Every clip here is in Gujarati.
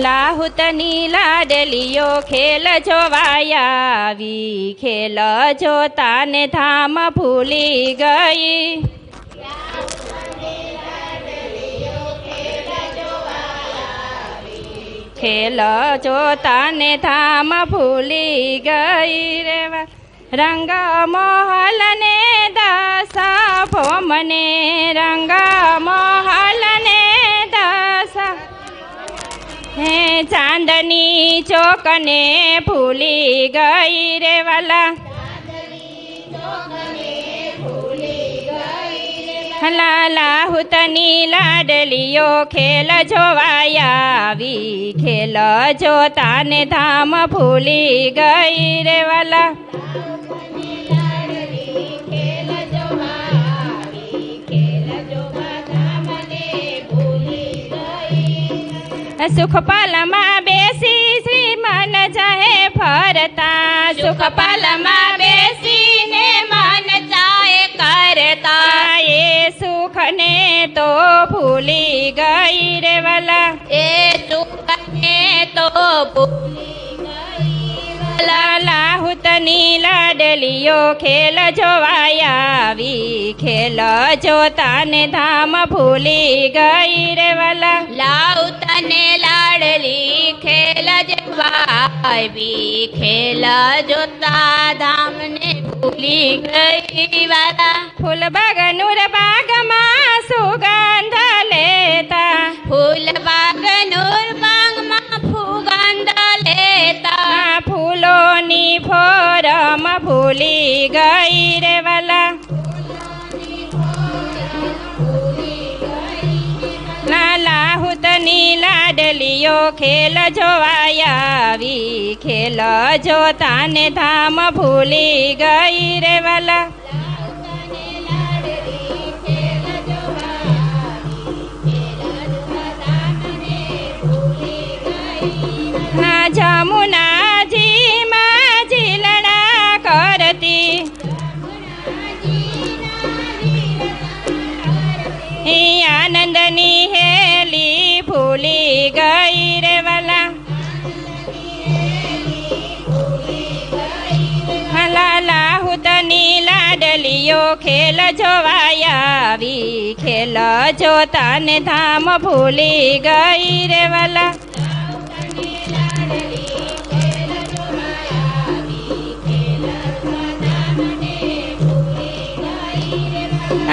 લાહુતની લાડલીઓ ખેલ જોવાયા આવી, ખેલ જોતા ને ધામ ભૂલી ગઈ. ખેલ જોતા ને ધામ ભૂલી ગઈ રે. રંગ મોહલ ને દશા ભોમને, રંગ મોહલ ને દશા હે ચાંદની ચોકને ભૂલી ગઈ રે વાલા. લાહુતની લાડલીઓ ખેલ જોવાયા આવી, ખેલ જોતા ને ધામ ભૂલી ગઈ રે વાલા. સુખપાલમાં બેસી શ્રીમન ચાહે ફરતા, સુખપાલમાં બેસીને મન ચાહે કરતા, એ સુખને તો ભૂલી ગઈ રે વાલા. એ સુખને તો ભૂલી ગઈ. લાહુતની લાડલીઓ ખેલ જોવાયા આવી, ખેલ જોતા ને ધામ ભૂલી ગઈ રે વાલા. લાહુતને લાડલી ખેલ જોવાવી, ખેલ જોતા ધામને ભૂલી ગઈ વાલા. ફૂલબાગ નૂર બાગમાં સુગંધ લેતા, ફૂલબાગ નૂર બાગમાં સુગંધ લેતા, ફૂલોની ફોરમ ભૂલી ગઈ રે વાલા. લાહુતની લાડલીઓ ખેલ જોવાયા આવી, ખેલ જોતા ને ધામ ભૂલી ગઈ રે વાલા. જમુનાજી માં ઝીલણા કરતી, આનંદની હેલી ભૂલી ગઈ રે વાલા. લાહુતની લાડલીઓ ખેલ જોવાયા આવી, ખેલ જોતા ને ધામ ભૂલી ગઈ રે વાલા.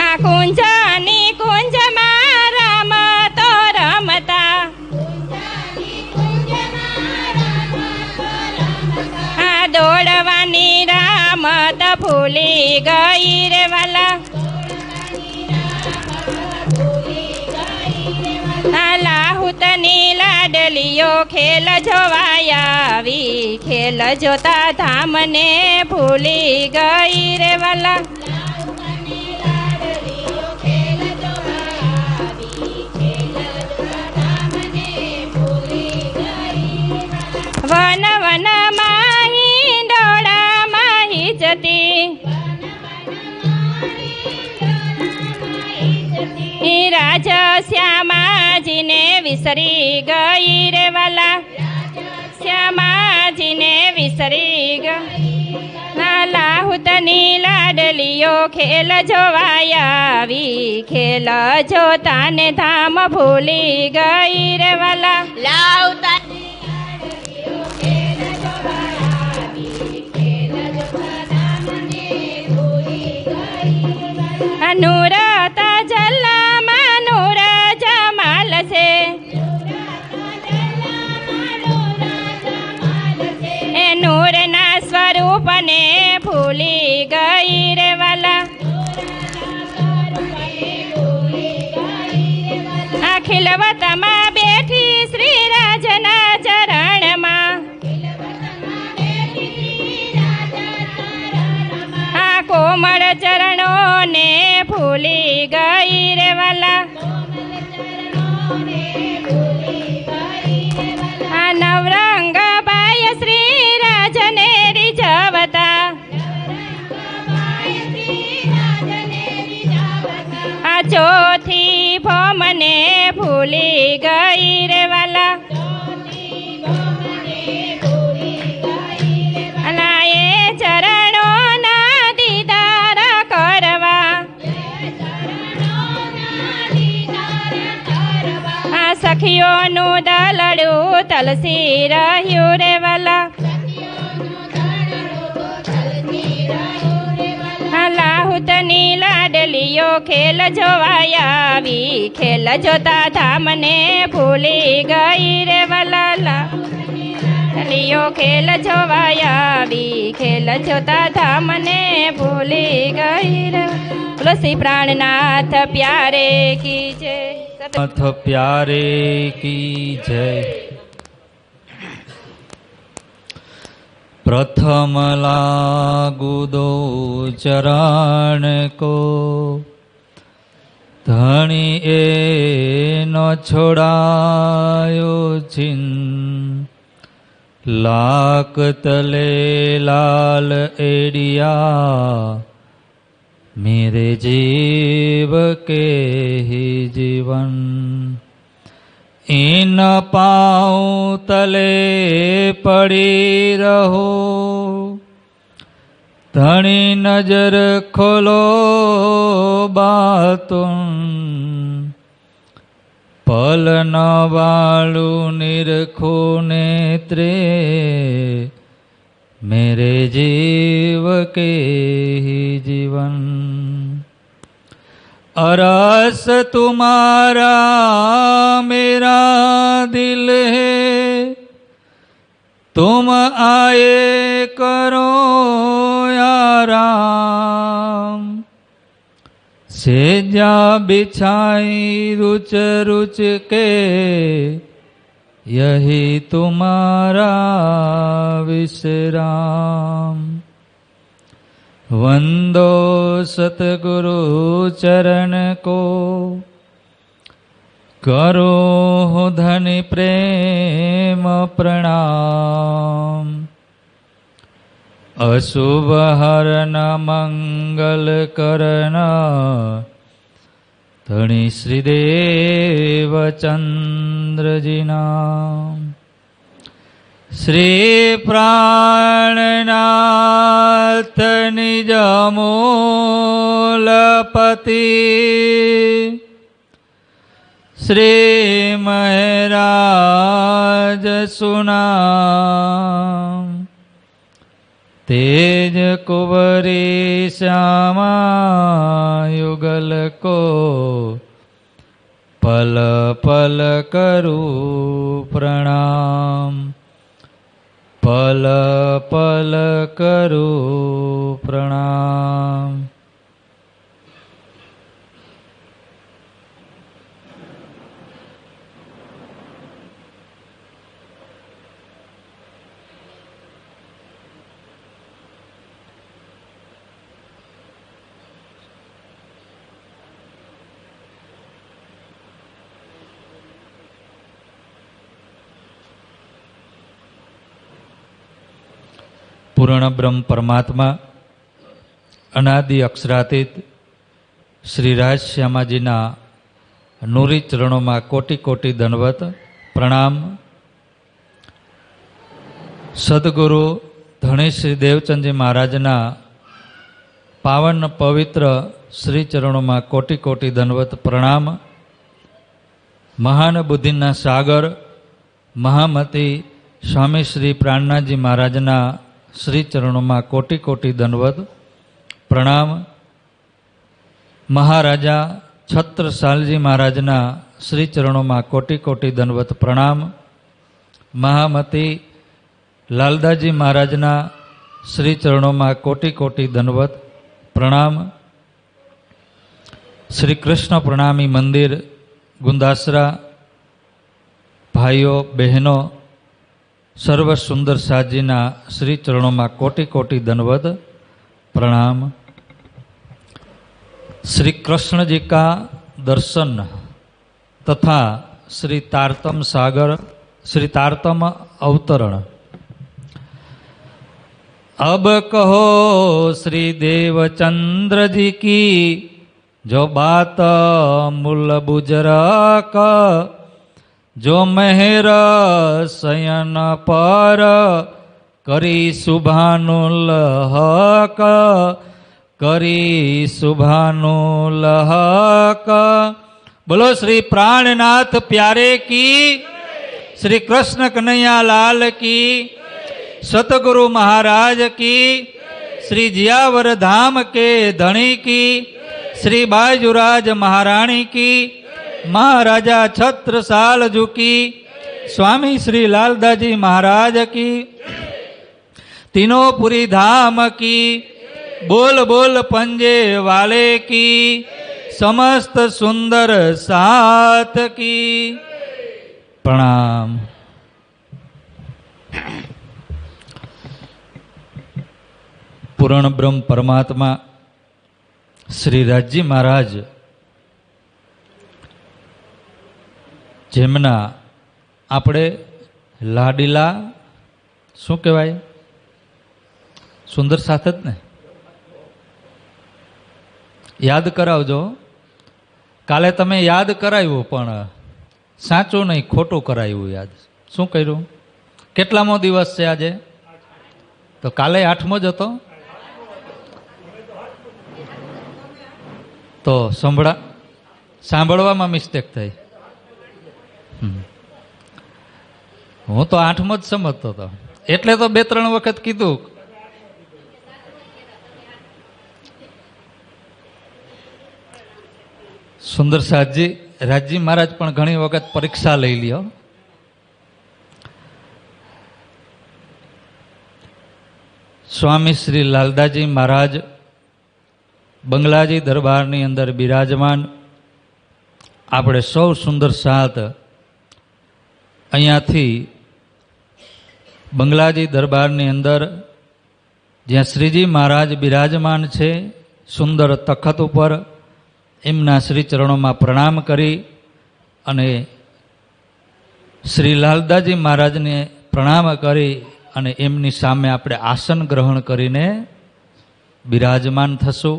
આ કુંજની કુંજમાં રમતો રમતા, આ દોડવાની રમત ભૂલી ગઈ રે વાલા. લાહુતની લાડલીઓ ખેલ જોવાયા આવી, ખેલ જોતા ધામને ભૂલી ગઈ રે વાલા. વન વન માહી ડોળા માહી જતી, રાજ શ્યામાજીને વિસરી ગઈ રે વાલા. શ્યામાજીને વિસરી ગઈ. લાહુતની લાડલીઓ ખેલ જોવાયા આવી, ખેલ જોતા ને ધામ ભૂલી ગઈ રે વાલા. લાહુતની નૂર તજલ્લામાં નૂર જમાલ છે, એ નૂરના સ્વરૂપને ભૂલી ગઈ રે વાલા. આ ખિલવતમાં બેઠી શ્રી રાજના ચરણમાં, આ કોમળ ચરણોને ભૂલી ગઈ રે વાલા. આ નવરંગ બાય શ્રી રાજને રીઝવતા, આ ચોથી ભોમને ભૂલી ગઈ રે વાલા. સખીઓનું દલડું તલસી રહ્યું રે વાલા. લાહુતની લાડલીઓ ખેલ જોવાયા આવી, ખેલ જોતા ધામને ભૂલી ગઈ રે વાલા. લાડલીઓ ખેલ જોવાયા આવી, ખેલ જોતા ધામને ભૂલી ગઈ રે. બોલો શ્રી પ્રાણનાથ પ્યારે કી જય. નાથ પ્યારે કી જય. प्रथम लागू दो चरण को, धनी ए न छोड़ायो छिन, लाक तले लाल एडिया, मेरे जीव के ही जीवन. इन पाँव तले पड़ी रहो, धनी नजर खोलो बातुन, पल न वालू निरखो नेत्रे, मेरे जीव के ही जीवन. अरस तुम्हारा मेरा दिल है, तुम आए करो आराम. सेजा बिछाई रुच रुच के, यही तुम्हारा विश्राम. वंदो सतगुरु चरण को, करो धनि प्रेम प्रणाम. अशुभ हरन मंगल करन, धनि श्रीदेव चंद्र जी नाम. श्री प्राणनाथ निज मूलपति, श्री महराज सुनाम. तेज कुंवरी श्यामा युगल को, पल पल करूं प्रणाम. पल पल करूं प्रणाम. પૂર્ણ બ્રહ્મ પરમાત્મા અનાદિ અક્ષરાતીત શ્રી રાજ શ્યામાજીના નૂરી ચરણોમાં કોટી કોટી દંડવત પ્રણામ. સદગુરુ ધણી શ્રી દેવચંદજી મહારાજના પાવન પવિત્ર શ્રી ચરણોમાં કોટી કોટી દંડવત પ્રણામ. મહાન બુદ્ધિના સાગર મહામતી સ્વામી શ્રી પ્રાણનાથજી મહારાજના શ્રી ચરણોમાં કોટી કોટી દંડવત પ્રણામ. મહારાજા છત્રસાલજી મહારાજના શ્રી ચરણોમાં કોટી કોટી દંડવત પ્રણામ. મહામતી લાલદાસજી મહારાજના શ્રી ચરણોમાં કોટી કોટી દંડવત પ્રણામ. શ્રી કૃષ્ણ પ્રણામી મંદિર ગુંદાસરા ભાઈઓ બહેનો સર્વ સુંદર સાજીના શ્રી ચરણોમાં કોટી કોટી દંડવત प्रणाम। श्री कृष्ण जी का दर्शन तथा श्री तारतम सागर श्री तारतम अवतरण। अब कहो श्री देवचंद्र जी की जो बात मूल बुजरक, जो मेहर शयन पर करी शुभानुलहक, करी शुभानुलहक, બોલો શ્રી પ્રાણનાથ પ્યારે કી, શ્રી કૃષ્ણ કનૈયા લાલ કી, સતગુરુ મહારાજ કી, શ્રી जियावर धाम के धणी की, श्री बाजूराज महाराणी की, महाराजा छत्रसाल की, स्वामी श्री लालदाजी महाराज की, तीनों पुरी धाम की, बोल बोल पंजे वाले की, समस्त सुंदर साथ की। प्रणाम। પૂર્ણ બ્રહ્મ પરમાત્મા શ્રી રાજજી મહારાજ જેમના આપણે લાડીલા શું કહેવાય, સુંદર સાથ જ ને, યાદ કરાવજો. કાલે તમે યાદ કરાવ્યું પણ સાચું નહીં, ખોટું કરાવ્યું યાદ. શું કર્યું? કેટલામો દિવસ છે આજે? તો કાલે 8મો જ હતો. તો સાંભળવામાં મિસ્ટેક થઈ. હું તો 8મો જ સમજતો હતો, એટલે તો 2-3 વખત કીધું. સુંદર સાધજી રાજજી મહારાજ પણ ઘણી વખત પરીક્ષા લઈ લ્યો. સ્વામી શ્રી લાલદાજી મહારાજ બંગલાજી દરબારની અંદર બિરાજમાન. આપણે સૌ સુંદર સાથ અહીંયાથી બંગલાજી દરબારની અંદર જ્યાં શ્રીજી મહારાજ બિરાજમાન છે સુંદર તખત ઉપર, એમના શ્રી ચરણોમાં પ્રણામ કરી અને શ્રી લાલદાજી મહારાજને પ્રણામ કરી અને એમની સામે આપણે આસન ગ્રહણ કરીને બિરાજમાન થશું.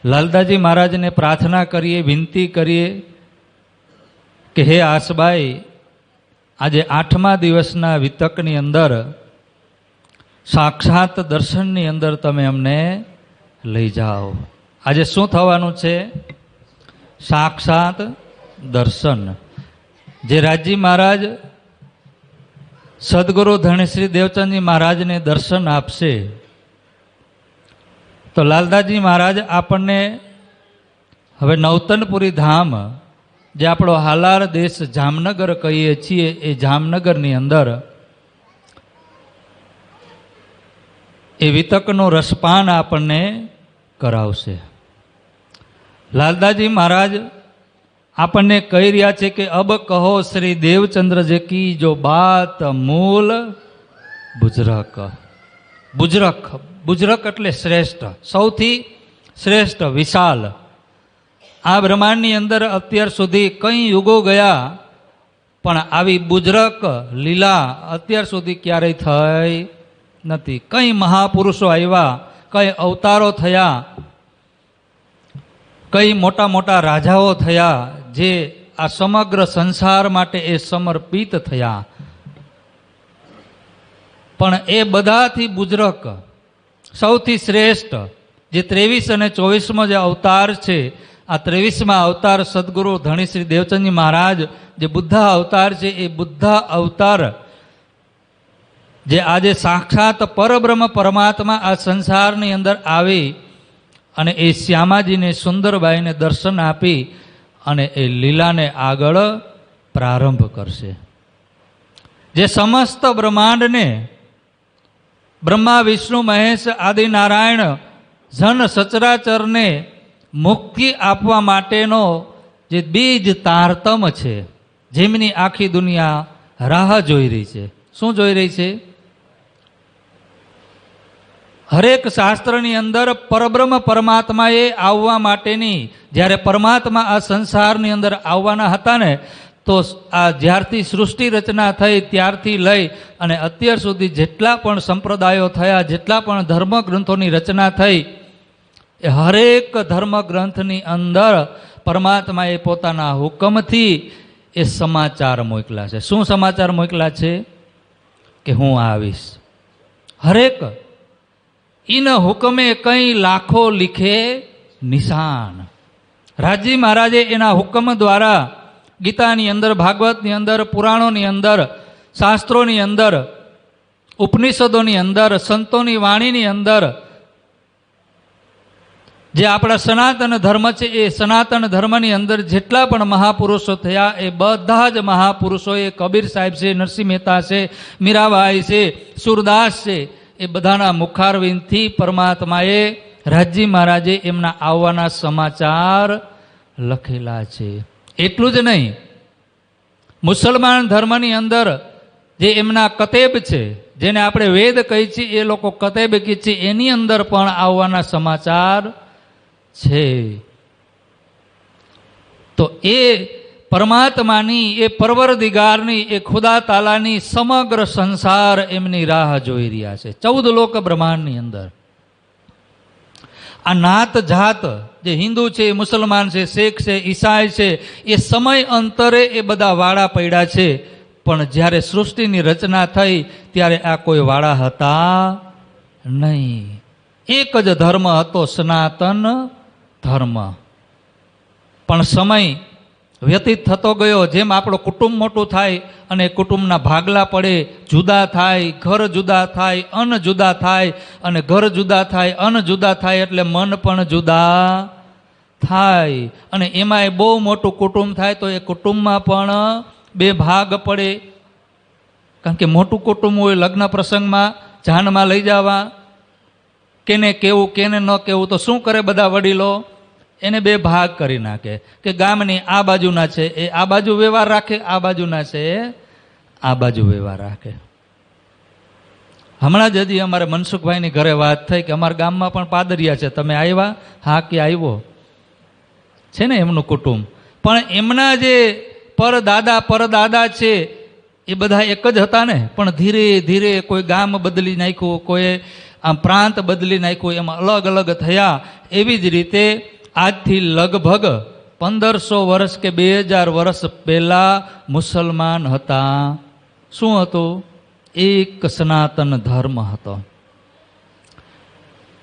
લાલદાજી મહારાજને પ્રાર્થના કરીએ, વિનંતી કરીએ કે હે આસબાઈ, આજે 8મા દિવસના વિતકની અંદર સાક્ષાત દર્શનની અંદર તમે અમને લઈ જાઓ. આજે શું થવાનું છે? સાક્ષાત દર્શન. જે રાજજી મહારાજ સદગુરુ ધણીશ્રી દેવચંદજી મહારાજને દર્શન આપશે તો લાલદાજી મહારાજ આપણને હવે નવતનપુરી ધામ, જે આપણો હાલાર દેશ જામનગર કહીએ છીએ, એ જામનગરની અંદર એ વિતકનું રસપાન આપણને કરાવશે. લાલદાજી મહારાજ આપણને કહી રહ્યા છે કે અબ કહો શ્રી દેવચંદ્ર જે કી જો બાત મૂલ બુજરક. બુજરક, બુજરક એટલે શ્રેષ્ઠ, સૌથી શ્રેષ્ઠ, વિશાલ. આ બ્રહ્માંડની અંદર અત્યાર સુધી કઈ યુગો ગયા પણ આવી બુજરક લીલા અત્યાર સુધી ક્યારેય થઈ નથી. કઈ મહાપુરુષો આવ્યા, કઈ અવતારો થયા, કઈ મોટા મોટા રાજાઓ થયા જે આ સમગ્ર સંસાર માટે એ સમર્પિત થયા, પણ એ બધાથી બુજરક સૌથી શ્રેષ્ઠ જે 23 અને 24મો જે અવતાર છે, આ 23મા અવતાર સદગુરુ ધણી શ્રી દેવચંદજી મહારાજ જે બુદ્ધા અવતાર છે, એ બુદ્ધા અવતાર જે આજે સાક્ષાત પરબ્રહ્મ પરમાત્મા આ સંસારની અંદર આવી અને એ શ્યામાજીને સુંદરબાઈને દર્શન આપી અને એ લીલાને આગળ પ્રારંભ કરશે. જે સમસ્ત બ્રહ્માંડને બ્રહ્મા વિષ્ણુ મહેશ આદિ નારાયણ જન સચરાચરને મુક્તિ આપવા માટેનો જે બીજ તારતમ છે, જેમની આખી દુનિયા રાહ જોઈ રહી છે. શું જોઈ રહી છે? હરેક શાસ્ત્રની અંદર પરબ્રહ્મ પરમાત્માએ આવવા માટેની, જ્યારે પરમાત્મા આ સંસારની અંદર આવવાના હતા ને, તો આ જ્યારથી સૃષ્ટિ રચના થઈ ત્યારથી લઈ અને અત્યાર સુધી જેટલા પણ સંપ્રદાયો થયા, જેટલા પણ ધર્મગ્રંથોની રચના થઈ, એ હરેક ધર્મગ્રંથની અંદર પરમાત્માએ પોતાના હુકમથી એ સમાચાર મોકલા છે. શું સમાચાર મોકલા છે? કે હું આવીશ. હરેક ઇન હુકમે કઈ લાખો લીખે નિશાન. રાજજી મહારાજે એના હુકમ દ્વારા ગીતાની અંદર, ભાગવતની અંદર, પુરાણોની અંદર, શાસ્ત્રોની અંદર, ઉપનિષદોની અંદર, સંતોની વાણીની અંદર જે આપણા સનાતન ધર્મ છે એ સનાતન ધર્મની અંદર જેટલા પણ મહાપુરુષો થયા એ બધા જ મહાપુરુષોએ, કબીર સાહેબ છે, નરસિંહ મહેતા છે, મીરાબાઈ છે, સુરદાસ છે, એ બધાના મુખારવિંદથી પરમાત્માએ, રાજજી મહારાજે એમના આવવાના સમાચાર લખેલા છે. એટલું જ નહીં, મુસલમાન ધર્મની અંદર જે એમના કતેબ છે, જેને આપણે વેદ કહીએ છીએ, એ લોકો કતેબ કહે છે, એની અંદર પણ આવવાના સમાચાર છે. તો એ પરમાત્માની, એ પરવરદિગારની, એ ખુદા તાલાની સમગ્ર સંસાર એમની રાહ જોઈ રહ્યા છે 14 લોક બ્રહ્માંડની અંદર. આ નાત જાત જે હિન્દુ છે, મુસલમાન છે, શેખ છે, ઈસાઈ છે, એ સમય અંતરે એ બધા વાળા પડ્યા છે. પણ જ્યારે સૃષ્ટિની રચના થઈ ત્યારે આ કોઈ વાળા હતા નહીં. એક જ ધર્મ હતો, સનાતન ધર્મ. પણ સમય વ્યતીત થતો ગયો. જેમ આપણો કુટુંબ મોટું થાય અને કુટુંબના ભાગલા પડે, જુદા થાય, ઘર જુદા થાય, અન્ન જુદા થાય, અને ઘર જુદા થાય, અન્ન જુદા થાય એટલે મન પણ જુદા થાય. અને એમાં એ બહુ મોટું કુટુંબ થાય તો એ કુટુંબમાં પણ 2 ભાગ પડે. કારણ કે મોટું કુટુંબ હોય, લગ્ન પ્રસંગમાં જાનમાં લઈ જવા, કેને કેવું કેને ન કેવું, તો શું કરે બધા વડીલો? એને 2 ભાગ કરી નાખે કે ગામની આ બાજુના છે એ આ બાજુ વ્યવહાર રાખે, આ બાજુના છે એ આ બાજુ વ્યવહાર રાખે. હમણાં જ હજી અમારે મનસુખભાઈની ઘરે વાત થઈ કે અમારા ગામમાં પણ પાદરિયા છે, તમે આવ્યા? હા કે આવ્યો છે ને એમનું કુટુંબ. પણ એમના જે પરદાદા છે એ બધા એક જ હતા ને, પણ ધીરે ધીરે કોઈ ગામ બદલી નાખ્યું, કોઈ આમ પ્રાંત બદલી નાખ્યું, એમાં અલગ અલગ થયા. એવી જ રીતે આજથી લગભગ 1500 વર્ષ કે 2000 વર્ષ પહેલા મુસલમાન હતા. શું હતું? એક સનાતન ધર્મ હતો.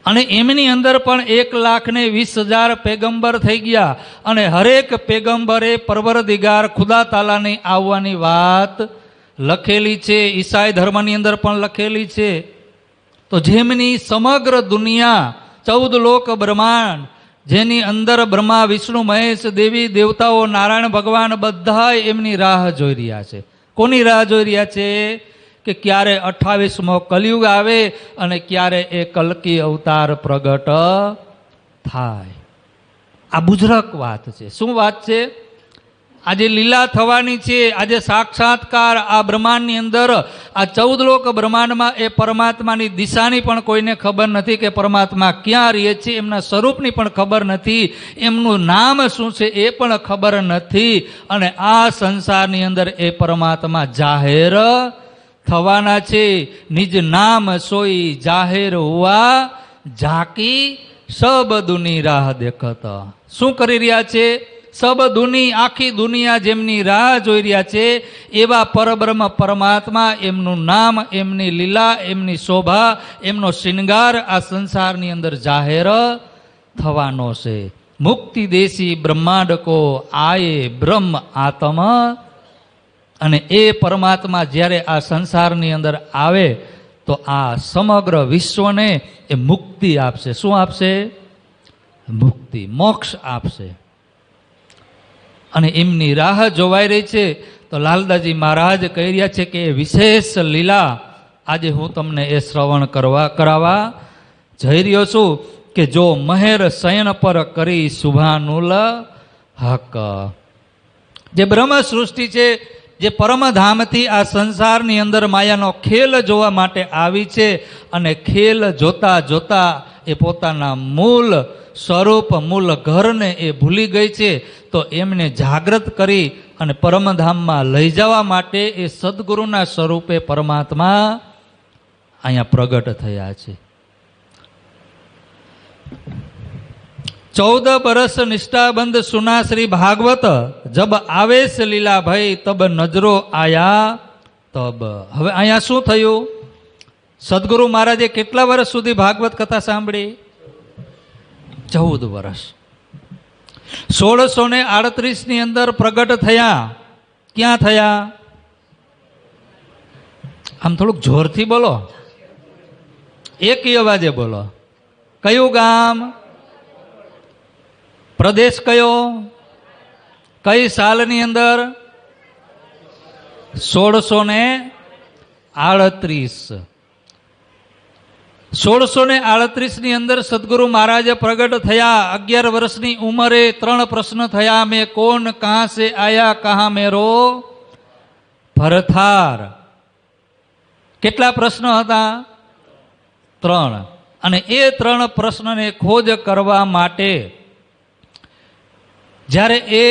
અને એમની અંદર પણ 1,20,000 પેગંબર થઈ ગયા. અને હરેક પેગંબરે પરવરદિગાર ખુદા તાલાની આવવાની વાત લખેલી છે. ઈસાઈ ધર્મની અંદર પણ લખેલી છે. તો જેમની સમગ્ર દુનિયા 14 લોક બ્રહ્માંડ, જેની અંદર બ્રહ્મા, વિષ્ણુ, મહેશ, દેવી દેવતાઓ, નારાયણ ભગવાન બધા એમની રાહ જોઈ રહ્યા છે. કોની રાહ જોઈ રહ્યા છે? કે ક્યારે 28મો કલયુગ આવે અને ક્યારે એ કલ્કી અવતાર પ્રગટ થાય. આ બુઝરક વાત છે. શું વાત છે? આજે લીલા થવાની છે. આજે સાક્ષાત્કાર આ બ્રહ્માંડની અંદર, આ 14 લોક બ્રહ્માંડમાં એ પરમાત્માની દિશાની પણ કોઈને ખબર નથી કે પરમાત્મા ક્યાં રહે છે. એમના સ્વરૂપની પણ ખબર નથી. એમનું નામ શું છે એ પણ ખબર નથી. અને આ સંસારની અંદર એ પરમાત્મા જાહેર થવાના છે. નિજ નામ સોઈ જાહેર હુઆ, ઝાંકી સબ દુની રાહ દેખત. શું કરી રહ્યા છે? સબ દુની, આખી દુનિયા જેમની રાહ જોઈ રહ્યા છે એવા પરબ્રહ્મ પરમાત્મા, એમનું નામ, એમની લીલા, એમની શોભા, એમનો શૃંગાર આ સંસારની અંદર જાહેર થવાનો છે. મુક્તિ દેશી બ્રહ્માંડ કો આયે બ્રહ્મ આત્મ. અને એ પરમાત્મા જ્યારે આ સંસારની અંદર આવે તો આ સમગ્ર વિશ્વને એ મુક્તિ આપશે. શું આપશે? મુક્તિ, મોક્ષ આપશે. અને એમની રાહ જોવાઈ રહી છે. તો લાલદાસજી મહારાજ કહી રહ્યા છે કે એ વિશેષ લીલા આજે હું તમને એ શ્રવણ કરાવવા જઈ રહ્યો છું. કે જો મહેર શયન પર કરી શુભાનુલ હક. જે બ્રહ્મ સૃષ્ટિ છે, જે પરમધામથી આ સંસારની અંદર માયાનો ખેલ જોવા માટે આવી છે, અને ખેલ જોતા જોતા એ પોતાના મૂળ સ્વરૂપ, મૂળ ઘરને એ ભૂલી ગઈ છે. તો એમને જાગૃત કરી અને પરમધામમાં લઈ જવા માટે એ સદગુરુના સ્વરૂપે પરમાત્મા અહીંયા પ્રગટ થયા છે. 14 બરસ નિષ્ઠાબંધ સુના શ્રી ભાગવત, જબ આવેશ લીલા ભઈ તબ નજરો આયા તબ. હવે અહીંયા શું થયું? સદગુરુ મહારાજે કેટલા વર્ષ સુધી ભાગવત કથા સાંભળી? 14 વર્ષ. 1638 અંદર પ્રગટ થયા. ક્યાં થયા? આમ થોડુંક જોરથી બોલો, એકી અવાજે બોલો. કયું ગામ? પ્રદેશ કયો? કઈ સાલની અંદર? 1638. 1638 અંદર સદગુરુ મહારાજ પ્રગટ થયા. 11 વર્ષની ઉંમરે 3 પ્રશ્ન થયા. મેં કોણ, કહા સે આયા, કહા મેરો ભરથાર. કેટલા પ્રશ્ન હતા? 3. અને એ 3 પ્રશ્નને ખોજ કરવા માટે જ્યારે એ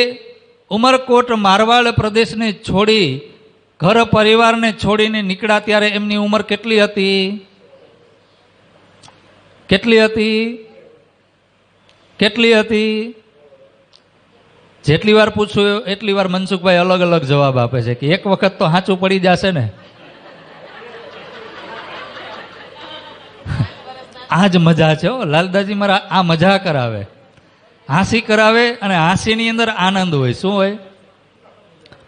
ઉમરકોટ મારવાડ પ્રદેશને છોડી, ઘર પરિવારને છોડીને નીકળ્યા, ત્યારે એમની ઉંમર કેટલી હતી? કેટલી હતી? કેટલી હતી? જેટલી વાર પૂછ્યું એટલી વાર મનસુખભાઈ અલગ અલગ જવાબ આપે છે કે એક વખત તો સાચું પડી જશે ને. આ જ મજા છે. લાલદાજી મારા આ મજા કરાવે, હાંસી કરાવે, અને હાંસીની અંદર આનંદ હોય. શું હોય?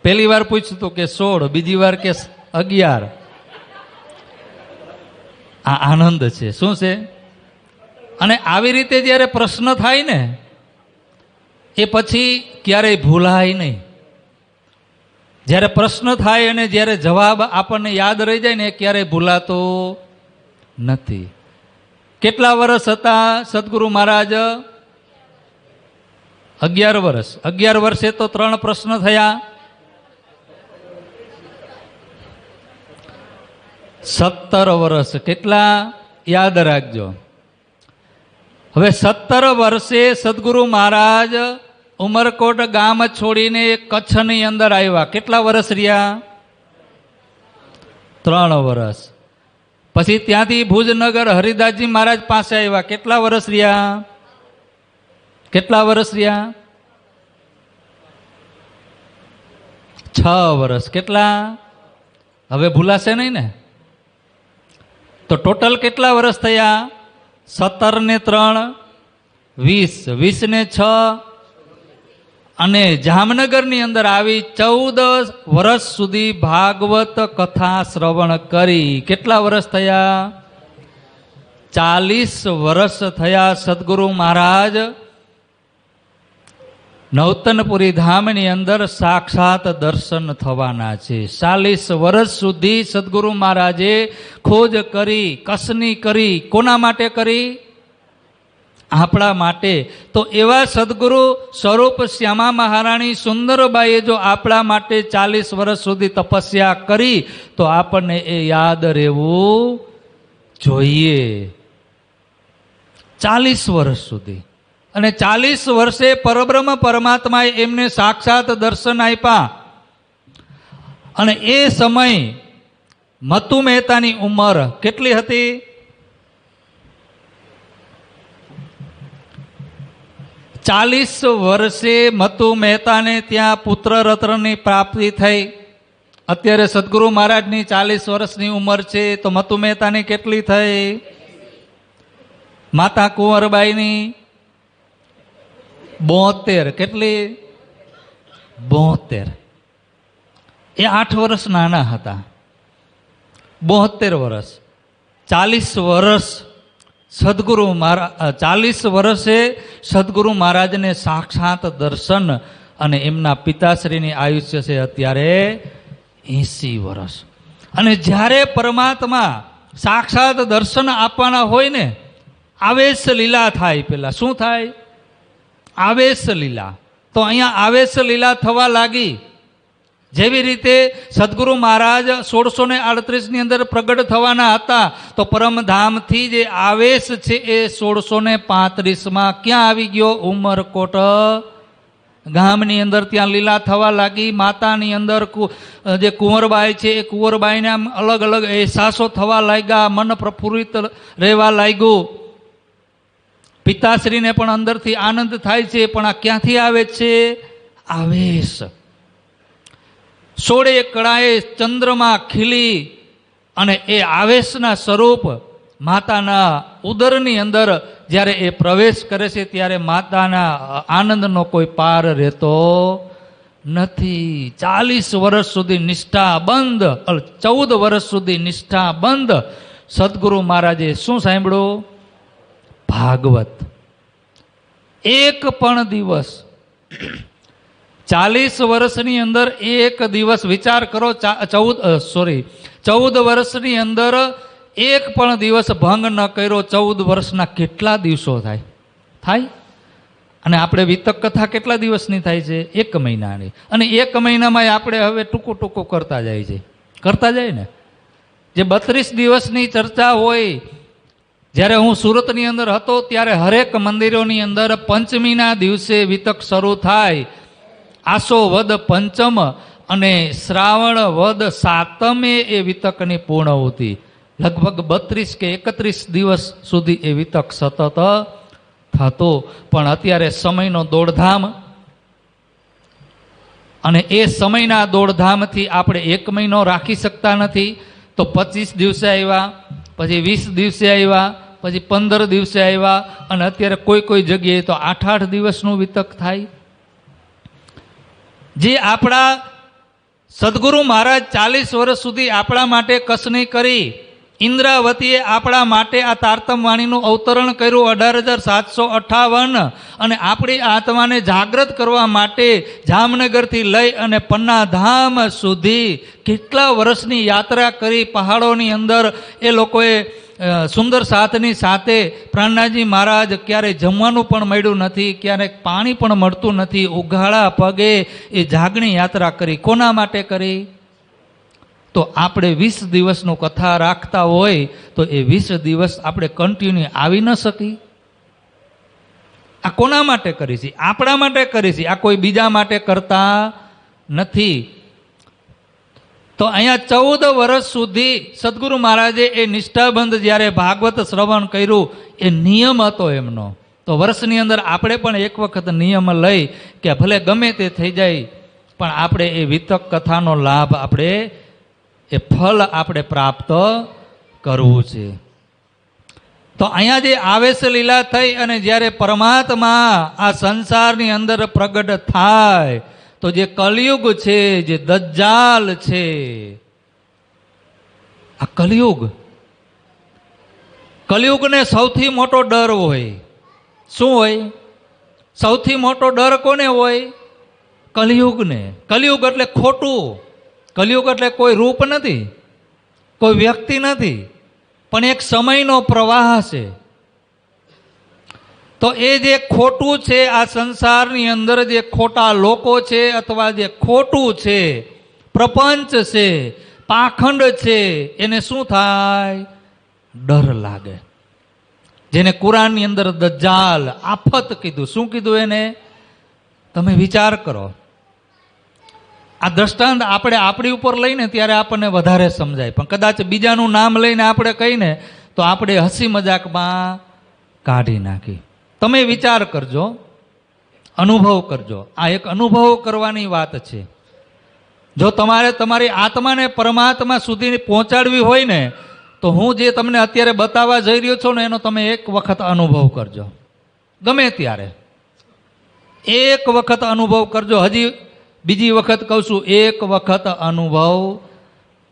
પહેલી વાર પૂછ્યું તો કે 16, બીજી વાર કે 11. આ આનંદ છે. શું છે? અને આવી રીતે જ્યારે પ્રશ્ન થાય ને એ પછી ક્યારેય ભૂલાય નહીં. જ્યારે પ્રશ્ન થાય અને જ્યારે જવાબ આપણને યાદ રહી જાય ને એ ક્યારેય ભૂલાતો નથી. કેટલા વર્ષ હતા સદગુરુ મહારાજ? 11 વર્ષ. 11 વર્ષે તો 3 પ્રશ્ન થયા. 17 વર્ષ. કેટલા? યાદ રાખજો. હવે 17 વર્ષે સદગુરુ મહારાજ ઉમરકોટ ગામ છોડીને કચ્છની અંદર આવ્યા. કેટલા વર્ષ રહ્યા? 3 વર્ષ. પછી ત્યાંથી ભુજનગર હરિદાસજી મહારાજ પાસે આવ્યા. કેટલા વર્ષ રહ્યા? કેટલા વર્ષ રહ્યા? 6 વર્ષ. કેટલા? હવે ભૂલાશે નહીં ને? તો ટોટલ કેટલા વર્ષ થયા? 17 ને 3 20, 20 ને 6, અને જામનગરની અંદર આવી 14 વર્ષ સુધી ભાગવત કથા શ્રવણ કરી. કેટલા વર્ષ થયા? 40 વર્ષ થયા. સદગુરુ મહારાજ નવતનપુરી ધામની અંદર સાક્ષાત દર્શન થવાના છે. 40 વર્ષ સુધી સદગુરુ મહારાજે ખોજ કરી, કસની કરી. કોના માટે કરી? આપણા માટે. તો એવા સદગુરુ સ્વરૂપ શ્યામા મહારાણી સુંદરબાઈએ જો આપણા માટે 40 વર્ષ સુધી તપસ્યા કરી તો આપણને એ યાદ રહેવું જોઈએ. 40 વર્ષ સુધી. અને 40 વર્ષે પરબ્રહ્મ પરમાત્માએ એમને સાક્ષાત દર્શન આપ્યા. અને એ સમય મતુ મહેતાની ઉંમર કેટલી હતી? 40 વર્ષે મતુ મહેતાને ત્યાં પુત્ર રત્નની પ્રાપ્તિ થઈ. અત્યારે સદગુરુ મહારાજની 40 વર્ષની ઉંમર છે, તો મતુ મહેતાની કેટલી થઈ? માતા કુંવરબાઈની 72. કેટલી? 72. એ 8 વર્ષ નાના હતા. 72 વર્ષ. 40 વર્ષ સદગુરુ મહારાજ, 40 વર્ષે સદગુરુ મહારાજને સાક્ષાત દર્શન, અને એમના પિતાશ્રીની આયુષ્ય છે અત્યારે 80 વર્ષ. અને જ્યારે પરમાત્મા સાક્ષાત દર્શન આપવાના હોય ને, આવેશ લીલા થાય. પેલા શું થાય? આવેશ લીલા. તો અહીંયા આવેશ લીલા થવા લાગી. જેવી રીતે સદગુરુ મહારાજ 1638 અંદર પ્રગટ થવાના હતા, તો પરમધામથી જે આવેશ છે એ 1635 ક્યાં આવી ગયો? ઉમરકોટ ગામની અંદર ત્યાં લીલા થવા લાગી. માતાની અંદર જે કુંવરબાઈ છે એ કુંવરબાઈને આમ અલગ અલગ અહેસાસો થવા લાગ્યા. મન પ્રફુલ્લિત રહેવા લાગ્યું. પિતાશ્રીને પણ અંદરથી આનંદ થાય છે. પણ આ ક્યાંથી આવે છે? આવેશ. 16 કળાએ ચંદ્રમાં ખીલી, અને એ આવેશના સ્વરૂપ માતાના ઉદરની અંદર જ્યારે એ પ્રવેશ કરે છે ત્યારે માતાના આનંદનો કોઈ પાર રહેતો નથી. 40 વર્ષ સુધી નિષ્ઠા બંધ, 14 વર્ષ સુધી નિષ્ઠા બંધ. સદગુરુ મહારાજે શું સાંભળ્યું? ભાગવત. એક પણ દિવસ 40 વર્ષની અંદર એક દિવસ, વિચાર કરો, 14 વર્ષની અંદર એક પણ દિવસ ભંગ ન કર્યો. 14 વર્ષના કેટલા દિવસો થાય? અને આપણે વિતક કથા કેટલા દિવસની થાય છે? 1 મહિનાની. અને 1 મહિનામાં આપણે હવે ટૂંકું કરતા જાય ને. જે 32 દિવસની ચર્ચા હોય, જ્યારે હું સુરતની અંદર હતો ત્યારે હરેક મંદિરોની અંદર પંચમીના દિવસે વિતક શરૂ થાય. આસો વદ પંચમ અને શ્રાવણ વદ સાતમે એ વિતકની પૂર્ણાહુતિ. લગભગ 32 કે 31 દિવસ સુધી એ વિતક સતત થતો. પણ અત્યારે સમયનો દોડધામ, અને એ સમયના દોડધામથી આપણે 1 મહિનો રાખી શકતા નથી. તો 25 દિવસે આવ્યા, પછી 20 દિવસે આવ્યા, પછી 15 દિવસે આવ્યા, અને અત્યારે કોઈ જગ્યાએ તો 8 દિવસનું વિતક થાય. જે આપણા સદગુરુ મહારાજ 40 વર્ષ સુધી આપણા માટે કસની કરી. ઇન્દ્રાવતીએ આપણા માટે આ તારતમ વાણીનું અવતરણ કર્યું 18,758, અને આપણી આત્માને જાગૃત કરવા માટે જામનગરથી લઈ અને પન્ના ધામ સુધી કેટલા વર્ષની યાત્રા કરી. પહાડોની અંદર એ લોકોએ સુંદર સાથની સાથે પ્રાણનાથજી મહારાજ ક્યારેય જમવાનું પણ મળ્યું નથી, ક્યારેક પાણી પણ મળતું નથી. ઉઘાડા પગે એ જાગણી યાત્રા કરી. કોના માટે કરી? તો આપણે 20 દિવસનું કથા રાખતા હોય તો એ 20 દિવસ આપણે કન્ટિન્યુ આવી ન શકી. આ કોના માટે કરી છે? આપણા માટે કરી છે. આ કોઈ બીજા માટે કરતા નથી. તો અહીંયા 14 વર્ષ સુધી સદગુરુ મહારાજે એ નિષ્ઠાબંધ જ્યારે ભાગવત શ્રવણ કર્યું, એ નિયમ હતો એમનો. તો વર્ષની અંદર આપણે પણ એક વખત નિયમ લઈ કે ભલે ગમે તે થઈ જાય, પણ આપણે એ વિતક કથાનો લાભ, આપણે એ ફળ આપણે પ્રાપ્ત કરવું છે. તો અહીંયા જે આવેશ લીલા થઈ અને જ્યારે પરમાત્મા આ સંસારની અંદર પ્રગટ થાય, તો જે કલયુગ છે, જે દજ્જાલ છે, આ કલયુગને સૌથી મોટો ડર હોય. શું હોય? સૌથી મોટો ડર કોને હોય? કલયુગને. કલયુગ એટલે ખોટું. કલયુગ એટલે કોઈ રૂપ નથી, કોઈ વ્યક્તિ નથી, પણ એક સમયનો પ્રવાહ છે. તો એ જે ખોટું છે, આ સંસારની અંદર જે ખોટા લોકો છે, અથવા જે ખોટું છે, પ્રપંચ છે, પાખંડ છે, એને શું થાય? ડર લાગે. જેને કુરાનની અંદર દજ્જાલ, આફત કીધું. શું કીધું એને? તમે વિચાર કરો. આ દ્રષ્ટાંત આપણે આપણી ઉપર લઈને ત્યારે આપણને વધારે સમજાય, પણ કદાચ બીજાનું નામ લઈને આપણે કહીને તો આપણે હસી મજાકમાં કાઢી નાખી. તમે વિચાર કરજો, અનુભવ કરજો. આ એક અનુભવ કરવાની વાત છે. જો તમારે તમારી આત્માને પરમાત્મા સુધી પહોંચાડવી હોય ને, તો હું જે તમને અત્યારે બતાવવા જઈ રહ્યો છું ને, એનો તમે એક વખત અનુભવ કરજો. ગમે ત્યારે એક વખત અનુભવ કરજો. હજી બીજી વખત કહું છું, એક વખત અનુભવ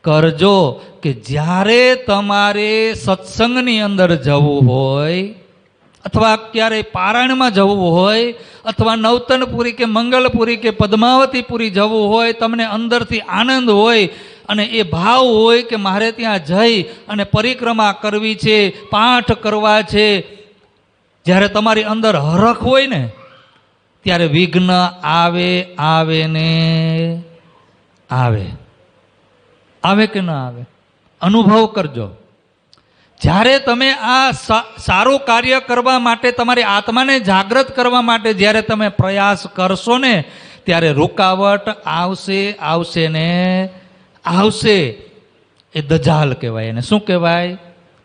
કરજો કે જ્યારે તમારે સત્સંગની અંદર જવું હોય, અથવા ક્યારેય પારાયણમાં જવું હોય, અથવા નવતનપુરી કે મંગલપુરી કે પદ્માવતીપુરી જવું હોય, તમને અંદરથી આનંદ હોય અને એ ભાવ હોય કે મારે ત્યાં જઈ અને પરિક્રમા કરવી છે, પાઠ કરવા છે, જ્યારે તમારી અંદર હરખ હોય ને, ત્યારે વિઘ્ન આવે ને આવે કે ના આવે? અનુભવ કરજો. જ્યારે તમે આ સારું કાર્ય કરવા માટે, તમારી આત્માને જાગૃત કરવા માટે જ્યારે તમે પ્રયાસ કરશો ને, ત્યારે રૂકાવટ આવશે ને આવશે. એ દજાલ કહેવાય. એને શું કહેવાય?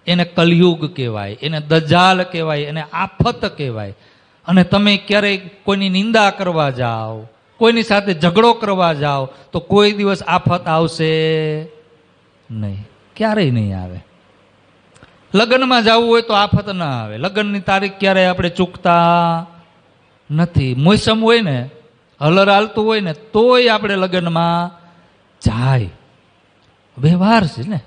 એને કલયુગ કહેવાય, એને દજાલ કહેવાય, એને આફત કહેવાય. અને તમે ક્યારેય કોઈની નિંદા કરવા જાઓ, કોઈની સાથે ઝઘડો કરવા જાઓ, તો કોઈ દિવસ આફત આવશે નહીં, ક્યારેય નહીં આવે. લગ્નમાં જવું હોય તો આફત ના આવે. લગ્નની તારીખ ક્યારેય આપણે ચૂકતા નથી. મોસમ હોય ને, હલર હાલતું હોય ને, તોય આપણે લગ્નમાં જાય. વ્યવહાર છે ને.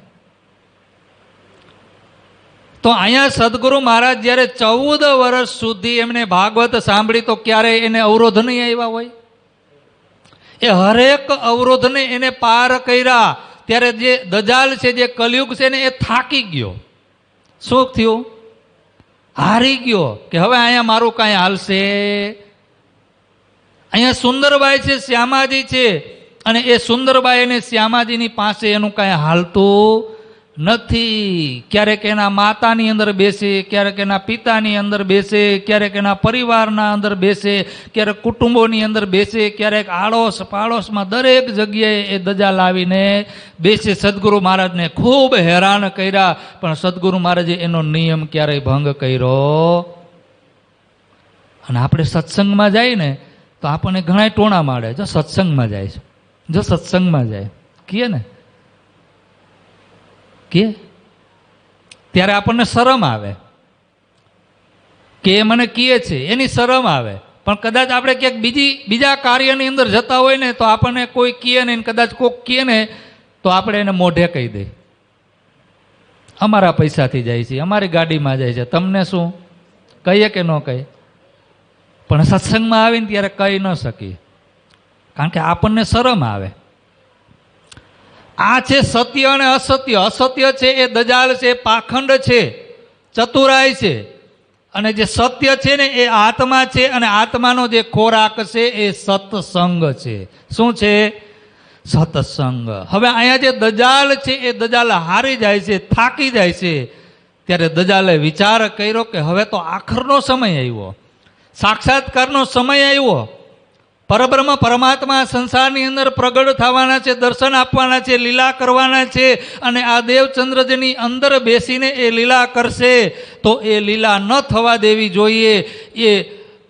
તો અહીંયા સદગુરુ મહારાજ જ્યારે 14 વર્ષ સુધી એમને ભાગવત સાંભળી તો ક્યારેય એને અવરોધ નહીં આવ્યા હોય. એ હરેક અવરોધને એને પાર કર્યા. ત્યારે જે દજાલ છે, જે કલયુગ છે ને, એ થાકી ગયો. શું થયું? હારી ગયો કે હવે અહીંયા મારું કાંઈ હાલશે. અહીંયા સુંદરબાઈ છે, શ્યામાજી છે, અને એ સુંદરબાઈ અને શ્યામાજીની પાસે એનું કાંઈ હાલતું નથી. ક્યારેક એના માતાની અંદર બેસે, ક્યારેક એના પિતાની અંદર બેસે, ક્યારેક એના પરિવારના અંદર બેસે, ક્યારેક કુટુંબોની અંદર બેસે, ક્યારેક આડોશ પાડોશમાં દરેક જગ્યાએ એ દજાલ આવીને બેસે. સદગુરુ મહારાજને ખૂબ હેરાન કર્યા, પણ સદગુરુ મહારાજે એનો નિયમ ક્યારેય ભંગ કર્યો. અને આપણે સત્સંગમાં જઈએ ને તો આપણને ઘણા ટોણા મારે. જો સત્સંગમાં જાય છે, જો સત્સંગમાં જાય કીએ ને, કે ત્યારે આપણને શરમ આવે કે એ મને કહે છે, એની શરમ આવે. પણ કદાચ આપણે ક્યાંક બીજા કાર્યની અંદર જતા હોય ને તો આપણને કોઈ કહે ને, કદાચ કોઈક કહે ને તો આપણે એને મોઢે કહી દઈએ, અમારા પૈસાથી જાય છે, અમારી ગાડીમાં જાય છે, તમને શું કહીએ કે ન કહીએ. પણ સત્સંગમાં આવીને ત્યારે કહી ન શકીએ, કારણ કે આપણને શરમ આવે. આ છે સત્ય અને અસત્ય. અસત્ય છે એ દજાલ છે, પાખંડ છે, ચતુરાઈ છે. અને જે સત્ય છે ને એ આત્મા છે, અને આત્માનો જે ખોરાક છે એ સત્સંગ છે. શું છે? સત્સંગ. હવે અહીંયા જે દજાલ છે એ દજાલ હારી જાય છે, થાકી જાય છે. ત્યારે દજાલે વિચાર કર્યો કે હવે તો આખરનો સમય આવ્યો, સાક્ષાત્કારનો સમય આવ્યો. પરબ્રહ્મ પરમાત્મા સંસારની અંદર પ્રગટ થવાના છે, દર્શન આપવાના છે, લીલા કરવાના છે. અને આ દેવચંદ્રજની અંદર બેસીને એ લીલા કરશે. તો એ લીલા ન થવા દેવી જોઈએ, એ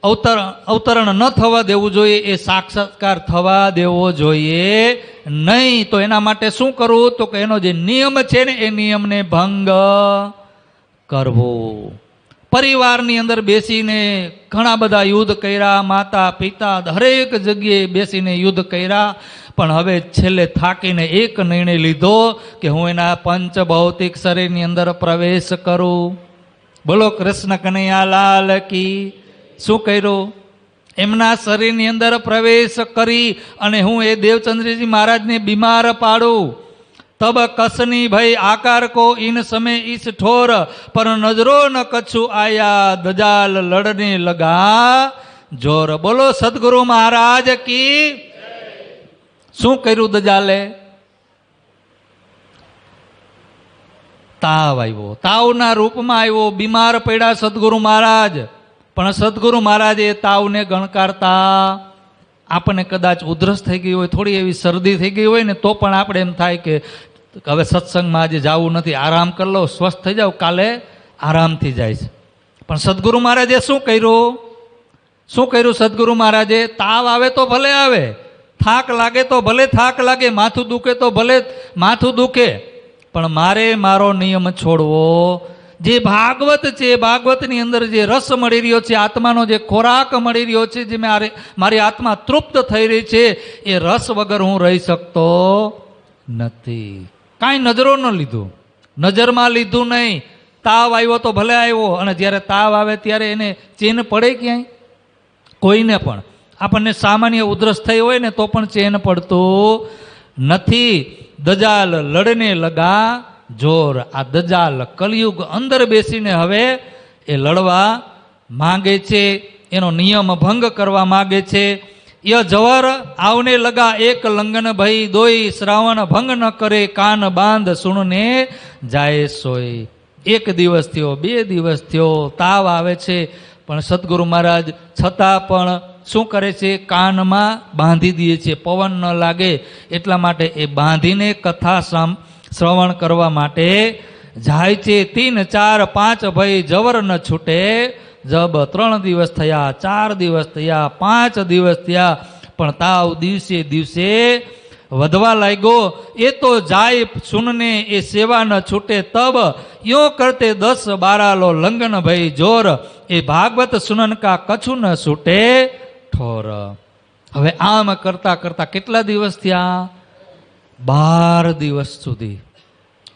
અવતરણ ન થવા દેવું જોઈએ, એ સાક્ષાત્કાર થવા દેવો જોઈએ નહીં. તો એના માટે શું કરવું? તો કે એનો જે નિયમ છે ને એ નિયમને ભંગ કરવો. પરિવારની અંદર બેસીને ઘણા બધા યુદ્ધ કર્યા, માતા પિતા દરેક જગ્યાએ બેસીને યુદ્ધ કર્યા. પણ હવે છેલ્લે થાકીને એક નિર્ણય લીધો કે હું એના પંચ ભૌતિક શરીરની અંદર પ્રવેશ કરું. બોલો કૃષ્ણ કનૈયા લાલ કી. શું કર્યું? એમના શરીરની અંદર પ્રવેશ કરી અને હું એ દેવચંદ્રજી મહારાજને બીમાર પાડું. તબ કસની ભઈ આકાર કો ઇન સમય ઈસ ઠોર, પર નજરો ન કछु આયા, દજાલ લડને લગા જોર. બોલો સદગુરુ મહારાજ કી. શું કર્યું દજાલે? તાવ આવ્યો, તાવના રૂપમાં આવ્યો, બીમાર પડ્યા સદગુરુ મહારાજ. પણ સદગુરુ મહારાજે તાવને ગણકારતા, આપણને કદાચ ઉધરસ થઈ ગઈ હોય, થોડી એવી શરદી થઈ ગઈ હોય ને તો પણ આપણે એમ થાય કે હવે સત્સંગમાં આજે જવું નથી, આરામ કરી લો, સ્વસ્થ થઈ જાવ, કાલે આરામથી જાય છે. પણ સદગુરુ મહારાજે શું કર્યું? શું કર્યું સદગુરુ મહારાજે? તાવ આવે તો ભલે આવે, થાક લાગે તો ભલે થાક લાગે, માથું દુખે તો ભલે માથું દુખે, પણ મારે મારો નિયમ છોડવો. જે ભાગવત છે, ભાગવતની અંદર જે રસ મળી રહ્યો છે, આત્માનો જે ખોરાક મળી રહ્યો છે, જે મારી આત્મા તૃપ્ત થઈ રહી છે, એ રસ વગર હું રહી શકતો નથી. કાંઈ નજરો ન લીધું, નજરમાં લીધું નહીં. તાવ આવ્યો તો ભલે આવ્યો, અને જ્યારે તાવ આવે ત્યારે એને ચેન પડે ક્યાંય? કોઈને પણ. આપણને સામાન્ય ઉધરસ થઈ હોય ને તો પણ ચેન પડતું નથી. દજાલ લડને લગા જોર. આ દજાલ કલયુગ અંદર બેસીને હવે એ લડવા માંગે છે, એનો નિયમ ભંગ કરવા માંગે છે. ય જવર આવને લગા એક લંગન ભઈ, દોઈ શ્રાવણ ભંગ ન કરે, કાન બાંધ સુણને જાય સોય. એક દિવસ થયો, 2 દિવસ થયો, તાવ આવે છે, પણ સદગુરુ મહારાજ છતાં પણ શું કરે છે? કાનમાં બાંધી દે છે, પવન ન લાગે એટલા માટે એ બાંધીને કથા શ્રવણ કરવા માટે જાય છે. 3, 4, 5 ભાઈ જવર ન છૂટે. જબ 3 દિવસ થયા, 4 દિવસ થયા, 5 દિવસ થયા, પણ તાવ દિવસે દિવસે વધવા લાગ્યો. એ તો જાય સુનને એ સેવા ન છૂટે તબ, યો કરતે 10-12 લો લંગન ભઈ જોર, એ ભાગવત સુનન કા કછું ન છૂટે ઠોર. હવે આમ કરતા કરતા કેટલા દિવસ થયા? 12 દિવસ સુધી.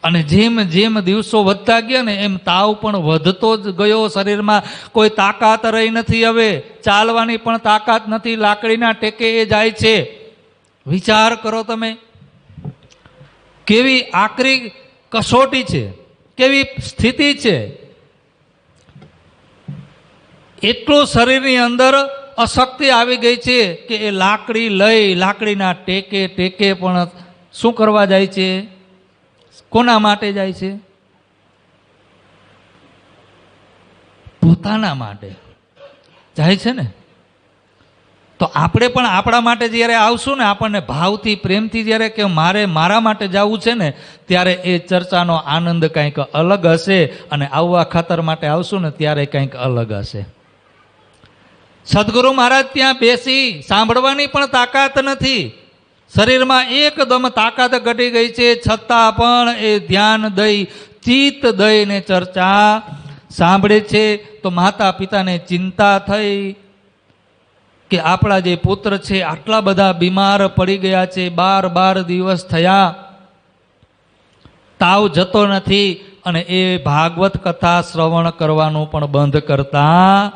અને જેમ જેમ દિવસો વધતા ગયા ને એમ તાવ પણ વધતો જ ગયો શરીરમાં. કોઈ તાકાત રહી નથી, હવે ચાલવાની પણ તાકાત નથી, લાકડીના ટેકે એ જાય છે. વિચાર કરો તમે, કેવી આકરી કસોટી છે, કેવી સ્થિતિ છે. એટલું શરીરની અંદર અશક્તિ આવી ગઈ છે કે એ લાકડી લઈ લાકડીના ટેકે ટેકે પણ શું કરવા જાય છે? કોના માટે જાય છે? પોતાના માટે જાય છે ને. તો આપણે પણ આપણા માટે જ્યારે આવશું ને, આપણને ભાવથી પ્રેમથી જ્યારે કે મારા માટે જવું છે ને, ત્યારે એ ચર્ચાનો આનંદ કંઈક અલગ હશે. અને આવવા ખાતર માટે આવશું ને ત્યારે કંઈક અલગ હશે. સદગુરુ મહારાજ ત્યાં બેસી સાંભળવાની પણ તાકાત નથી. શરીરમાં એકદમ તાકાત ઘટી ગઈ છે, છતાં પણ એ ધ્યાન દઈ ચિત્ત દઈને ચર્ચા સાંભળે છે. તો માતા પિતાને ચિંતા થઈ કે આપણા જે પુત્ર છે આટલા બધા બીમાર પડી ગયા છે, 12 દિવસ થયા, તાવ જતો નથી, અને એ ભાગવત કથા શ્રવણ કરવાનું પણ બંધ કરતા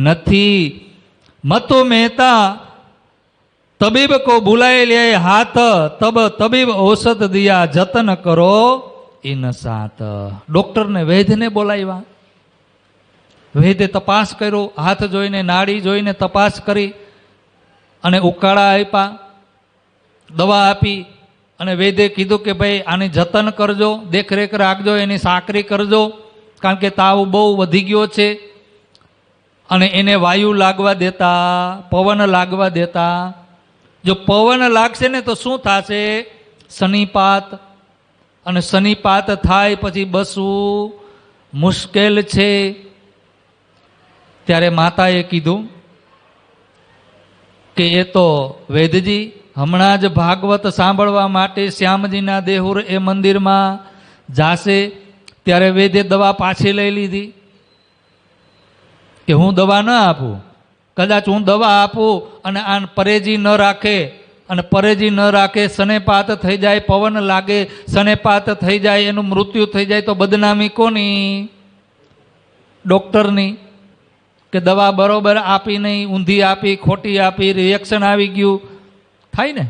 નથી. મતો મહેતા તબીબ કો બુલાય લે હાથ, તબ તબીબ ઔષધ દિયા જતન કરો ઇન સાત. ડોક્ટરને વૈદ્યને બોલાવ્યા. વૈદ્ય તપાસ કર્યો, હાથ જોઈને નાડી જોઈને તપાસ કરી અને ઉકાળા આપ્યા, દવા આપી. અને વૈદ્યે કીધું કે ભાઈ આની જતન કરજો, દેખરેખ રાખજો, એની સાકરી કરજો, કારણ કે તાવ બહુ વધી ગયો છે. અને એને વાયુ લાગવા દેતા, પવન લાગવા દેતા. જો પવન લાગશે ને તો શું થશે? શનિપાત. અને શનિપાત થાય પછી બસવું મુશ્કેલ છે. ત્યારે માતાએ કીધું કે એ તો વૈદ્યજી હમણાં જ ભાગવત સાંભળવા માટે શ્યામજીના દેહુર એ મંદિરમાં જાશે. ત્યારે વૈદ્ય દવા પાછી લઈ લીધી કે હું દવા ન આપું. કદાચ હું દવા આપું અને આ પરેજી ન રાખે, અને પરેજી ન રાખે, શનેપાત થઈ જાય, પવન લાગે, શનેપાત થઈ જાય, એનું મૃત્યુ થઈ જાય, તો બદનામી કોની? ડૉક્ટરની. કે દવા બરોબર આપી નહીં, ઊંધી આપી, ખોટી આપી, રિએક્શન આવી ગયું, થાય ને.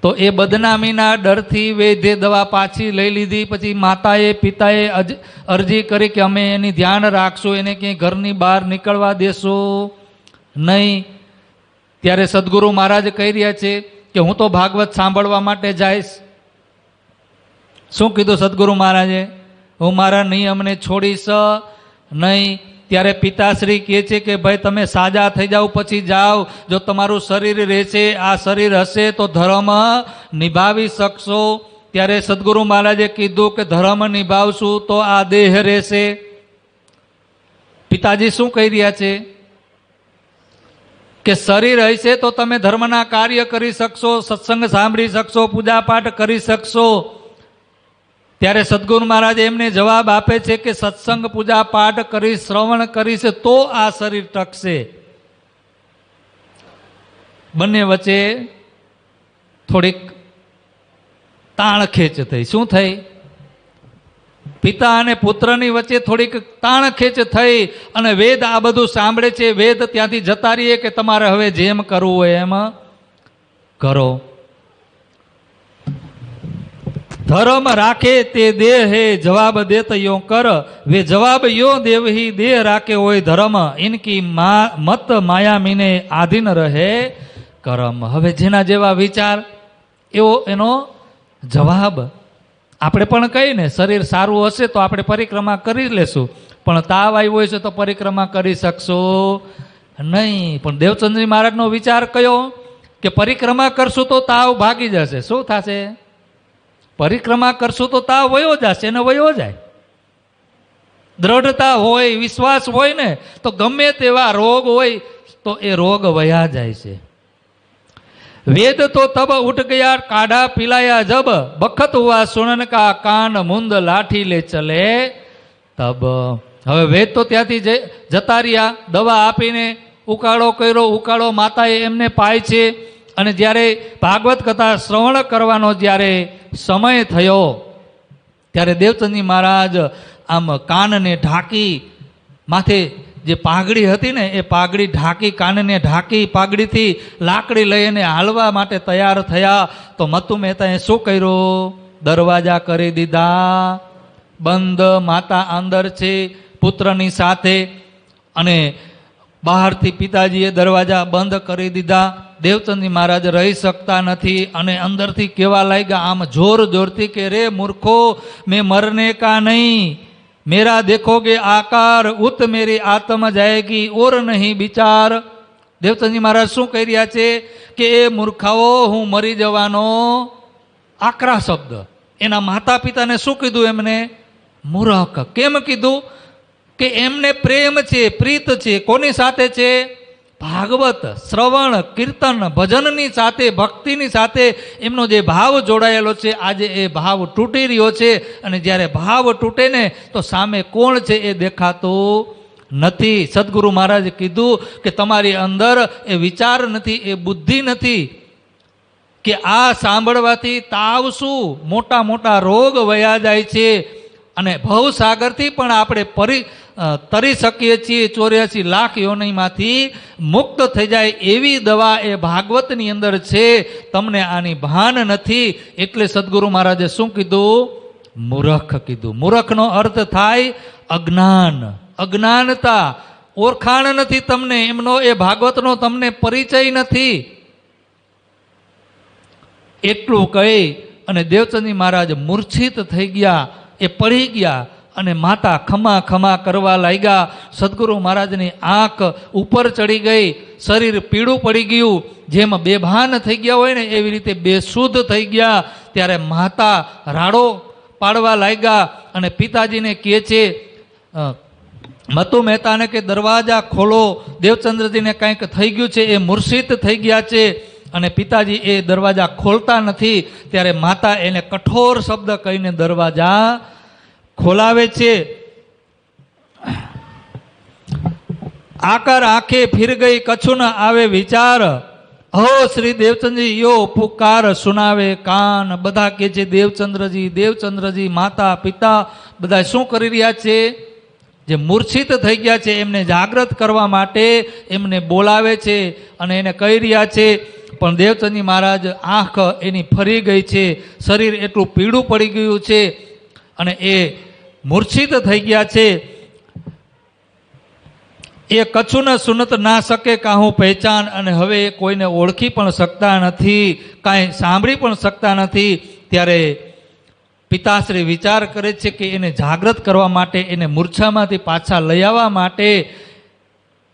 તો એ બદનામીના ડરથી વૈદ્ય દવા પાછી લઈ લીધી. પછી માતાએ પિતાએ અરજી કરી કે અમે એની ધ્યાન રાખશું, એને ક્યાંય ઘરની બહાર નીકળવા દેશું નહીં. ત્યારે સદગુરુ મહારાજ કહી રહ્યા છે કે હું તો ભાગવત સાંભળવા માટે જઈશ. શું કીધું સદગુરુ મહારાજે? હું મારા નિયમને છોડીશ નહીં. ત્યારે પિતાશ્રી કહે છે કે ભાઈ તમે સાજા થઈ જાઓ પછી જાઓ. જો તમારું શરીર રહેશે, આ શરીર હશે તો ધર્મ નિભાવી શકશો. ત્યારે સદગુરુ મહારાજે કીધું કે ધર્મ નિભાવશું તો આ દેહ રહેશે. પિતાજી શું કહી રહ્યા છે કે શરીર હશે તો તમે ધર્મના કાર્ય કરી શકશો, સત્સંગ સાંભળી શકશો, પૂજાપાઠ કરી શકશો. ત્યારે સદગુરુ મહારાજ એમને જવાબ આપે છે કે સત્સંગ પૂજા પાઠ કરી, શ્રવણ કરીશ તો આ શરીર ટકશે. બંને વચ્ચે થોડીક તાણ ખેંચ થઈ. શું થઈ? પિતા અને પુત્રની વચ્ચે થોડીક તાણ ખેંચ થઈ. અને વેદ આ બધું સાંભળે છે. વેદ ત્યાંથી જતા રહીએ કે તમારે હવે જેમ કરવું હોય એમ કરો. ધર્મ રાખે તે દેહ હે, જવાબ દેત યો કર, વે જવાબ યો દેવહી દેહ રાખે હોય ધર્મ, ઇનકી મત માયા મીને આધીન રહે કરમ. હવે જેના જેવા વિચાર એવો એનો જવાબ. આપણે પણ કહીએ ને, શરીર સારું હશે તો આપણે પરિક્રમા કરી લેશું, પણ તાવ આવ્યો હશે તો પરિક્રમા કરી શકશો નહીં. પણ દેવચંદ્રી મહારાજનો વિચાર કયો કે પરિક્રમા કરશું તો તાવ ભાગી જશે. શું થશે? પરિક્રમા કરશું તો તાવ વયો જશે ને વયો જાય. દ્રઢતા હોય, વિશ્વાસ હોય ને તો ગમે તેવા રોગ હોય તો એ રોગ વયા જાય છે. वेद तो तब उठ गया काढ़ा पिलाया जब बखत हुआ सुनन का कान मुंद लाठी ले चले तब। હવે વેદ તો ત્યાંથી જતા રહ્યા, દવા આપીને ઉકાળો કર્યો, ઉકાળો માતાએ એમને પાય છે. અને જ્યારે ભાગવત કથા શ્રવણ કરવાનો જ્યારે સમય થયો ત્યારે દેવચંદજી મહારાજ આમ કાનને ઢાંકી, માથે જે પાઘડી હતી ને એ પાઘડી ઢાંકી, કાનને ઢાંકી પાઘડીથી લાકડી લઈને હાલવા માટે તૈયાર થયા. તો મતુ મહેતાએ શું કર્યું? દરવાજા કરી દીધા બંધ. માતા અંદર છે પુત્રની સાથે, અને બહારથી પિતાજીએ દરવાજા બંધ કરી દીધા. દેવચંદજી મહારાજ રહી શકતા નથી અને અંદરથી કહેવા લાગ્યા આમ જોર જોરથી કે રે મૂર્ખો, મેં મરને કા નહીં, मेरा देखोगे आकार उत मेरी आत्म जाएगी और नहीं विचार. દેવચંદજી મહારાજ શું કહી રહ્યા છે કે એ મૂર્ખાઓ, હું મરી જવાનો આકરા શબ્દ. એના માતા પિતાને શું કીધું એમને? મૂર્ખ. કેમ કીધું? કે એમને પ્રેમ છે, પ્રીત છે. કોની સાથે છે? ભાગવત શ્રવણ કીર્તન ભજનની સાથે, ભક્તિની સાથે એમનો જે ભાવ જોડાયેલો છે, આજે એ ભાવ તૂટી રહ્યો છે. અને જ્યારે ભાવ તૂટે ને તો સામે કોણ છે એ દેખાતું નથી. સદગુરુ મહારાજે કીધું કે તમારી અંદર એ વિચાર નથી, એ બુદ્ધિ નથી કે આ સાંભળવાથી તાવ શું, મોટા મોટા રોગ વયા જાય છે. અને ભવસાગરથી પણ આપણે તરી શકીએ છીએ. 84 લાખ યોનિમાંથી મુક્ત થઈ જાય એવી દવા એ ભાગવતની અંદર છે. તમને આની ભાન નથી, એટલે સદગુરુ મહારાજે શું કીધું? મૂર્ખ કીધું. મૂર્ખનો અર્થ થાય અજ્ઞાન, અજ્ઞાનતા. ઓળખાણ નથી તમને, એમનો એ ભાગવતનો તમને પરિચય નથી. એટલું કહી અને દેવચંદજી મહારાજ મૂર્છિત થઈ ગયા, એ પડી ગયા. અને માતા ખમા ખમા કરવા લાગ્યા. સદગુરુ મહારાજની આંખ ઉપર ચડી ગઈ, શરીર પીળું પડી ગયું. જેમ બેભાન થઈ ગયા હોય ને એવી રીતે બેશુદ્ધ થઈ ગયા. ત્યારે માતા રાડો પાડવા લાગ્યા અને પિતાજીને કહે છે, મતુ મહેતાને કે દરવાજા ખોલો, દેવચંદ્રજીને કંઈક થઈ ગયું છે, એ મૂર્છિત થઈ ગયા છે. અને પિતાજી એ દરવાજા ખોલતા નથી. ત્યારે માતા એને કઠોર શબ્દ કહીને દરવાજા ખોલાવે છે. આકર આંખે ફિર ગઈ કછું ન આવે વિચાર, હો શ્રી દેવચંદ્રજી યો પુકાર સુનાવે કાન. બધા કે છે દેવચંદ્રજી, દેવચંદ્રજી. માતા પિતા બધા શું કરી રહ્યા છે? જે મૂર્છિત થઈ ગયા છે એમને જાગૃત કરવા માટે એમને બોલાવે છે અને એને કહી રહ્યા છે. પણ દેવચંદજી મહારાજ આંખ એની ફરી ગઈ છે, શરીર એટલું પીળું પડી ગયું છે અને એ મૂર્છિત થઈ ગયા છે. એ કછું ન સુનત ના શકે કાહું પહેચાન. અને હવે કોઈને ઓળખી પણ શકતા નથી, કાંઈ સાંભળી પણ શકતા નથી. ત્યારે પિતાશ્રી વિચાર કરે છે કે એને જાગૃત કરવા માટે, એને મૂર્છામાંથી પાછા લઈ આવવા માટે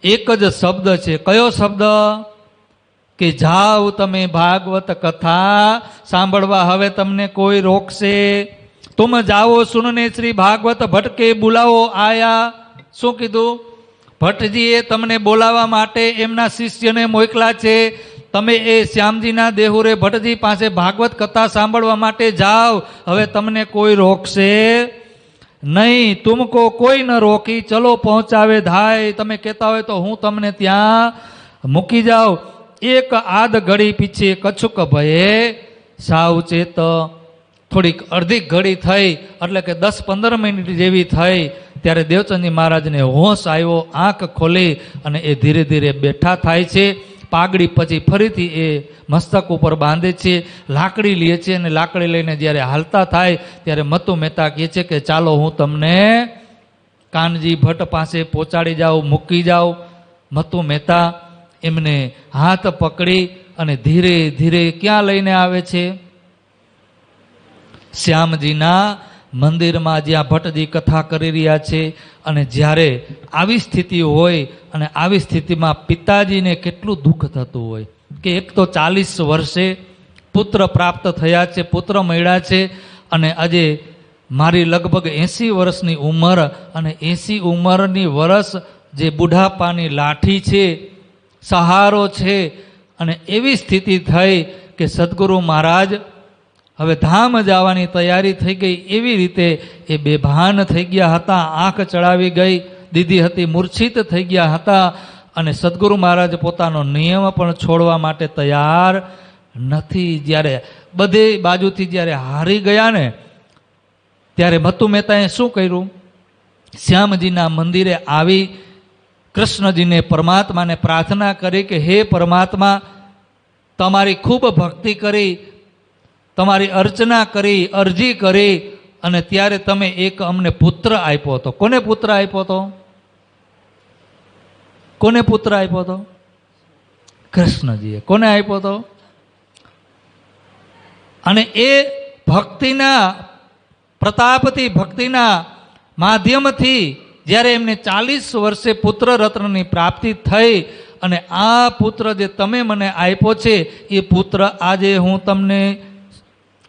એક જ શબ્દ છે. કયો શબ્દ? કે જાઓ તમે ભાગવત કથા સાંભળવા, હવે તમને કોઈ રોકશે? तुम जाओ सुनने श्री भागवत भट्ट के बुलाओ आया. શું કીધું? ભટ્ટજીએ તમને બોલાવવા માટે એમના શિષ્યને મોકલા છે. તમે એ શ્યામજીના દેહુરે ભટ્ટજી પાસે ભાગવત કથા સાંભળવા માટે જાઓ, હવે તમને કોઈ રોકશે નહીં. તુમકો કોઈ ન રોકી, ચલો પહોંચાવે धाय. તમે કહેતા હોય તો હું તમને ત્યાં મૂકી જાઉં. એક આદ ઘડી પીછે કછુક ભયે સાવચેત. થોડીક અડધી ઘડી થઈ એટલે કે 10-15 મિનિટ જેવી થઈ ત્યારે દેવચંદજી મહારાજને હોશ આવ્યો. આંખ ખોલી અને એ ધીરે ધીરે બેઠા થાય છે. પાઘડી પછી ફરીથી એ મસ્તક ઉપર બાંધે છે, લાકડી લે છે અને લાકડી લઈને જ્યારે હાલતા થાય ત્યારે મતુ મહેતા કહે છે કે ચાલો હું તમને કાનજી ભટ્ટ પાસે પહોંચાડી જાઉં, મૂકી જાઉં. મતુ મહેતા એમને હાથ પકડી અને ધીરે ધીરે ક્યાં લઈને આવે છે? શ્યામજીના મંદિરમાં, જ્યાં ભટ્ટજી કથા કરી રહ્યા છે. અને જ્યારે આવી સ્થિતિ હોય અને આવી સ્થિતિમાં પિતાજીને કેટલું દુઃખ થતું હોય કે એક તો 40 વર્ષે પુત્ર પ્રાપ્ત થયા છે, પુત્ર મળ્યા છે, અને આજે મારી લગભગ 80 વર્ષની ઉંમર, અને 80 ઉંમરની વર્ષ જે બુઢાપાની લાઠી છે, સહારો છે, અને એવી સ્થિતિ થઈ કે સદગુરુ મહારાજ હવે ધામ જવાની તૈયારી થઈ ગઈ. એવી રીતે એ બેભાન થઈ ગયા હતા, આંખ ચડાવી ગઈ દીધી હતી, મૂર્છિત થઈ ગયા હતા. અને સદગુરુ મહારાજ પોતાનો નિયમ પણ છોડવા માટે તૈયાર નથી. જ્યારે બધે બાજુથી જ્યારે હારી ગયા ને ત્યારે મત્તુ મહેતાએ શું કર્યું? શ્યામજીના મંદિરે આવી કૃષ્ણજીને પરમાત્માને પ્રાર્થના કરી કે હે પરમાત્મા, તમારી ખૂબ ભક્તિ કરી, તમારી અર્ચના કરી, અરજી કરી, અને ત્યારે તમે એક અમને પુત્ર આપ્યો હતો. કોને પુત્ર આપ્યો હતો? કોને પુત્ર આપ્યો હતો? કૃષ્ણજીએ. કોને આપ્યો હતો? અને એ ભક્તિના પ્રતાપથી, ભક્તિના માધ્યમથી જ્યારે એમને 40 વર્ષે પુત્ર રત્નની પ્રાપ્તિ થઈ, અને આ પુત્ર જે તમે મને આપ્યો છે એ પુત્ર આજે હું તમને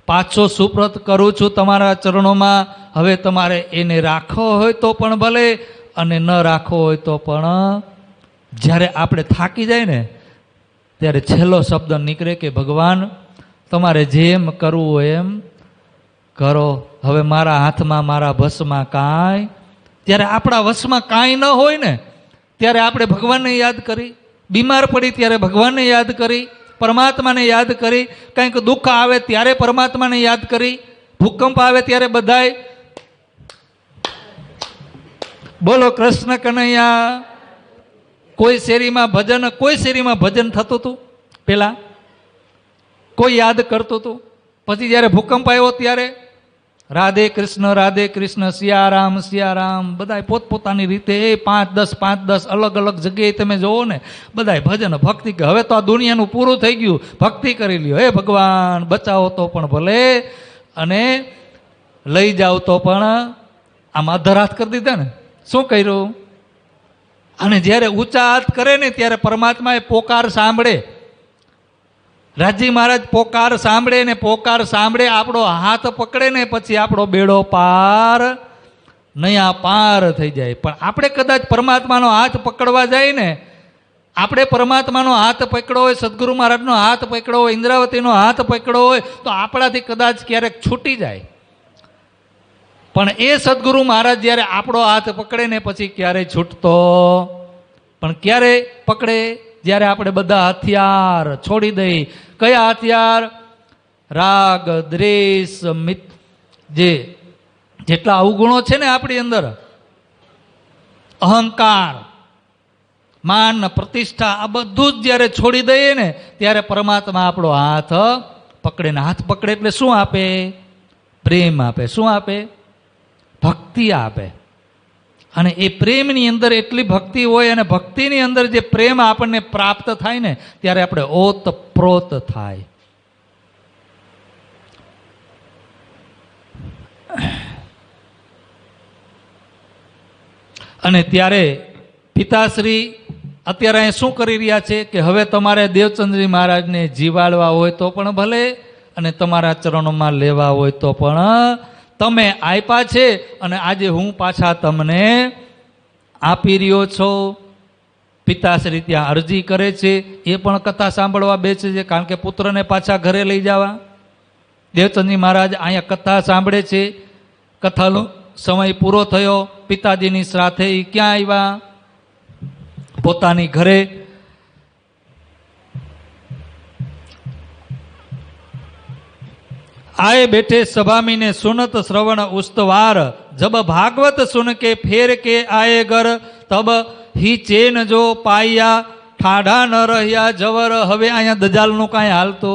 પાછો સુપ્રત કરું છું તમારા ચરણોમાં. હવે તમારે એને રાખવો હોય તો પણ ભલે, અને ન રાખવો હોય તો પણ. જ્યારે આપણે થાકી જાય ને ત્યારે છેલ્લો શબ્દ નીકળે કે ભગવાન તમારે જેમ કરવું હોય એમ કરો, હવે મારા હાથમાં, મારા વશમાં કાંઈ. ત્યારે આપણા વશમાં કાંઈ ન હોય ને ત્યારે આપણે ભગવાનને યાદ કરી, બીમાર પડી ત્યારે ભગવાનને યાદ કરી, પરમાત્માને યાદ કરી, કંઈક દુઃખ આવે ત્યારે પરમાત્માને યાદ કરી, ભૂકંપ આવે ત્યારે બધાય બોલો કૃષ્ણ કનૈયા. કોઈ શેરીમાં ભજન થતું હતું પેલા, કોઈ યાદ કરતું હતું. પછી જ્યારે ભૂકંપ આવ્યો ત્યારે રાધે કૃષ્ણ, સિયારામ સિયારામ, બધા પોતપોતાની રીતે 5-10 અલગ અલગ જગ્યાએ તમે જોવો ને બધા ભજન ભક્તિ. હવે તો આ દુનિયાનું પૂરું થઈ ગયું, ભક્તિ કરી લ્યો. હે ભગવાન બચાવો તો પણ ભલે, અને લઈ જાઓ તો પણ. આમ અધરાત કરી દીધા ને. શું કર્યું? અને જ્યારે ઊંચા હાથ કરે ને ત્યારે પરમાત્માએ પોકાર સાંભળે. રાજી મહારાજ પોકાર સાંભળે ને પોકાર સાંભળે, આપણો હાથ પકડે ને પછી આપણો બેડો પાર નયા પાર થઈ જાય. પણ આપણે કદાચ પરમાત્માનો હાથ પકડવા જાય ને, આપણે પરમાત્માનો હાથ પકડ્યો હોય, સદગુરુ મહારાજનો હાથ પકડ્યો હોય, ઇન્દ્રાવતીનો હાથ પકડ્યો હોય તો આપણાથી કદાચ ક્યારેક છૂટી જાય. પણ એ સદગુરુ મહારાજ જ્યારે આપણો હાથ પકડે ને પછી ક્યારેય છૂટતો પણ ક્યારે પકડે? જ્યારે આપણે બધા હથિયાર છોડી દઈ. કયા હથિયાર? રાગ, દ્વેષ, જેટલા અવગુણો છે ને આપણી અંદર, અહંકાર, માન, પ્રતિષ્ઠા, આ બધું જ જ્યારે છોડી દઈએ ને ત્યારે પરમાત્મા આપણો હાથ પકડે. ને હાથ પકડે એટલે શું આપે? પ્રેમ આપે. શું આપે? ભક્તિ આપે. અને એ પ્રેમની અંદર એટલી ભક્તિ હોય, અને ભક્તિની અંદર જે પ્રેમ આપણને પ્રાપ્ત થાય ને ત્યારે આપણે ઓતપ્રોત થાય. અને ત્યારે પિતાશ્રી અત્યારે અહીં શું કરી રહ્યા છે કે હવે તમારે દેવચંદ્રજી મહારાજને જીવાડવા હોય તો પણ ભલે, અને તમારા ચરણોમાં લેવા હોય તો પણ તમે આપ્યા છે, અને આજે હું પાછા તમને આપી રહ્યો છો. પિતાશ્રી ત્યાં અરજી કરે છે, એ પણ કથા સાંભળવા બેસે છે, કારણ કે પુત્રને પાછા ઘરે લઈ જવા. દેવચંદજી મહારાજ અહીંયા કથા સાંભળે છે. કથાનો સમય પૂરો થયો, પિતાજીની સાથે એ ક્યાં આવ્યા? પોતાની ઘરે. आए बैठे सभा में ने सुनत श्रवण उस्तवार, जब भागवत सुन के फेर के आए घर, तब ही चेन जो पाया ठाढ़ा न रह्या जवर. हवे आया दजाल नो कांई हालतो.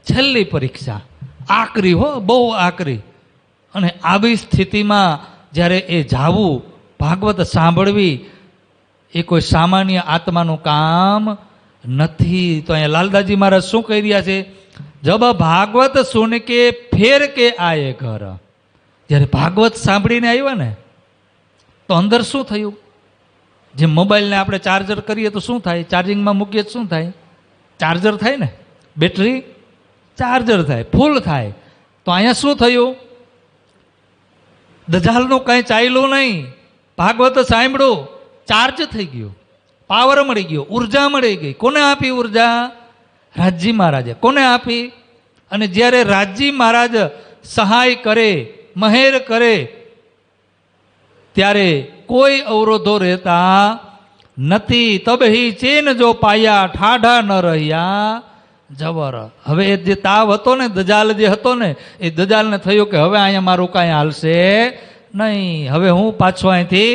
छेल्ली परीक्षा आकरी हो, बहु आकरी. अने आवी स्थितिमां ज्यारे ए जावुं, भागवत सांभळवी ए कोई सामान्य आत्मानुं काम नथी. तो अहींया लालदासजी महाराज शुं कही रह्या छे? जब भागवत सुन के फेर के आए घर. જ્યારે ભાગવત સાંભળીને આવ્યા ને તો અંદર શું થયું? જે મોબાઈલને આપણે ચાર્જર કરીએ તો શું થાય? ચાર્જિંગમાં મૂકીએ તો શું થાય? ચાર્જર થાય ને, બેટરી ચાર્જર થાય, ફૂલ થાય. તો અહીંયા શું થયું? દજાલનું કંઈ ચાલ્યું નહીં, ભાગવત સાંભળ્યું, ચાર્જ થઈ ગયું. પાવર મળી ગયો, ઉર્જા મળી ગઈ. કોને આપી ઉર્જા? રાજજી મહારાજે. કોને આપી? અને જ્યારે રાજજી મહારાજ સહાય કરે, મહેર કરે, ત્યારે કોઈ અવરોધો રહેતા નથી. તબહી ચેન જો પાયા ઠાઢા ન રહ્યા જવર. હવે એ જે તાવ હતો ને, દજાલ જે હતો ને, એ દજાલને થયું કે હવે અહીંયા મારું કાંઈ હાલશે નહીં, હવે હું પાછો અહીંથી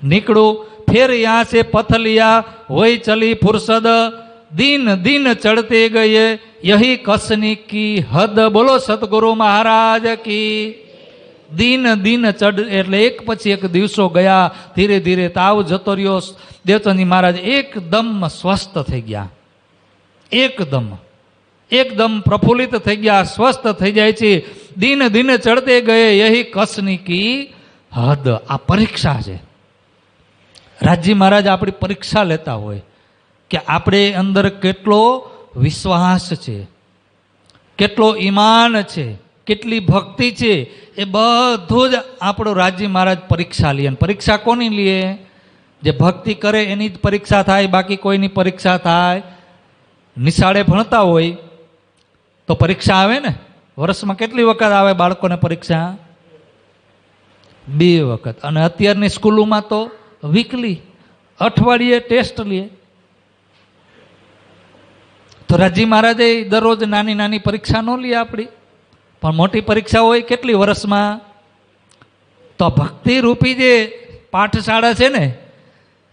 નીકળું. ફેર યાં સે પથ લિયા હોય ચલી ફુરસદ, દિન દિન ચડતે ગયે યહી કસની કી હદ. બોલો સદગુરુ મહારાજ કી. દિન દિન ચડ એટલે એક પછી એક દિવસો ગયા, ધીરે ધીરે તાવ જતો રહ્યો. દેવચંદજી મહારાજ એકદમ સ્વસ્થ થઈ ગયા, એકદમ પ્રફુલ્લિત થઈ ગયા, સ્વસ્થ થઈ જાય છે. દિન દિન ચડતે ગયે યહી કસની કી હદ. આ પરીક્ષા છે. રાજજી મહારાજ આપણી પરીક્ષા લેતા હોય કે આપણે અંદર કેટલો વિશ્વાસ છે, કેટલો ઈમાન છે, કેટલી ભક્તિ છે, એ બધું જ આપણો રાજજી મહારાજ પરીક્ષા લે. પરીક્ષા કોની લે? જે ભક્તિ કરે એની જ પરીક્ષા થાય, બાકી કોઈની પરીક્ષા થાય? નિશાળે ભણતા હોય તો પરીક્ષા આવે ને. વર્ષમાં કેટલી વખત આવે બાળકોને પરીક્ષા? 2 વખત. અને અત્યારની સ્કૂલોમાં તો વીકલી, અઠવાડિયે ટેસ્ટ લે. તો રાજજી મહારાજે દરરોજ નાની નાની પરીક્ષા ન લે આપણી, પણ મોટી પરીક્ષા હોય કેટલી વર્ષમાં? તો ભક્તિ રૂપી જે પાઠશાળા છે ને,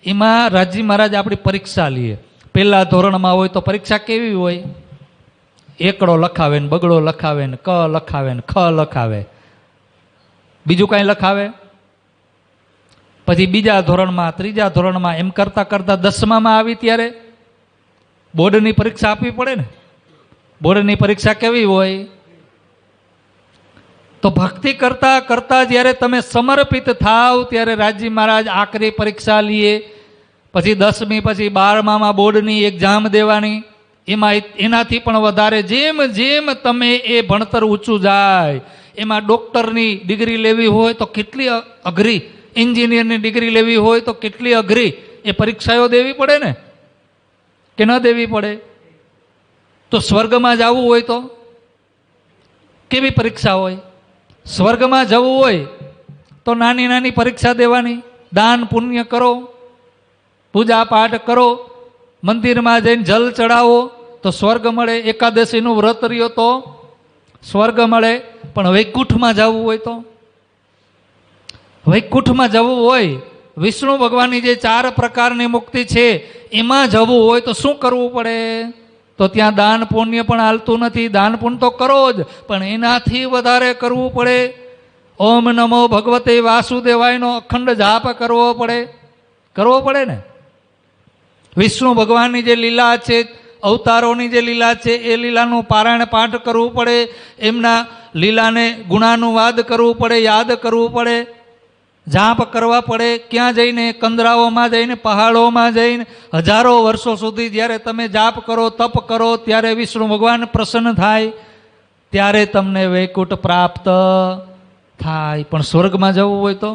એમાં રાજજી મહારાજ આપણી પરીક્ષા લે. પહેલા ધોરણમાં હોય તો પરીક્ષા કેવી હોય? એકડો લખાવે ને, બગડો લખાવે ને, ક લખાવે ને, ખ લખાવે, બીજું કાંઈ લખાવે. પછી બીજા ધોરણમાં, ત્રીજા ધોરણમાં, એમ કરતા કરતા 10મામાં આવી ત્યારે બોર્ડની પરીક્ષા આપવી પડે ને. બોર્ડની પરીક્ષા કેવી હોય? તો ભક્તિ કરતા કરતા જ્યારે તમે સમર્પિત થાવ ત્યારે રાજજી મહારાજ આખરી પરીક્ષા લીએ. પછી 10મી, પછી 12મામાં બોર્ડની એક્ઝામ દેવાની. એમાં એનાથી પણ વધારે જેમ જેમ તમે એ ભણતર ઊંચું જાય, એમાં ડૉક્ટરની ડિગ્રી લેવી હોય તો કેટલી અઘરી, એન્જિનિયરની ડિગ્રી લેવી હોય તો કેટલી અઘરી એ પરીક્ષાઓ દેવી પડે ને, કે ન દેવી પડે? તો સ્વર્ગમાં જવું હોય તો કેવી પરીક્ષા હોય? સ્વર્ગમાં જવું હોય તો નાની નાની પરીક્ષા દેવાની. દાન પુણ્ય કરો, પૂજા પાઠ કરો, મંદિરમાં જઈને જલ ચડાવો તો સ્વર્ગ મળે. એકાદશીનું વ્રત રહ્યો તો સ્વર્ગ મળે. પણ વૈકુંઠમાં જવું હોય તો, વૈકુંઠમાં જવું હોય, વિષ્ણુ ભગવાનની જે 4 પ્રકારની મુક્તિ છે એમાં જવું હોય તો શું કરવું પડે? તો ત્યાં દાન પુણ્ય પણ હાલતું નથી. દાન પુણ્ય તો કરો જ, પણ એનાથી વધારે કરવું પડે. ઓમ નમો ભગવતે વાસુદેવાયનો અખંડ જાપ કરવો પડે ને. વિષ્ણુ ભગવાનની જે લીલા છે, અવતારોની જે લીલા છે, એ લીલાનું પારાયણ પાઠ કરવું પડે. એમના લીલાને ગુણાનુવાદ કરવું પડે, યાદ કરવું પડે, જાપ કરવા પડે. ક્યાં જઈને? કંદરાઓમાં જઈને, પહાડોમાં જઈને. હજારો વર્ષો સુધી જ્યારે તમે જાપ કરો, તપ કરો, ત્યારે વિષ્ણુ ભગવાન પ્રસન્ન થાય, ત્યારે તમને વૈકુંઠ પ્રાપ્ત થાય. પણ સ્વર્ગમાં જવું હોય તો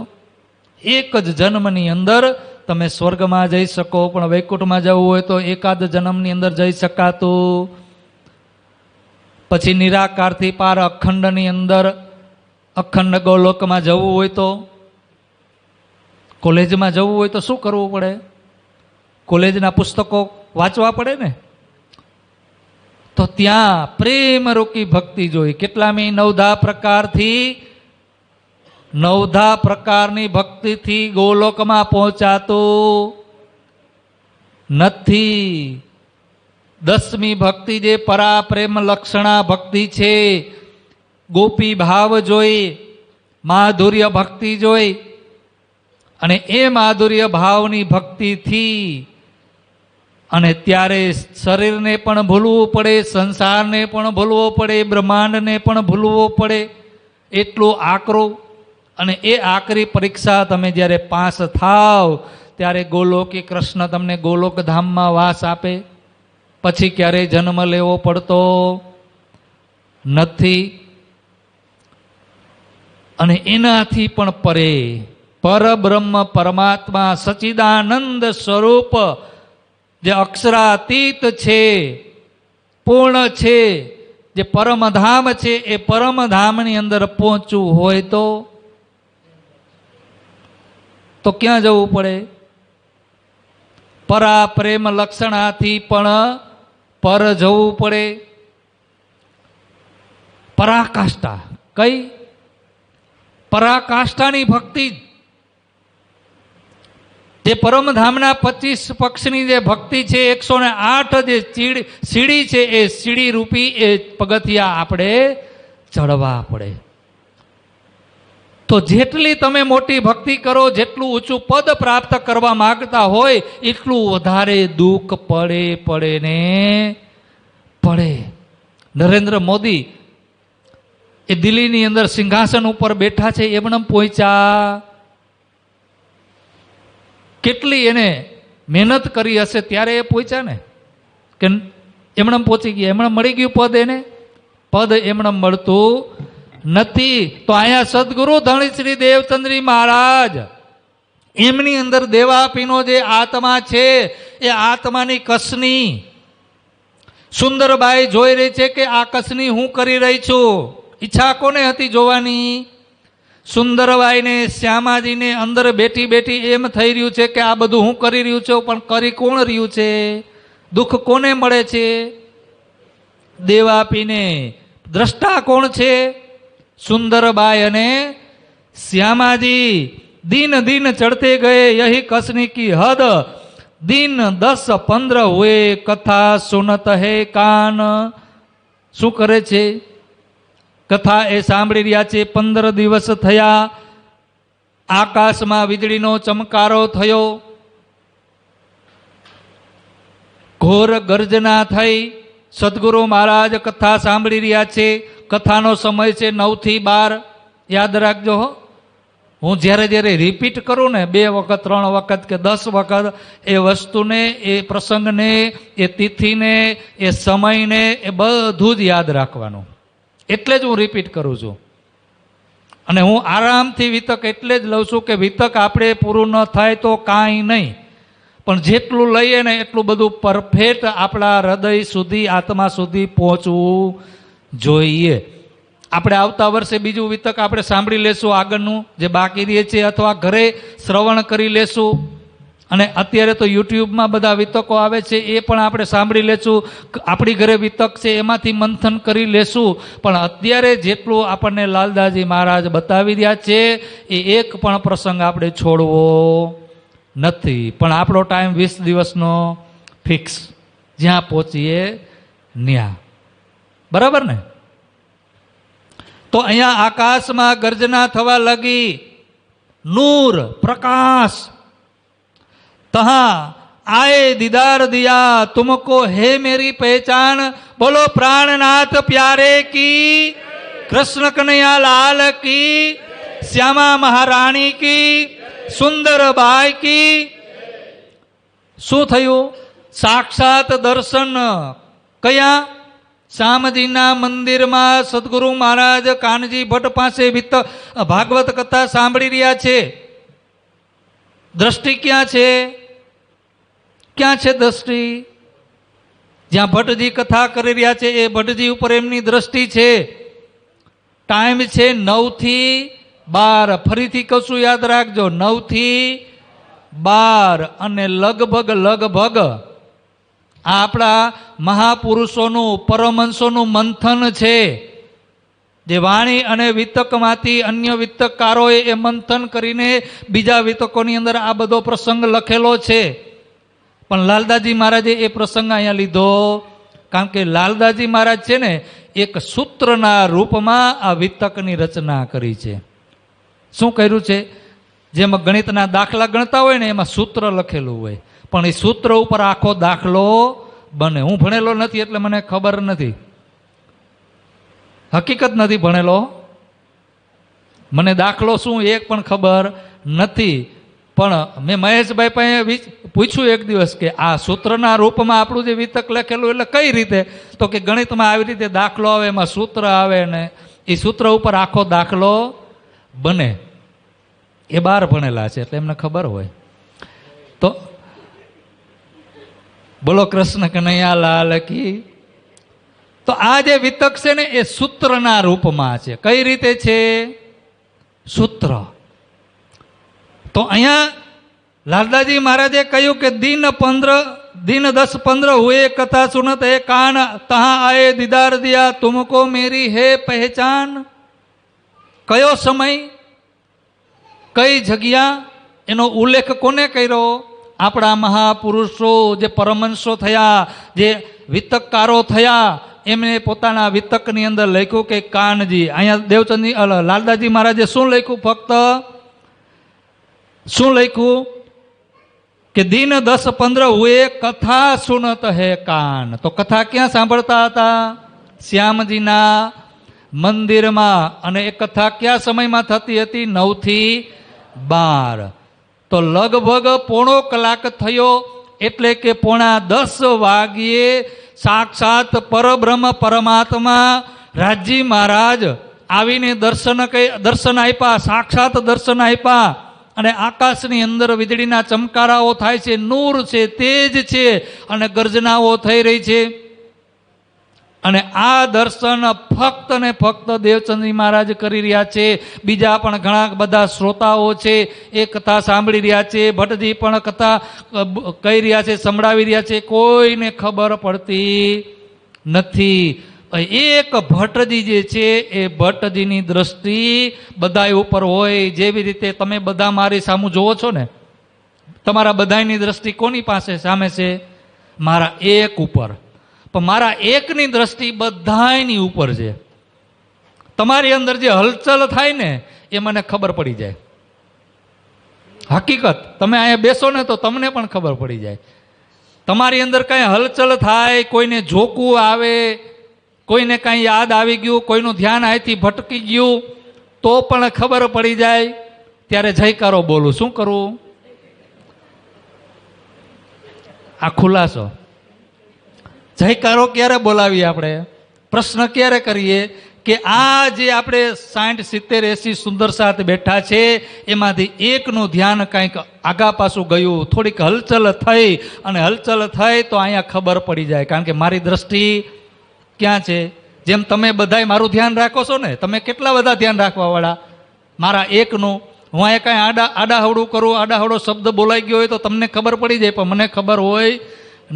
એક જ જન્મની અંદર તમે સ્વર્ગમાં જઈ શકો, પણ વૈકુંઠમાં જવું હોય તો એકાદ જન્મની અંદર જઈ શકાતું. પછી નિરાકારથી પાર અખંડની અંદર, અખંડ ગોલોકમાં જવું હોય તો, કોલેજમાં જવું હોય તો શું કરવું પડે? કોલેજના પુસ્તકો વાંચવા પડે ને. તો ત્યાં પ્રેમ રૂપી ભક્તિ જોઈ. કેટલામી? 9 પ્રકારની ભક્તિથી ગોલોકમાં પહોંચાતું નથી. 10મી ભક્તિ જે પરા પ્રેમ લક્ષણા ભક્તિ છે, ગોપી ભાવ જોઈ, માધુર્ય ભક્તિ જોઈ, અને એ માધુર્ય ભાવની ભક્તિથી અને ત્યારે શરીરને પણ ભૂલવું પડે, સંસારને પણ ભૂલવો પડે, બ્રહ્માંડને પણ ભૂલવો પડે. એટલું આકરું. અને એ આકરી પરીક્ષા તમે જ્યારે પાસ થાવ ત્યારે ગોલોકી કૃષ્ણ તમને ગોલોક ધામમાં વાસ આપે. પછી ક્યારેય જન્મ લેવો પડતો નથી. અને એનાથી પણ પરે પરબ્રહ્મ પરમાત્મા સચ્ચિદાનંદ સ્વરૂપ જે અક્ષરાતીત છે, પૂર્ણ છે, જે પરમધામ છે, એ પરમધામની અંદર પહોંચવું હોય તો ક્યાં જવું પડે? પરા પ્રેમ લક્ષણાથી પણ પર જવું પડે. પરાકાષ્ઠા કઈ? પરાકાષ્ઠાની ભક્તિ, જે પરમધામના 25 પક્ષની જે ભક્તિ છે, 108 જે સીડી છે, એ સીડી રૂપી એ પગથિયા આપણે ચડવા પડે. તો જેટલી તમે મોટી ભક્તિ કરો, જેટલું ઊંચું પદ પ્રાપ્ત કરવા માંગતા હોય, એટલું વધારે દુઃખ પડે ને પડે. નરેન્દ્ર મોદી એ દિલ્હીની અંદર સિંહાસન ઉપર બેઠા છે, એમણે પહોંચ્યા. કેટલી એને મહેનત કરી હશે ત્યારે એ પહોંચ્યા ને, કે એમણે પહોંચી ગયા, એમણે મળી ગયું પદ. એને પદ એમણે મળતું નથી. તો અહીંયા સદગુરુ ધણી શ્રી દેવચંદ્રી મહારાજ, એમની અંદર દેવાપીનો જે આત્મા છે, એ આત્માની કસની સુંદરબાઈ જોઈ રહી છે કે આ કસની હું કરી રહી છું. ઈચ્છા કોને હતી જોવાની? સુંદરબાઈને, શ્યામાજીને અંદર બેઠી બેઠી એમ થઈ રહ્યું છે કે આ બધું હું કરી રહ્યું છું, પણ કરી કોણ રહ્યું છે? દુઃખ કોને મળે છે? દેવાપીને. દ્રષ્ટા કોણ છે? સુંદરબાઈ અને શ્યામાજી. दिन दिन चढ़ते गए यही कसनी की हद, दिन 10-15 हुए कथा सुनत है कान. શું કરે છે? કથા એ સાંભળી રહ્યા છે. 15 દિવસ થયા. આકાશમાં વીજળીનો ચમકારો થયો, ઘોર ગર્જના થઈ. સદગુરુ મહારાજ કથા સાંભળી રહ્યા છે. કથાનો સમય છે 9 થી 12. યાદ રાખજો હો, હું જ્યારે જ્યારે રિપીટ કરું ને 2 વખત 3 વખત કે 10 વખત, એ વસ્તુને, એ પ્રસંગને, એ તિથિને, એ સમયને, એ બધું જ યાદ રાખવાનું. એટલે જ હું રિપીટ કરું છું. અને હું આરામથી વિતક એટલે જ લઉં છું કે વિતક આપણે પૂરું ન થાય તો કાંઈ નહીં, પણ જેટલું લઈએ ને એટલું બધું પરફેક્ટ આપણા હૃદય સુધી, આત્મા સુધી પહોંચવું જોઈએ. આપણે આવતા વર્ષે બીજું વિતક આપણે સાંભળી લેશું, આગળનું જે બાકી રહે છે, અથવા ઘરે શ્રવણ કરી લેશું. અને અત્યારે તો યુટ્યુબમાં બધા વિતકો આવે છે, એ પણ આપણે સાંભળી લેશું. આપણી ઘરે વિતક છે એમાંથી મંથન કરી લેશું. પણ અત્યારે જેટલું આપણને લાલદાસજી મહારાજ બતાવી રહ્યા છે, એ એક પણ પ્રસંગ આપણે છોડવો નથી. પણ આપણો ટાઈમ 20 દિવસનો ફિક્સ, જ્યાં પહોંચીએ ત્યાં. બરાબર ને? તો અહીંયા આકાશમાં ગર્જના થવા લગી, નૂર પ્રકાશ. તહાં આए दीदार दिया तुमको है मेरी पहचान. बोलो प्राणनाथ प्यारे की, कृष्ण कन्हैया लाल की, श्यामा महारानी की, सुंदरबाई की. શું થયું? સાક્ષાત દર્શન. કયા? શ્યામજીના મંદિરમાં સદગુરુ મહારાજ કાનજી ભટ્ટ પાસે ભાગવત કથા સાંભળી રહ્યા છે. દ્રષ્ટિ ક્યાં છે? ક્યાં છે દ્રષ્ટિ? જ્યાં ભટ્ટજી કથા કરી રહ્યા છે એ ભટ્ટજી ઉપર એમની દ્રષ્ટિ છે. ટાઈમ છે 9 થી 12. ફરીથી કશું યાદ રાખજો, 9 થી 12. અને લગભગ આ આપણા મહાપુરુષોનું, પરમહંસોનું મંથન છે. જે વાણી અને વિતકમાંથી અન્ય વિતકકારોએ એ મંથન કરીને બીજા વિતકોની અંદર આ બધો પ્રસંગ લખેલો છે. પણ લાલદાસજી મહારાજે એ પ્રસંગ અહીંયા લીધો, કારણ કે લાલદાસજી મહારાજ છે ને, એક સૂત્રના રૂપમાં આ વિતકની રચના કરી છે. શું કર્યું છે? જેમાં ગણિતના દાખલા ગણતા હોય ને, એમાં સૂત્ર લખેલું હોય, પણ એ સૂત્ર ઉપર આખો દાખલો બને. હું ભણેલો નથી એટલે મને ખબર નથી, હકીકત નથી ભણેલો, મને દાખલો શું એક પણ ખબર નથી. પણ મેં મહેશભાઈ પાસે પૂછ્યું એક દિવસ કે આ સૂત્રના રૂપમાં આપણું જે વિતક લખેલું એટલે કઈ રીતે? તો કે ગણિતમાં આવી રીતે દાખલો આવે, એમાં સૂત્ર આવે ને એ સૂત્ર ઉપર આખો દાખલો બને. એ 12 ભણેલા છે એટલે એમને ખબર હોય. તો બોલો કૃષ્ણ કનૈયા લાલ કી. તો આ જે વિતક છે ને એ સૂત્રના રૂપમાં છે. કઈ રીતે છે? સૂત્ર. તો અહીંયા લાલદાજી મહારાજે કહ્યું કે दिन 10-15 हुए कथा सुनत है कान तहाँ आए दीदार दिया तुमको मेरी है पहचान. कयो समय कई जग्या एनो उल्लेख कोने कर्यो? आपड़ा महापुरुषो जे परमहंसो थया, जे वितककारो थया, एमने पोताना वितकनी अंदर लख्युं के कानजी. अहींया देवचंदी लालदाजी महाराजे शुं लख्युं? फक्त शुं लख्युं कि दिन 10-15 हुए कथा सुनत है कान. तो कथा क्या सांभळता हता? श्यामजीना मंदिरमां. अने ए कथा क्या समयमां थती हती? 9 થી 12. तो लगभग पोणो कलाक थयो एटले के 9:45 वाग्ये साक्षात परब्रह्म परमात्मा राजी महाराज आवीने दर्शन आप्या, साक्षात दर्शन आप्या. અને આકાશની અંદર વીજળીના ચમકારાઓ થાય છે, નૂર છે, તેજ છે અને ગર્જનાઓ થઈ રહી છે. અને આ દર્શન ફક્ત ને ફક્ત દેવચંદ્રી મહારાજ કરી રહ્યા છે. બીજા પણ ઘણા બધા શ્રોતાઓ છે એ કથા સાંભળી રહ્યા છે. ભટ્ટજી પણ કથા કહી રહ્યા છે, સંભળાવી રહ્યા છે. કોઈને ખબર પડતી નથી. એક ભટ્ટજી જે છે એ ભટ્ટજીની દ્રષ્ટિ બધા ઉપર હોય. જેવી રીતે તમે બધા મારી સામું જોવો છો ને, તમારા બધાની દ્રષ્ટિ કોની પાસે સામે છે? મારા એક ઉપર. પણ મારા એકની દ્રષ્ટિ બધાની ઉપર છે. તમારી અંદર જે હલચલ થાય ને એ મને ખબર પડી જાય. હકીકત, તમે અહીંયા બેસો ને તો તમને પણ ખબર પડી જાય. તમારી અંદર કઈ હલચલ થાય, કોઈને જોકું આવે, કોઈને કાંઈ યાદ આવી ગયું, કોઈનું ધ્યાન અહીંથી ભટકી ગયું તો પણ ખબર પડી જાય. ત્યારે જયકારો બોલું. શું કરવું? આ ખુલાસો. જયકારો ક્યારે બોલાવીએ આપણે? પ્રશ્ન ક્યારે કરીએ કે આ જે આપણે 60, 70, 80 સુંદર સાથ બેઠા છે એમાંથી એકનું ધ્યાન કંઈક આગા પાછું ગયું, થોડીક હલચલ થઈ, અને હલચલ થઈ તો અહીંયા ખબર પડી જાય. કારણ કે મારી દ્રષ્ટિ ક્યાં છે? જેમ તમે બધાય મારું ધ્યાન રાખો છો ને, તમે કેટલા બધા ધ્યાન રાખવાવાળા? મારા એકનું. હું અહીંયા કાંઈ આડાહવડું કરું, આડાહવડો શબ્દ બોલાઈ ગયો હોય તો તમને ખબર પડી જાય, પણ મને ખબર હોય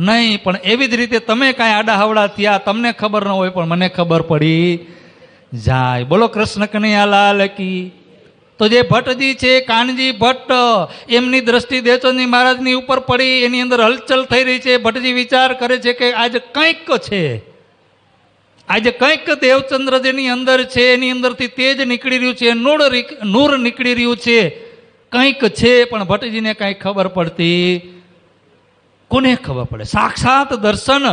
નહીં. પણ એવી જ રીતે તમે કાંઈ આડાહવડા થયા, તમને ખબર ન હોય પણ મને ખબર પડી જાય. બોલો કૃષ્ણ કનૈયા લાલ કી. તો જે ભટ્ટજી છે, કાનજી ભટ્ટ, એમની દ્રષ્ટિ દેવચંદજી મહારાજની ઉપર પડી. એની અંદર હલચલ થઈ રહી છે. ભટ્ટજી વિચાર કરે છે કે આજે કંઈક છે, આજે કંઈક દેવચંદ્ર જેની અંદર છે એની અંદરથી તેજ નીકળી રહ્યું છે, નૂર નીકળી રહ્યું છે, કંઈક છે. પણ ભટ્ટજીને કાંઈ ખબર પડતી. કોને ખબર પડે? સાક્ષાત દર્શન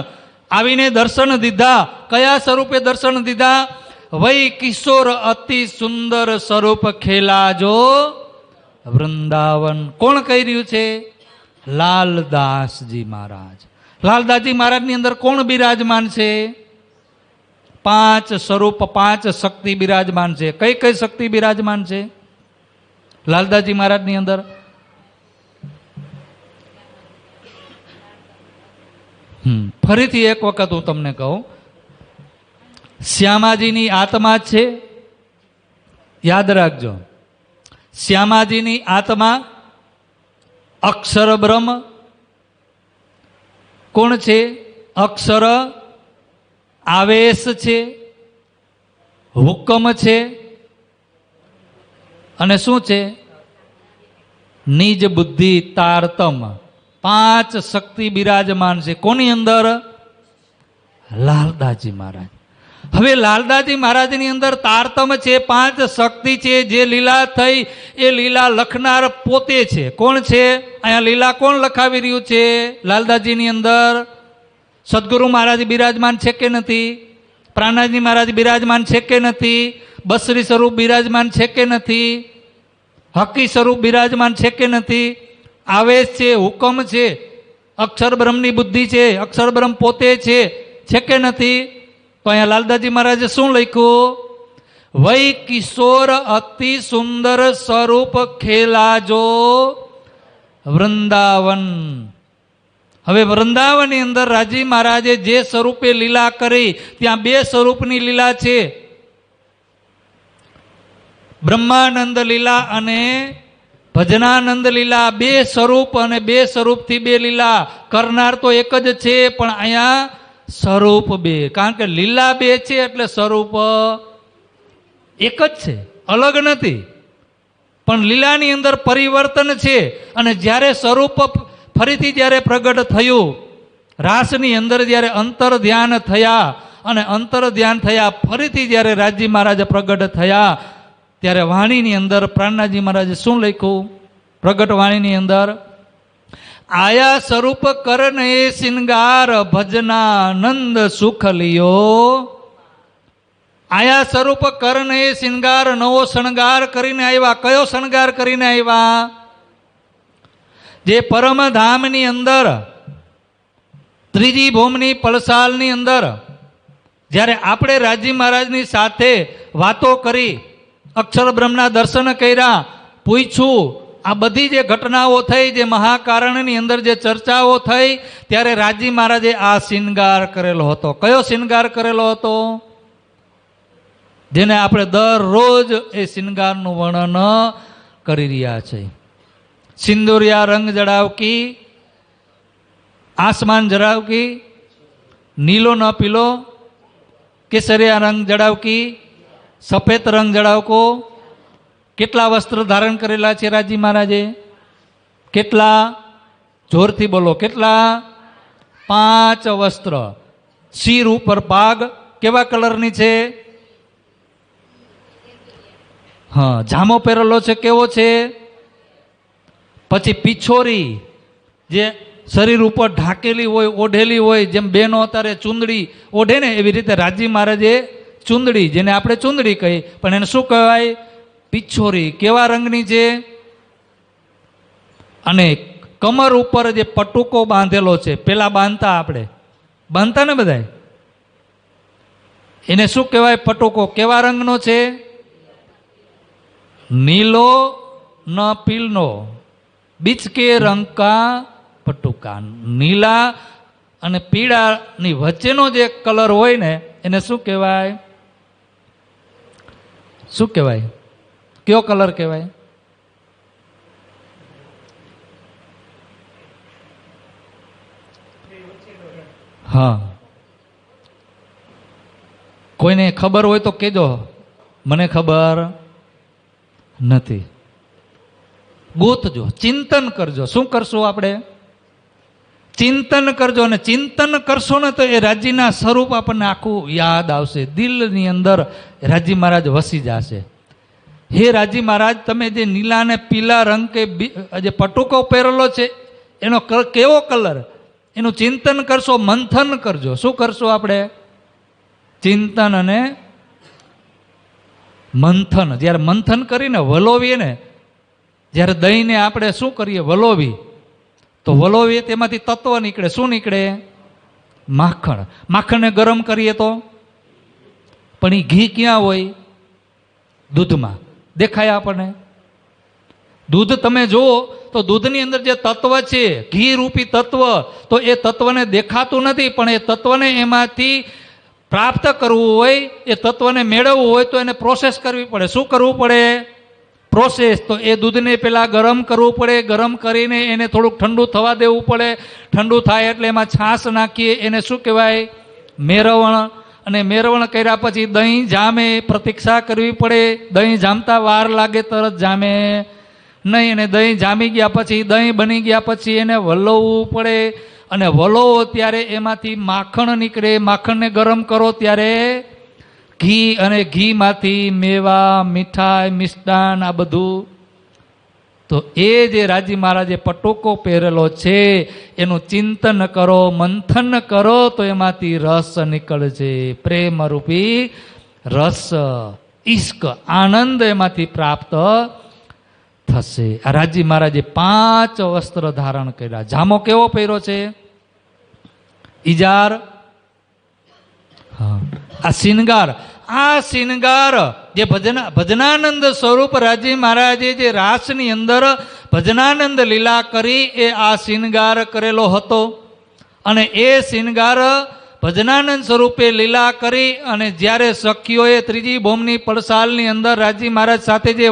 આવીને દર્શન દીધા. કયા સ્વરૂપે દર્શન દીધા? વૈ કિશોર અતિ સુંદર સ્વરૂપ ખેલા જો વૃંદાવન. કોણ કહી રહ્યું છે? લાલદાસજી મહારાજ. લાલદાસજી મહારાજની અંદર કોણ બિરાજમાન છે? 5 સ્વરૂપ, 5 શક્તિ બિરાજમાન છે. કઈ કઈ શક્તિ બિરાજમાન છે લાલદાસજી મહારાજની અંદર? ફરીથી એક વખત હું તમને કહું. શ્યામાજીની આત્મા છે, યાદ રાખજો. શ્યામાજીની આત્મા અક્ષર બ્રહ્મ. કોણ છે? અક્ષર આવેશ છે, હુકમ છે, અને શું છે? નિજ બુદ્ધિ તારતમ. 5 શક્તિ બિરાજમાન છે. કોની અંદર? લાલદાસજી મહારાજ. હવે લાલદાસજી મહારાજની અંદર તારતમ છે, 5 શક્તિ છે. જે લીલા થઈ એ લીલા લખનાર પોતે છે. કોણ છે? અહીંયા લીલા કોણ લખાવી રહ્યું છે લાલદાસજીની અંદર? સદગુરુ મહારાજ બિરાજમાન છે કે નથી? પ્રાણાજી મહારાજ બિરાજમાન છે કે નથી? બસરી સ્વરૂપ બિરાજમાન છે કે નથી? હકી સ્વરૂપ બિરાજમાન છે કે નથી? આવેશ છે, હુકમ છે, અક્ષર બ્રહ્મની બુદ્ધિ છે, અક્ષર બ્રહ્મ પોતે છે કે નથી? તો અહીંયા લાલદાસજી મહારાજે શું લખ્યું? વૈ કિશોર અતિ સુંદર સ્વરૂપ ખેલાજો વૃંદાવન. હવે વૃંદાવનની અંદર રાજી મહારાજે જે સ્વરૂપે લીલા કરી, ત્યાં બે સ્વરૂપની લીલા છે, બ્રહ્માનંદ લીલા અને ભજનાનંદ લીલા. બે સ્વરૂપ અને બે સ્વરૂપથી બે લીલા. કરનાર તો એક જ છે, પણ અહીંયા સ્વરૂપ બે. કારણ કે લીલા બે છે એટલે સ્વરૂપ એક જ છે, અલગ નથી. પણ લીલાની અંદર પરિવર્તન છે. અને જ્યારે સ્વરૂપ ફરીથી જ્યારે પ્રગટ થયું, રાસની અંદર જ્યારે અંતર ધ્યાન થયા અને અંતર ધ્યાન થયા ફરીથી જ્યારે રાજી મહારાજ પ્રગટ થયા, ત્યારે વાણીની અંદર પ્રાણનાથજી મહારાજે શું લખ્યું? પ્રગટ વાણીની અંદર, આયા સ્વરૂપ કરને શિંગાર ભજનાનંદ સુખ લિયો. આયા સ્વરૂપ કરને શિંગાર, નવો શણગાર કરીને આવ્યા. કયો શણગાર કરીને આવ્યા? જે પરમધામની અંદર, ત્રીજી ભૂમની પલસાલની અંદર જ્યારે આપણે રાજી મહારાજની સાથે વાતો કરી, અક્ષર બ્રહ્મના દર્શન કર્યા, પૂછ્યું, આ બધી જે ઘટનાઓ થઈ, જે મહાકારણની અંદર જે ચર્ચાઓ થઈ, ત્યારે રાજી મહારાજે આ શિંગાર કરેલો હતો. કયો શિંગાર કરેલો હતો? જેને આપણે દરરોજ એ શિંગારનું વર્ણન કરી રહ્યા છે. સિંદુરિયા રંગ જડાવકી, આસમાન જડાવકી, નીલો ન પીલો, કેસરિયા રંગ જડાવકી, સફેદ રંગ જડાવકો. કેટલા વસ્ત્ર ધારણ કરેલા છે રાજી મહારાજે? કેટલા? જોરથી બોલો, કેટલા? 5 વસ્ત્ર. શિર ઉપર પાગ કેવા કલરની છે? હા, જામો પહેરેલો છે, કેવો છે? પછી પિછોરી, જે શરીર ઉપર ઢાંકેલી હોય, ઓઢેલી હોય, જેમ બહેનો અત્યારે ચૂંદડી ઓઢે ને, એવી રીતે રાજી મહારાજે ચૂંદડી, જેને આપણે ચૂંદડી કહીએ, પણ એને શું કહેવાય? પિછોરી. કેવા રંગની છે? અને કમર ઉપર જે પટુકો બાંધેલો છે, પેલા બાંધતા, આપણે બાંધતા ને બધાય, એને શું કહેવાય? પટુકો. કેવા રંગનો છે? નીલો ન પીલનો, બીચ કે રંગ કા પટુકા. નીલા અને પીળાની વચ્ચેનો જે કલર હોય ને, એને શું કહેવાય? શું કહેવાય? કયો કલર કહેવાય? હા, કોઈને ખબર હોય તો કહેજો, મને ખબર નથી. ગોતજો, ચિંતન કરજો. શું કરશું આપણે? ચિંતન કરજો. અને ચિંતન કરશો ને તો એ રાજીના સ્વરૂપ આપણને આખું યાદ આવશે. દિલની અંદર રાજી મહારાજ વસી જશે. હે રાજી મહારાજ, તમે જે નીલા અને પીલા રંગ કે જે પટુકો પહેરેલો છે, એનો કેવો કલર, એનું ચિંતન કરશો, મંથન કરજો. શું કરશો આપણે? ચિંતન અને મંથન. જ્યારે મંથન કરીને વલોવીએ ને, જ્યારે દહીંને આપણે શું કરીએ? વલોવી. તો વલોવીએ તેમાંથી તત્વ નીકળે. શું નીકળે? માખણ. માખણને ગરમ કરીએ તો, પણ એ ઘી ક્યાં હોય? દૂધમાં. દેખાય આપણને? દૂધ તમે જુઓ તો દૂધની અંદર જે તત્વ છે, ઘી રૂપી તત્વ, તો એ તત્વને દેખાતું નથી, પણ એ તત્વને એમાંથી પ્રાપ્ત કરવું હોય, એ તત્વને મેળવવું હોય તો એને પ્રોસેસ કરવી પડે. શું કરવું પડે? પ્રોસેસ. તો એ દૂધને પહેલાં ગરમ કરવું પડે. ગરમ કરીને એને થોડુંક ઠંડુ થવા દેવું પડે. ઠંડુ થાય એટલે એમાં છાશ નાખીએ. એને શું કહેવાય? મેરવણ. અને મેરવણ કર્યા પછી દહીં જામે, પ્રતીક્ષા કરવી પડે. દહીં જામતા વાર લાગે, તરત જામે નહીં. અને દહીં જામી ગયા પછી, દહીં બની ગયા પછી એને વલોવવું પડે. અને વલોવો ત્યારે એમાંથી માખણ નીકળે. માખણને ગરમ કરો ત્યારે ઘી, અને ઘીમાંથી મેવા, મીઠાઈ, મિષ્ટાન, આ બધું. તો એ જે રાજી મહારાજે પટુકો પહેરેલો છે, એનું ચિંતન કરો, મંથન કરો, તો એમાંથી રસ નીકળશે. પ્રેમ રૂપી રસ, ઈશ્ક, આનંદ એમાંથી પ્રાપ્ત થશે. આ રાજી મહારાજે 5 વસ્ત્ર ધારણ કર્યા. જામો કેવો પહેર્યો છે? ઈજાર. હા, આ શિંગાર. આ શિંગાર જે ભજનાનંદ સ્વરૂપ રાજી મહારાજે જે રાસની અંદર ભજનાનંદ લીલા કરી, એ આ શિંગાર કરેલો હતો. અને એ શિનગાર ભજનાનંદ સ્વરૂપે લીલા કરી અને જ્યારે સખીઓએ ત્રીજી ભૌમની પડસાલની અંદર રાજી મહારાજ સાથે જે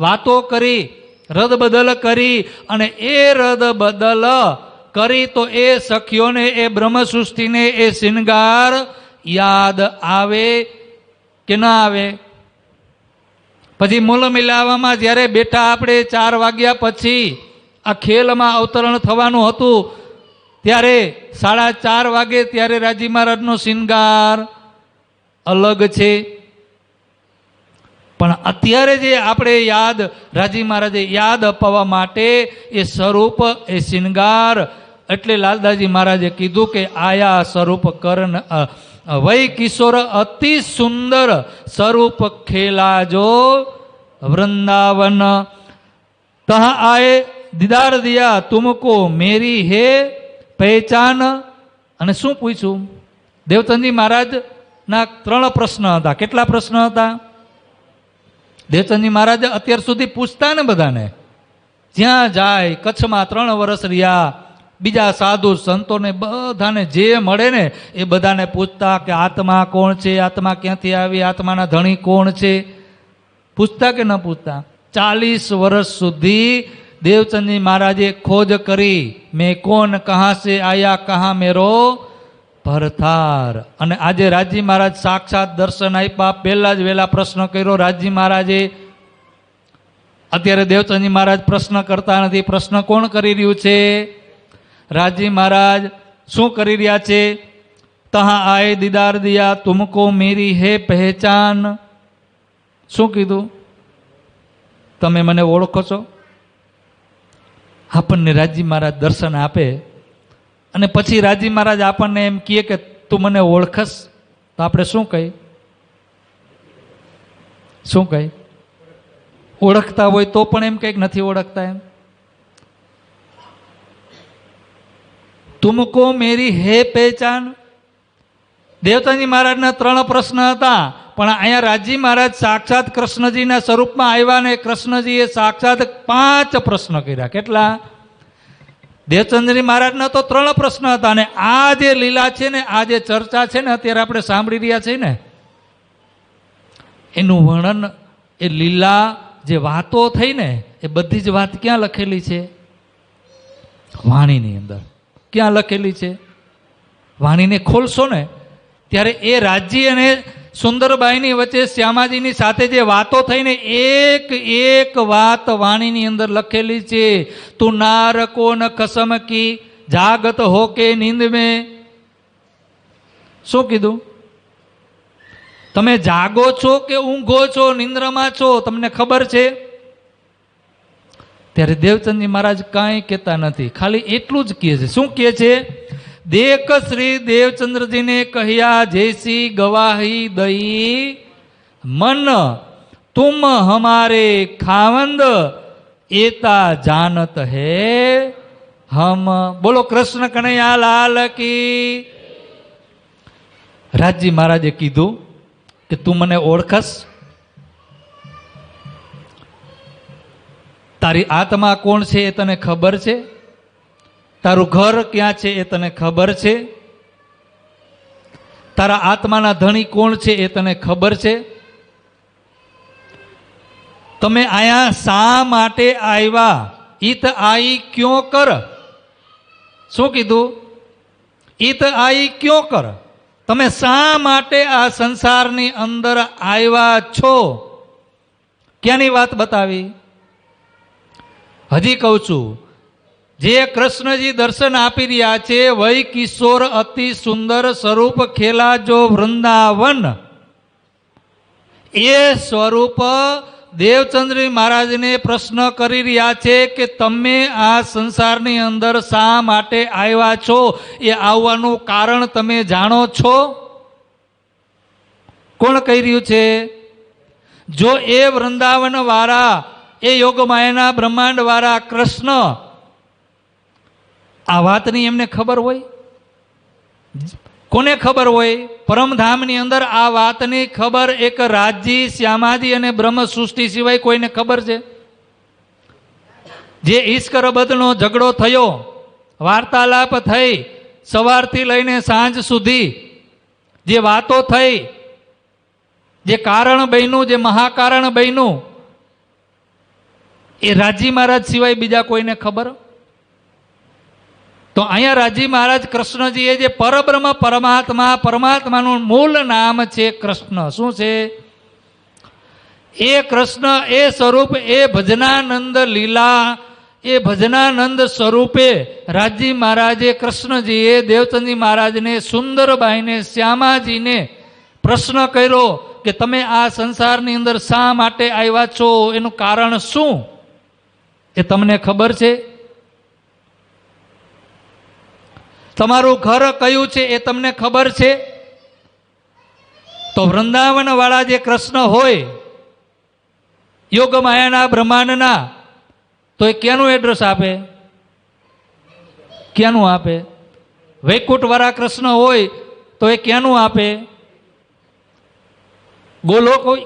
વાતો કરી, રદબદલ કરી, અને એ રદબદલ કરી તો એ સખીઓને, એ બ્રહ્મસૃષ્ટિને એ શિનગાર યાદ આવે કે ના આવે? પછી મૂલ મિલાવામાં જ્યારે બેઠા આપણે 4 વાગ્યા પછી આ ખેલમાં અવતરણ થવાનું હતું, ત્યારે 4:30 વાગે ત્યારે રાજી મહારાજનો શિનગાર અલગ છે. પણ અત્યારે જે આપણે યાદ, રાજી મહારાજે યાદ અપાવવા માટે એ સ્વરૂપ, એ શિનગાર, એટલે લાલદાસજી મહારાજે કીધું કે આયા સ્વરૂપ કરણ વય કિશોર અતિ સુંદર સ્વરૂપ ખેલાજો વૃંદાવન, તહ આए દીદાર દિયા તુમકો મેરી હે પહેચાન. અને શું પૂછ્યું? દેવચંદજી મહારાજના 3 પ્રશ્ન હતા. કેટલા પ્રશ્ન હતા? દેવચંદજી મહારાજ અત્યાર સુધી પૂછતા ને બધાને, જ્યાં જાય, કચ્છમાં 3 વર્ષ રહ્યા, બીજા સાધુ સંતોને બધાને જે મળે ને એ બધાને પૂછતા કે આત્મા કોણ છે, આત્મા ક્યાંથી આવી, આત્માના ધણી કોણ છે? પૂછતા કે ન પૂછતા? 40 વર્ષ સુધી દેવચંદજી મહારાજે ખોજ કરી, મેં કોણ, કહા સે આયા, કહા મેરો ભરથાર. અને આજે રાજી મહારાજ સાક્ષાત દર્શન આપ્યા. પહેલા જ વહેલા પ્રશ્ન કર્યો રાજી મહારાજે. અત્યારે દેવચંદજી મહારાજ પ્રશ્ન કરતા નથી. પ્રશ્ન કોણ કરી રહ્યું છે? રાજી મહારાજ. શું કરી રહ્યા છે? તહા આए દીદાર દિયા તુમકો મેરી હે પહેચાન. શું કીધું? તમે મને ઓળખો છો? આપણને રાજી મહારાજ દર્શન આપે અને પછી રાજી મહારાજ આપણને એમ કહે કે તું મને ઓળખસ, તો આપણે શું કહી? શું કહી? ઓળખતા હોય તો પણ એમ કંઈક નથી ઓળખતા. એમ તુમકો મેરી હે પહેચાન. દેવચંદજી મહારાજના 3 પ્રશ્ન હતા, પણ અહીંયા રાજી મહારાજ સાક્ષાત કૃષ્ણજીના સ્વરૂપમાં આવ્યા ને કૃષ્ણજીએ સાક્ષાત 5 પ્રશ્ન કર્યા. કેટલા? દેવચંદજી મહારાજના તો 3 પ્રશ્ન હતા. અને આ જે લીલા છે ને, આ જે ચર્ચા છે ને અત્યારે આપણે સાંભળી રહ્યા છીએ ને, એનું વર્ણન, એ લીલા જે વાતો થઈ ને, એ બધી જ વાત ક્યાં લખેલી છે? વાણીની અંદર. ક્યાં લખેલી છે? વાણીને ખોલશો ને ત્યારે એ રાજી અને સુંદરબાઈની વચ્ચે શ્યામાજીની સાથે જે વાતો થઈને એક એક વાત વાણીની અંદર લખેલી છે. તું નાર કો ન કસમ કી જાગત હો કે નીંદ મેં. શું કીધું? તમે જાગો છો કે ઊંઘો છો, નિંદ્રમાં છો, તમને ખબર છે? ત્યારે દેવચંદજી મહારાજ કાંઈ કહેતા નથી, ખાલી એટલું જ કહે છે. શું કહે છે? દેખ શ્રી દેવચંદ્રજીને કહ્યા જૈસી ગવાહી દઈ મન તુમ હમારે ખાવંદ એતા જાનત હે હમ. બોલો કૃષ્ણ કનૈયા લાલ કી. રાજજી મહારાજે કીધું કે તું મને ઓળખસ? તારી આત્મા કોણ છે એ તને ખબર છે? તારું ઘર ક્યાં છે એ તને ખબર છે? તારા આત્માના ધણી કોણ છે એ તને ખબર છે? તમે આયા શા માટે આવ્યા? ઈત આઈ ક્યો કર. શું કીધું? ઈત આઈ ક્યો કર. તમે શા માટે આ સંસારની અંદર આવ્યા છો? ક્યાંની વાત બતાવી? હજી કહું છું, જે કૃષ્ણજી દર્શન આપી રહ્યા છે, વય કિશોર અતિ સુંદર સ્વરૂપ ખેલા જો વૃંદાવન, એ સ્વરૂપ દેવચંદ્રજી મહારાજને પ્રશ્ન કરી રહ્યા છે કે તમે આ સંસારની અંદર શા માટે આવ્યા છો? એ આવવાનું કારણ તમે જાણો છો? કોણ કહી રહ્યું છે? જો એ વૃંદાવન વાળા, એ યોગમાયાના બ્રહ્માંડ વાળા કૃષ્ણ આ વાતની એમને ખબર હોય? કોને ખબર હોય? પરમધામની અંદર આ વાતની ખબર એક રાજજી, શ્યામાજી અને બ્રહ્મ સૃષ્ટિ સિવાય કોઈને ખબર છે? જે ઈશ્કરબદ્ધનો ઝઘડો થયો, વાર્તાલાપ થઈ, સવારથી લઈને સાંજ સુધી જે વાતો થઈ, જે કારણ બન્યું, જે મહાકારણ બન્યું, એ રાજી મહારાજ સિવાય બીજા કોઈને ખબર? તો અહીંયા રાજી મહારાજ કૃષ્ણજીએ જે પરબ્રહ્મ પરમાત્મા, પરમાત્માનું મૂળ નામ છે કૃષ્ણ. શું છે? એ કૃષ્ણ, એ સ્વરૂપ, એ ભજનાનંદ લીલા, એ ભજનાનંદ સ્વરૂપે રાજી મહારાજે, કૃષ્ણજીએ દેવચંદજી મહારાજને, સુંદરબાઈને, શ્યામાજીને પ્રશ્ન કર્યો કે તમે આ સંસારની અંદર શા માટે આવ્યા છો, એનું કારણ શું? એ તમને ખબર છે? તમારું ઘર કયું છે એ તમને ખબર છે? તો વૃંદાવન વાળા જે કૃષ્ણ હોય, યોગ માયાના બ્રહ્માંડના, તો એ ક્યાંનું એડ્રેસ આપે? ક્યાંનું આપે? વૈકુંઠ વાળા કૃષ્ણ હોય તો એ ક્યાંનું આપે?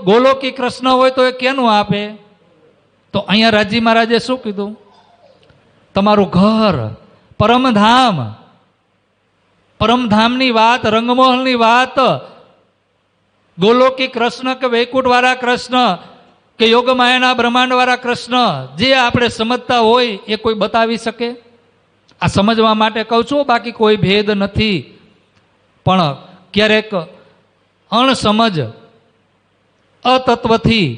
ગોલોકી કૃષ્ણ હોય તો એ ક્યાંનું આપે? તો અહીંયા રાજી મહારાજે શું કીધું? તમારું ઘર, પરમધામ, પરમધામની વાત, રંગમોહનની વાત, ગોલોકી કૃષ્ણ કે વૈકુંઠ વાળા કૃષ્ણ કે યોગમાયાના બ્રહ્માંડ વાળા કૃષ્ણ, જે આપણે સમજતા હોય એ કોઈ બતાવી શકે? આ સમજવા માટે કહું છું, બાકી કોઈ ભેદ નથી. પણ ક્યારેક અણસમજ, અતત્વથી,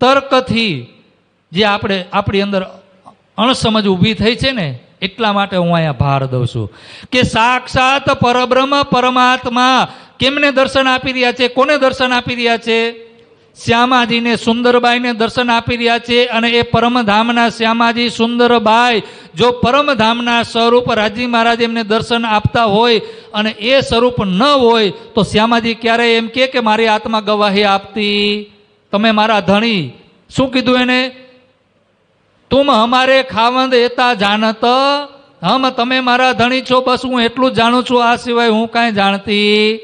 તર્કથી જે આપણી અંદર અણસમજ ઊભી થઈ છે ને, એટલા માટે હું અહીંયા ભાર દઉં છું કે સાક્ષાત પરબ્રહ્મ પરમાત્મા કેમને દર્શન આપી રહ્યા છે? કોને દર્શન આપી રહ્યા છે? શ્યામાજીને, સુંદરબાઈને દર્શન આપી રહ્યા છે. અને એ પરમધામના શ્યામાજી, સુંદરબાઈ જો પરમધામના સ્વરૂપ રાજી મહારાજ એમને દર્શન આપતા હોય અને એ સ્વરૂપ ન હોય તો શ્યામાજી ક્યારે એમ કે મારી આત્મા ગવાહી આપતી? તમે મારા ધણી, શું કીધું એને? તુમ હમારે ખાવંદ એતા જાણત, હમ તમે મારા ધણી છો, બસ હું એટલું જ જાણું છું, આ સિવાય હું કાંઈ જાણતી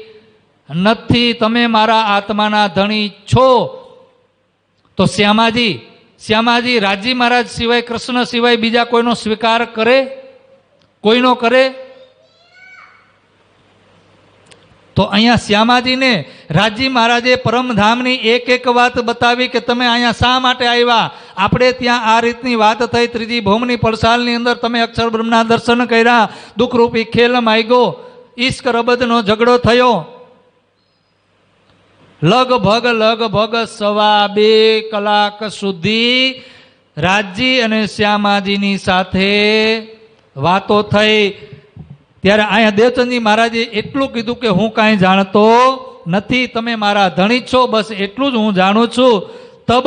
નથી. તમે મારા આત્માના ધણી છો. તો શ્યામાજી રાજી મહારાજ સિવાય, કૃષ્ણ સિવાય બીજા કોઈનો સ્વીકાર કરે? કોઈનો કરે? તો અહીંયા શ્યામાજીને રાજી મહારાજે પરમધામની એક એક વાત બતાવી કે તમે અહીંયા શા માટે આવ્યા. આપણે ત્યાં આ રીતની વાત થઈ, ત્રીજી ભૌમની પડસાલની અંદર તમે અક્ષર બ્રહ્મના દર્શન કર્યા, દુઃખરૂપી ખેલ માગ્યો, ઈશ્ક રબદનો ઝઘડો થયો, લગભગ 2 કલાક સુધી રાજી અને શ્યામાજીની સાથે વાતો થઈ. ત્યારે અહીંયા દેવચંદજી મહારાજે એટલું કીધું કે હું કાંઈ જાણતો નથી, તમે મારા ધણી છો, બસ એટલું જ હું જાણું છું. તબ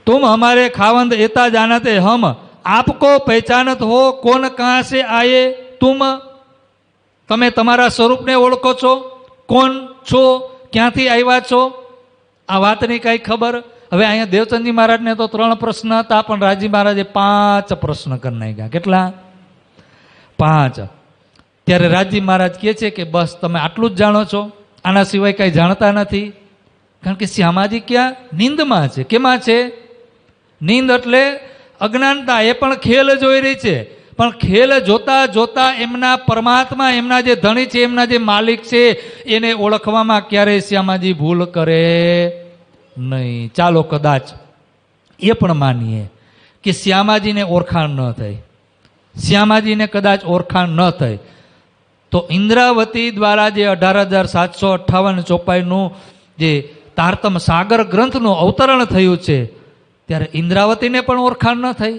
तुम हमारे खावंद एता जानते, हम आपको पहचानत हो, कौन कहाँ से आए तुम? તમે તમારા સ્વરૂપને ઓળખો છો? કોણ છો? ક્યાંથી આવ્યા છો? આ વાતની કઈ ખબર? હવે અહીંયા દેવચંદજી મહારાજને તો 3 પ્રશ્ન હતા, પણ રાજી મહારાજે 5 પ્રશ્ન કરી નાખ્યા. કેટલા? 5. ત્યારે રાજી મહારાજ કહે છે કે બસ તમે આટલું જ જાણો છો, આના સિવાય કઈ જાણતા નથી. કારણ કે શ્યામાજી ક્યાં? નીંદમાં છે. કેમાં છે? નીંદ એટલે અજ્ઞાનતા. એ પણ ખેલ જોઈ રહી છે, પણ ખેલ જોતા જોતા એમના પરમાત્મા, એમના જે ધણી છે, એમના જે માલિક છે, એને ઓળખવામાં ક્યારેય શ્યામાજી ભૂલ કરે નહીં. ચાલો કદાચ એ પણ માનીએ કે શ્યામાજીને ઓળખાણ ન થઈ, શ્યામાજીને કદાચ ઓળખાણ ન થઈ, તો ઇન્દ્રાવતી દ્વારા જે 18,758 ચોપાઈનું જે તારતમ સાગર ગ્રંથનું અવતરણ થયું છે, ત્યારે ઇન્દ્રાવતીને પણ ઓળખાણ ન થઈ.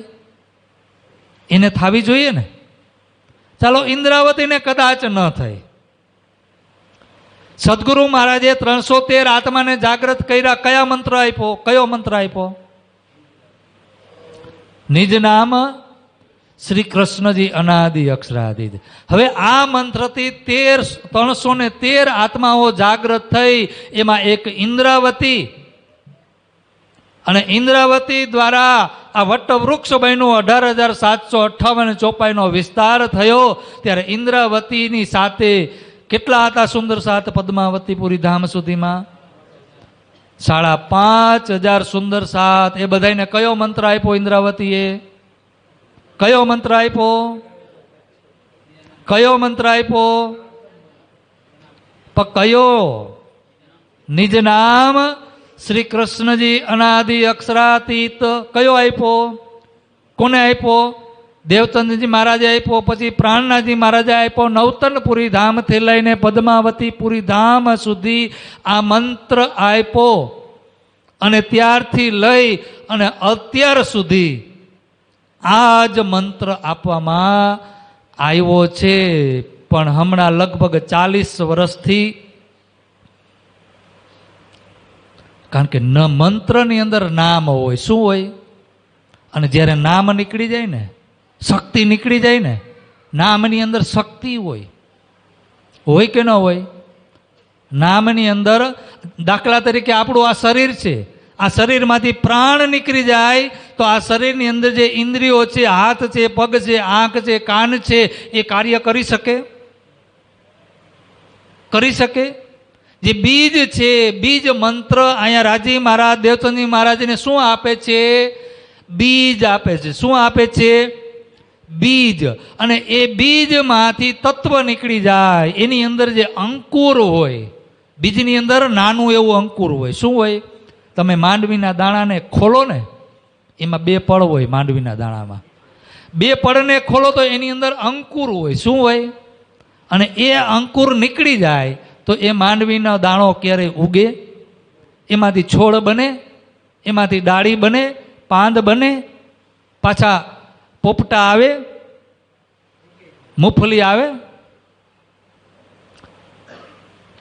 એને થવી જોઈએ ને. ચાલો ઇન્દ્રાવતીને કદાચ ન થઈ. સદગુરુ મહારાજે 313 આત્માને જાગૃત કર્યા. કયા મંત્ર આપ્યો? કયો મંત્ર આપ્યો? નિજ નામ શ્રી કૃષ્ણજી અનાદિ અક્ષરાદિ. હવે આ મંત્રથી 313 આત્માઓ જાગૃત થઈ. એમાં એક ઇન્દ્રાવતી, અને ઇન્દ્રાવતી દ્વારા આ વટવૃક્ષ બન્યું. 18,758 ચોપાઈનો વિસ્તાર થયો. ત્યારે ઇન્દ્રાવતીની સાથે કેટલા હતા સુંદર સાત પદ્માવતી પુરી ધામ સુધીમાં? 5,500 સુંદર સાત. એ બધાને કયો મંત્ર આપ્યો ઇન્દ્રાવતીએ? કયો મંત્ર આપ્યો? કયો મંત્ર આપ્યો? પણ કયો? નિજ નામ શ્રી કૃષ્ણજી અનાદિ અક્ષરાતીત કયો આપ્યો? કોને આપ્યો? દેવચંદજી મહારાજે આપ્યો, પછી પ્રાણનાથજી મહારાજે આપ્યો. નવતનપુરી ધામથી લઈને પદ્માવતીપુરી ધામ સુધી આ મંત્ર આપ્યો. અને ત્યારથી લઈ અને અત્યાર સુધી આ જ મંત્ર આપવામાં આવ્યો છે. પણ હમણાં લગભગ 40 વર્ષથી, કારણ કે ન મંત્રની અંદર નામ હોય. શું હોય? અને જ્યારે નામ નીકળી જાય ને, શક્તિ નીકળી જાય ને, નામની અંદર શક્તિ હોય. હોય કે ન હોય? નામની અંદર દાખલા તરીકે આપણું આ શરીર છે, આ શરીરમાંથી પ્રાણ નીકળી જાય તો આ શરીરની અંદર જે ઇન્દ્રિયો છે, હાથ છે, પગ છે, આંખ છે, કાન છે, એ કાર્ય કરી શકે? કરી શકે? જે બીજ છે, બીજ મંત્ર અહીંયા રાજી મહારાજ, દેવચંદજી મહારાજને શું આપે છે? બીજ આપે છે. શું આપે છે? બીજ. અને એ બીજમાંથી તત્વ નીકળી જાય. એની અંદર જે અંકુર હોય, બીજની અંદર નાનું એવું અંકુર હોય. શું હોય? તમે માંડવીના દાણાને ખોલો ને, એમાં 2 પળ હોય. માંડવીના દાણામાં 2 પળને ખોલો તો એની અંદર અંકુર હોય. શું હોય? અને એ અંકુર નીકળી જાય તો એ માંડવીનો દાણો ક્યારેય ઉગે? એમાંથી છોડ બને, એમાંથી ડાળી બને, પાંદ બને, પાછા પોપટા આવે, મૂંગફળી આવે.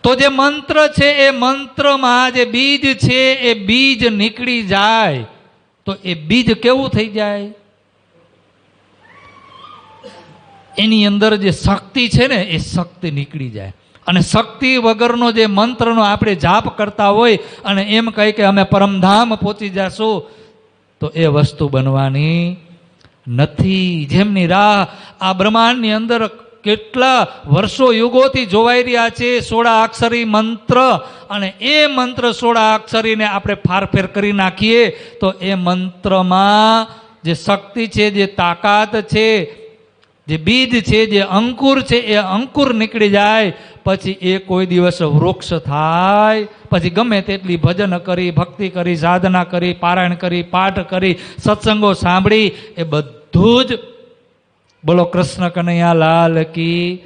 તો જે મંત્ર છે, એ મંત્રમાં જે બીજ છે, એ બીજ નીકળી જાય તો એ બીજ કેવું થઈ જાય? એની અંદર જે શક્તિ છે ને, એ શક્તિ નીકળી જાય. અને શક્તિ વગરનો જે મંત્રનો આપણે જાપ કરતા હોય અને એમ કહી કે અમે પરમધામ પહોંચી જશું, તો એ વસ્તુ બનવાની નથી. જેમની રાહ આ બ્રહ્માંડની અંદર કેટલા વર્ષો યુગોથી જોવાઈ રહ્યા છે, 16 અક્ષરી મંત્ર. અને એ મંત્ર 16 અક્ષરીને આપણે ફારફેર કરી નાખીએ તો એ મંત્રમાં જે શક્તિ છે, જે તાકાત છે, જે બીજ છે, જે અંકુર છે, એ અંકુર નીકળી જાય. પછી એ કોઈ દિવસ વૃક્ષ થાય. પછી ગમે તેટલી ભજન કરી, ભક્તિ કરી, સાધના કરી, પારાયણ કરી, પાઠ કરી, સત્સંગો સાંભળી, એ બધું જ બોલો કૃષ્ણ કનૈયા લાલ કી.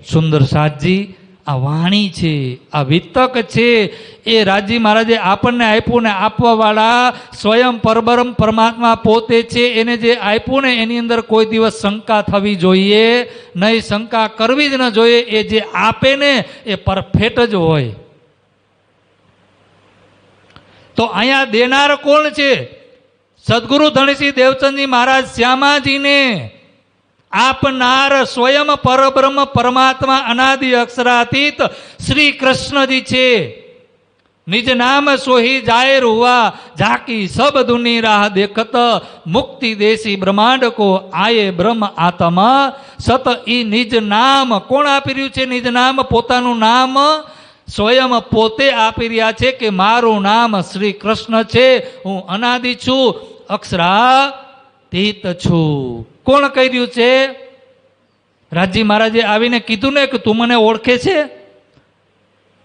સુંદર સાજી આ વાણી છે, આ વિતક છે, એ રાજી મહારાજે આપણને આપ્યું ને આપવાવાળા સ્વયં પરબ્રહ્મ પરમાત્મા પોતે છે. એને જે આપ્યું ને એની અંદર કોઈ દિવસ શંકા થવી જોઈએ નહીં, શંકા કરવી જ ન જોઈએ. એ જે આપે ને એ પરફેક્ટ જ હોય. તો અહીંયા દેનાર કોણ છે? સદગુરુ ધણીસિંહ દેવચંદજી મહારાજ શ્યામાજીને આપનાર સ્વયં પરબ્રહ્મ પરમાત્મા અનાદિ અક્ષરાતીત શ્રી કૃષ્ણજી છે. નિજ નામ સોહી જાહેર હુઆ, ઝાકી સબ દુની રાહ દેખત, મુક્તિ દેશી બ્રહ્માંડ કો આયે બ્રહ્મ આત્મા સત. ઈ નિજ નામ કોણ આપી રહ્યું છે? નિજ નામ પોતાનું નામ સ્વયં પોતે આપી રહ્યા છે કે મારું નામ શ્રી કૃષ્ણ છે, હું અનાદિ છું, અક્ષરાતીત છું. કોણ કહી રહ્યું છે? રાજી મહારાજે આવીને કીધું ને કે તું મને ઓળખે છે?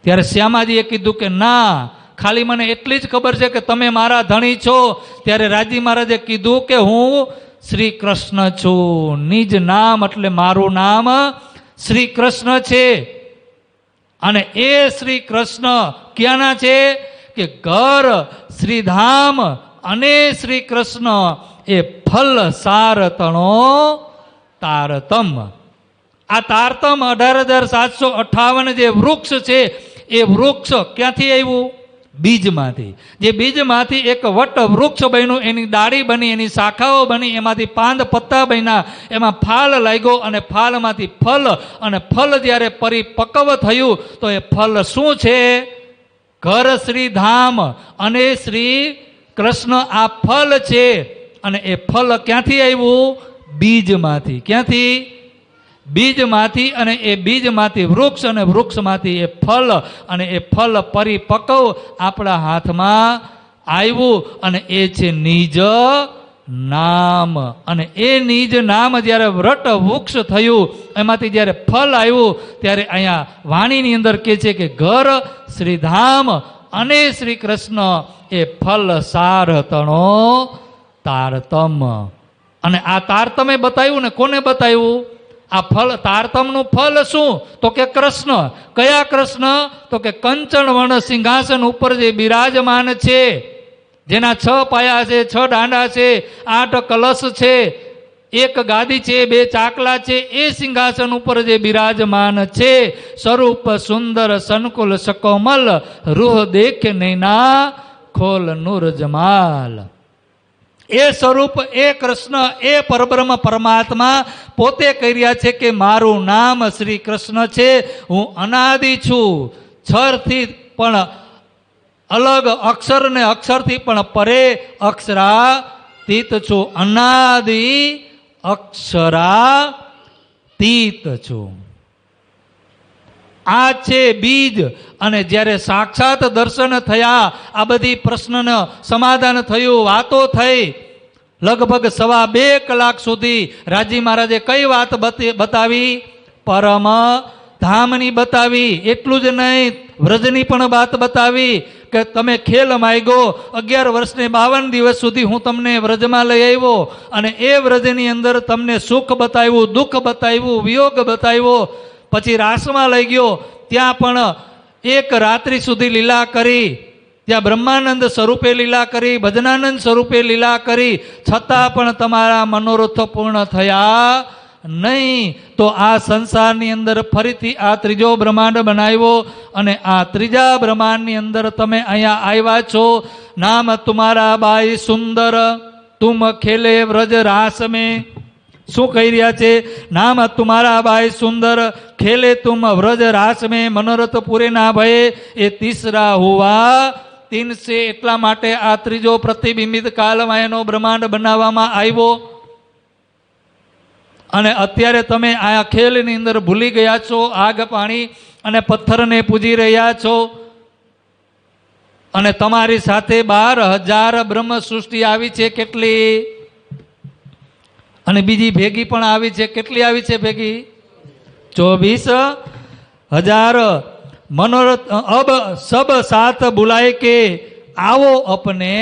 ત્યારે શ્યામાજીએ કીધું કે ના, ખાલી મને એટલી જ ખબર છે કે તમે મારા ધણી છો. ત્યારે રાજી મહારાજે કીધું કે હું શ્રી કૃષ્ણ છું. નિજ નામ એટલે મારું નામ શ્રી કૃષ્ણ છે. અને એ શ્રી કૃષ્ણ ક્યાંના છે? કે ઘર શ્રીધામ અને શ્રી કૃષ્ણ એ ફલ સારતણો તારતમ. આ તારતમ 18,758 જે વૃક્ષ છે, એ વૃક્ષ ક્યાંથી આવ્યું? બીજમાંથી. જે બીજમાંથી એક વટ વૃક્ષ બન્યું, એની ડાળી બની, એની શાખાઓ બની, એમાંથી પાંદ પત્તા બન્યા, એમાં ફાલ લાગ્યો અને ફાલમાંથી ફલ. અને ફલ જ્યારે પરિપક્વ થયું તો એ ફલ શું છે? ઘર શ્રીધામ અને શ્રી કૃષ્ણ આ ફલ છે. અને એ ફલ ક્યાંથી આવ્યું? બીજમાંથી. ક્યાંથી? બીજમાંથી. અને એ બીજમાંથી વૃક્ષ, અને વૃક્ષમાંથી એ ફલ, અને એ ફલ પરિપક્વ આપણા હાથમાં આવ્યું. અને એ છે નિજ નામ. અને એ નિજ નામ જ્યારે વ્રટ વૃક્ષ થયું, એમાંથી જ્યારે ફળ આવ્યું, ત્યારે અહીંયા વાણીની અંદર કહે છે કે ઘર શ્રીધામ અને શ્રી કૃષ્ણ એ ફલ સાર તણો તારતમ. અને આ તારતમે બતાવ્યું ને કોને બતાવ્યું? આ ફળ તારતમનું ફળ શું? તો કે કૃષ્ણ. કયા કૃષ્ણ? તો કે કંચન વર્ણ સિંહાસન ઉપર જે બિરાજમાન છે, જેના 6 પાયા છે, 6 દાંડા છે, 8 કલશ છે, 1 ગાદી છે, 2 ચાકલા છે, એ સિંહાસન ઉપર જે બિરાજમાન છે, સ્વરૂપ સુંદર સંકુલ સકોમલ, રૂહ દેખ નૈના ખોલ નૂર જમાલ. એ સ્વરૂપ, એ કૃષ્ણ, એ પરબ્રહ્મ પરમાત્મા પોતે કહી રહ્યા છે કે મારું નામ શ્રી કૃષ્ણ છે, હું અનાદિ છું, છરથી પણ અલગ, અક્ષર ને અક્ષરથી પણ પરે અક્ષરાતીત છું, અનાદિ અક્ષરાતીત છું. આ છે બીજ. અને જ્યારે સાક્ષાત દર્શન થયા, આ બધી પ્રશ્નનો સમાધાન થયું, વાતો થઈ, લગભગ 2.25 કલાક સુધી રાજી મહારાજે કઈ વાત બતાવી? પરમ ધામની બતાવી. એટલું જ નહીં, વ્રજની પણ વાત બતાવી કે તમે ખેલ માગ્યો, 11 વર્ષને 52 દિવસ સુધી હું તમને વ્રજમાં લઈ આવ્યો, અને એ વ્રજની અંદર તમને સુખ બતાવ્યું, દુઃખ બતાવ્યું, વિયોગ બતાવ્યો. પછી રાસમાં લઈ ગયો, ત્યાં પણ 1 રાત્રિ સુધી લીલા કરી, ત્યાં બ્રહ્માનંદ સ્વરૂપે લીલા કરી, ભજનાનંદ સ્વરૂપે લીલા કરી, છતાં પણ તમારા મનોરથ પૂર્ણ થયા નહીં. તો આ સંસારની અંદર ફરીથી આ ત્રીજો બ્રહ્માંડ બનાવ્યો, અને આ ત્રીજા બ્રહ્માંડની અંદર તમે અહીંયા આવ્યા છો. નામ તુમારા બાઈ સુંદર, તુમ ખેલે વ્રજ રાસ મેં. શું કહી રહ્યા છે? નામ તુમારા બાઈ સુંદર, ખેલે તુમ વ્રજ રાસ મેં, મનોરથ પૂરે ના ભયે એ તીસરા હુઆ 3 સે. એટલા માટે આ ત્રીજો પ્રતિબિંબિત કાલમાં એનો બ્રહ્માંડ બનાવવામાં આવ્યો. અને અત્યારે તમે આ ખેલની અંદર ભૂલી ગયા છો, આગ પાણી અને પથ્થરને પૂજી રહ્યા છો. અને તમારી સાથે 12,000 બ્રહ્મ સૃષ્ટિ આવી છે. કેટલી? અને બીજી ભેગી પણ આવી છે. કેટલી આવી છે ભેગી? 24,000. મનોરથ અબ સબ સાથ બુલાય કે આવો અપને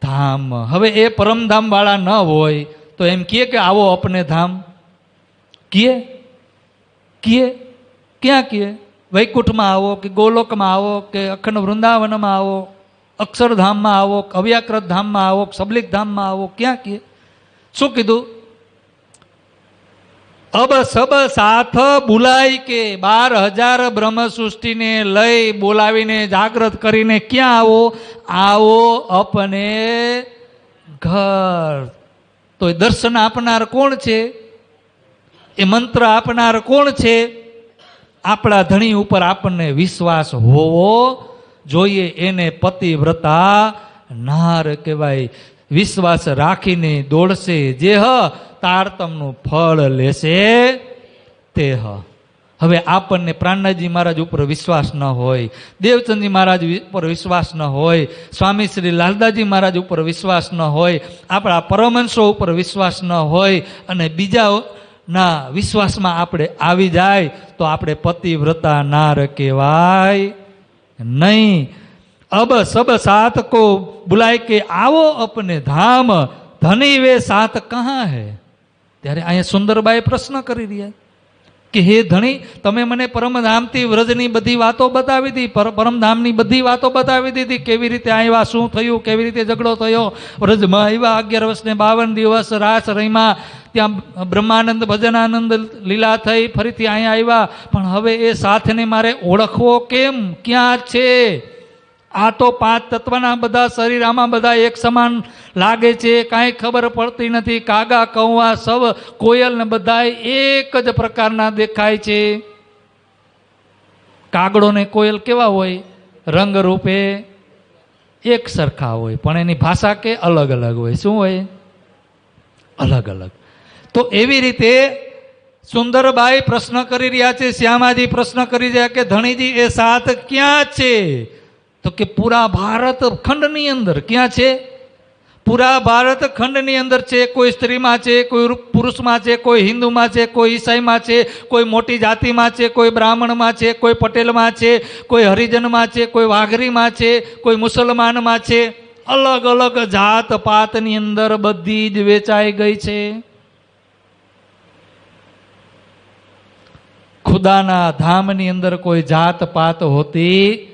ધામ. હવે એ પરમધામ વાળા ન હોય તો એમ કહે કે આવો અપને ધામ. કહે ક્યાં કહે? વૈકુંઠમાં આવો કે ગોલોકમાં આવો કે અખંડ વૃંદાવનમાં આવો, અક્ષરધામમાં આવો, અવ્યાકૃત ધામમાં આવો, સબલિક ધામમાં આવો, ક્યાં કહે? શું કીધું? અબ સબ સાથ બુલાય કે 12,000 બ્રહ્મ સૃષ્ટિને લઈ બોલાવીને જાગૃત કરીને ક્યાં આવો? આવો અપને ઘર. તો એ દર્શન આપનાર કોણ છે? એ મંત્ર આપનાર કોણ છે? આપણા ધણી ઉપર આપણને વિશ્વાસ હોવો જોઈએ. એને પતિવ્રતા નાર કહેવાય. વિશ્વાસ રાખીને દોડશે જે તારતમનું ફળ લેશે તે. હવે આપણને પ્રાણનાથજી મહારાજ ઉપર વિશ્વાસ ન હોય, દેવચંદજી મહારાજ ઉપર વિશ્વાસ ન હોય, સ્વામી શ્રી લાલદાસજી મહારાજ ઉપર વિશ્વાસ ન હોય, આપણા પરમહંસો ઉપર વિશ્વાસ ન હોય, અને બીજાના વિશ્વાસમાં આપણે આવી જાય તો આપણે પતિવ્રતા નાર કહેવાય નહીં. अब सब साथ को बुलाए के आवो अपने धाम, धनी वे साथ कहाँ है? ત્યારે અહીંયા સુંદરબાઈ પ્રશ્ન કરી રહ્યા કે હે ધણી, તમે મને પરમધામથી વ્રજની બધી વાતો બતાવી દીધી, પરમધામની બધી વાતો બતાવી દીધી, કેવી રીતે આવ્યા, શું થયું, કેવી રીતે ઝઘડો થયો, વ્રજમાં આવ્યા, 11 વર્ષને 52 દિવસ રાસ રહીમાં, ત્યાં બ્રહ્માનંદ ભજનાનંદ લીલા થઈ, ફરીથી અહીંયા આવ્યા, પણ હવે એ સાથને મારે ઓળખવો કેમ? ક્યાં છે? આ તો 5 તત્વના બધા શરીર, આમાં બધા એક સમાન લાગે છે, કાંઈ ખબર પડતી નથી. કાગા, કૌવા, સવ, કોયલ ને બધા એક જ પ્રકારના દેખાય છે. કાગડો ને કોયલ કેવા હોય? રંગ રૂપે એક સરખા હોય, પણ એની ભાષા કે અલગ અલગ હોય. શું હોય? અલગ અલગ. તો એવી રીતે સુંદરબાઈ પ્રશ્ન કરી રહ્યા છે, શ્યામાજી પ્રશ્ન કરી રહ્યા કે ધણીજી એ સાથ ક્યાં છે? તો કે પૂરા ભારત ખંડની અંદર. ક્યાં છે? પૂરા ભારત ખંડની અંદર છે. કોઈ સ્ત્રીમાં છે, કોઈ પુરુષમાં છે, કોઈ હિન્દુમાં છે, કોઈ ઈસાઈમાં છે, કોઈ મોટી જાતિમાં છે, કોઈ બ્રાહ્મણમાં છે, કોઈ પટેલમાં છે, કોઈ હરિજનમાં છે, કોઈ વાઘરીમાં છે, કોઈ મુસલમાનમાં છે. અલગ અલગ જાત પાતની અંદર બધી જ વેચાઈ ગઈ છે. ખુદાના ધામની અંદર કોઈ જાત પાત હોતી,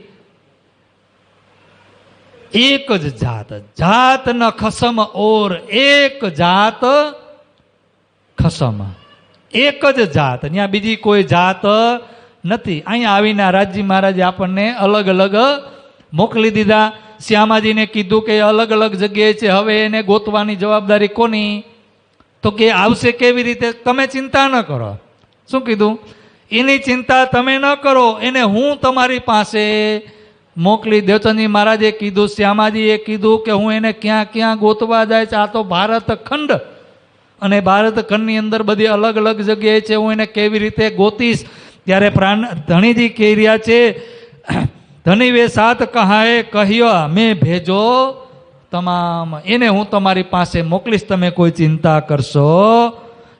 એક જ જાત. જાત ન ખસમ ઓર એક જાત ખસમ. એક જ જાત, ત્યાં બીજી કોઈ જાત નથી. અહીંયા આવીને રાજી મહારાજે આપણને અલગ અલગ મોકલી દીધા. શ્યામાજીને કીધું કે અલગ અલગ જગ્યાએ છે, હવે એને ગોતવાની જવાબદારી કોની? તો કે આવશે કેવી રીતે? તમે ચિંતા ન કરો. શું કીધું? એની ચિંતા તમે ન કરો, એને હું તમારી પાસે મોકલી. દેવચંદજી મહારાજે કીધું, શ્યામાજીએ કીધું કે હું એને ક્યાં ક્યાં ગોતવા જાય છે. આ તો ભારત ખંડ, અને ભારત ખંડની અંદર બધી અલગ અલગ જગ્યાએ છે, હું એને કેવી રીતે ગોતીશ? ત્યારે ધણીજી કહી રહ્યા છે, ધણી વે સાત કહાએ કહ્યો મેં ભેજો તમામ. એને હું તમારી પાસે મોકલીશ, તમે કોઈ ચિંતા કરશો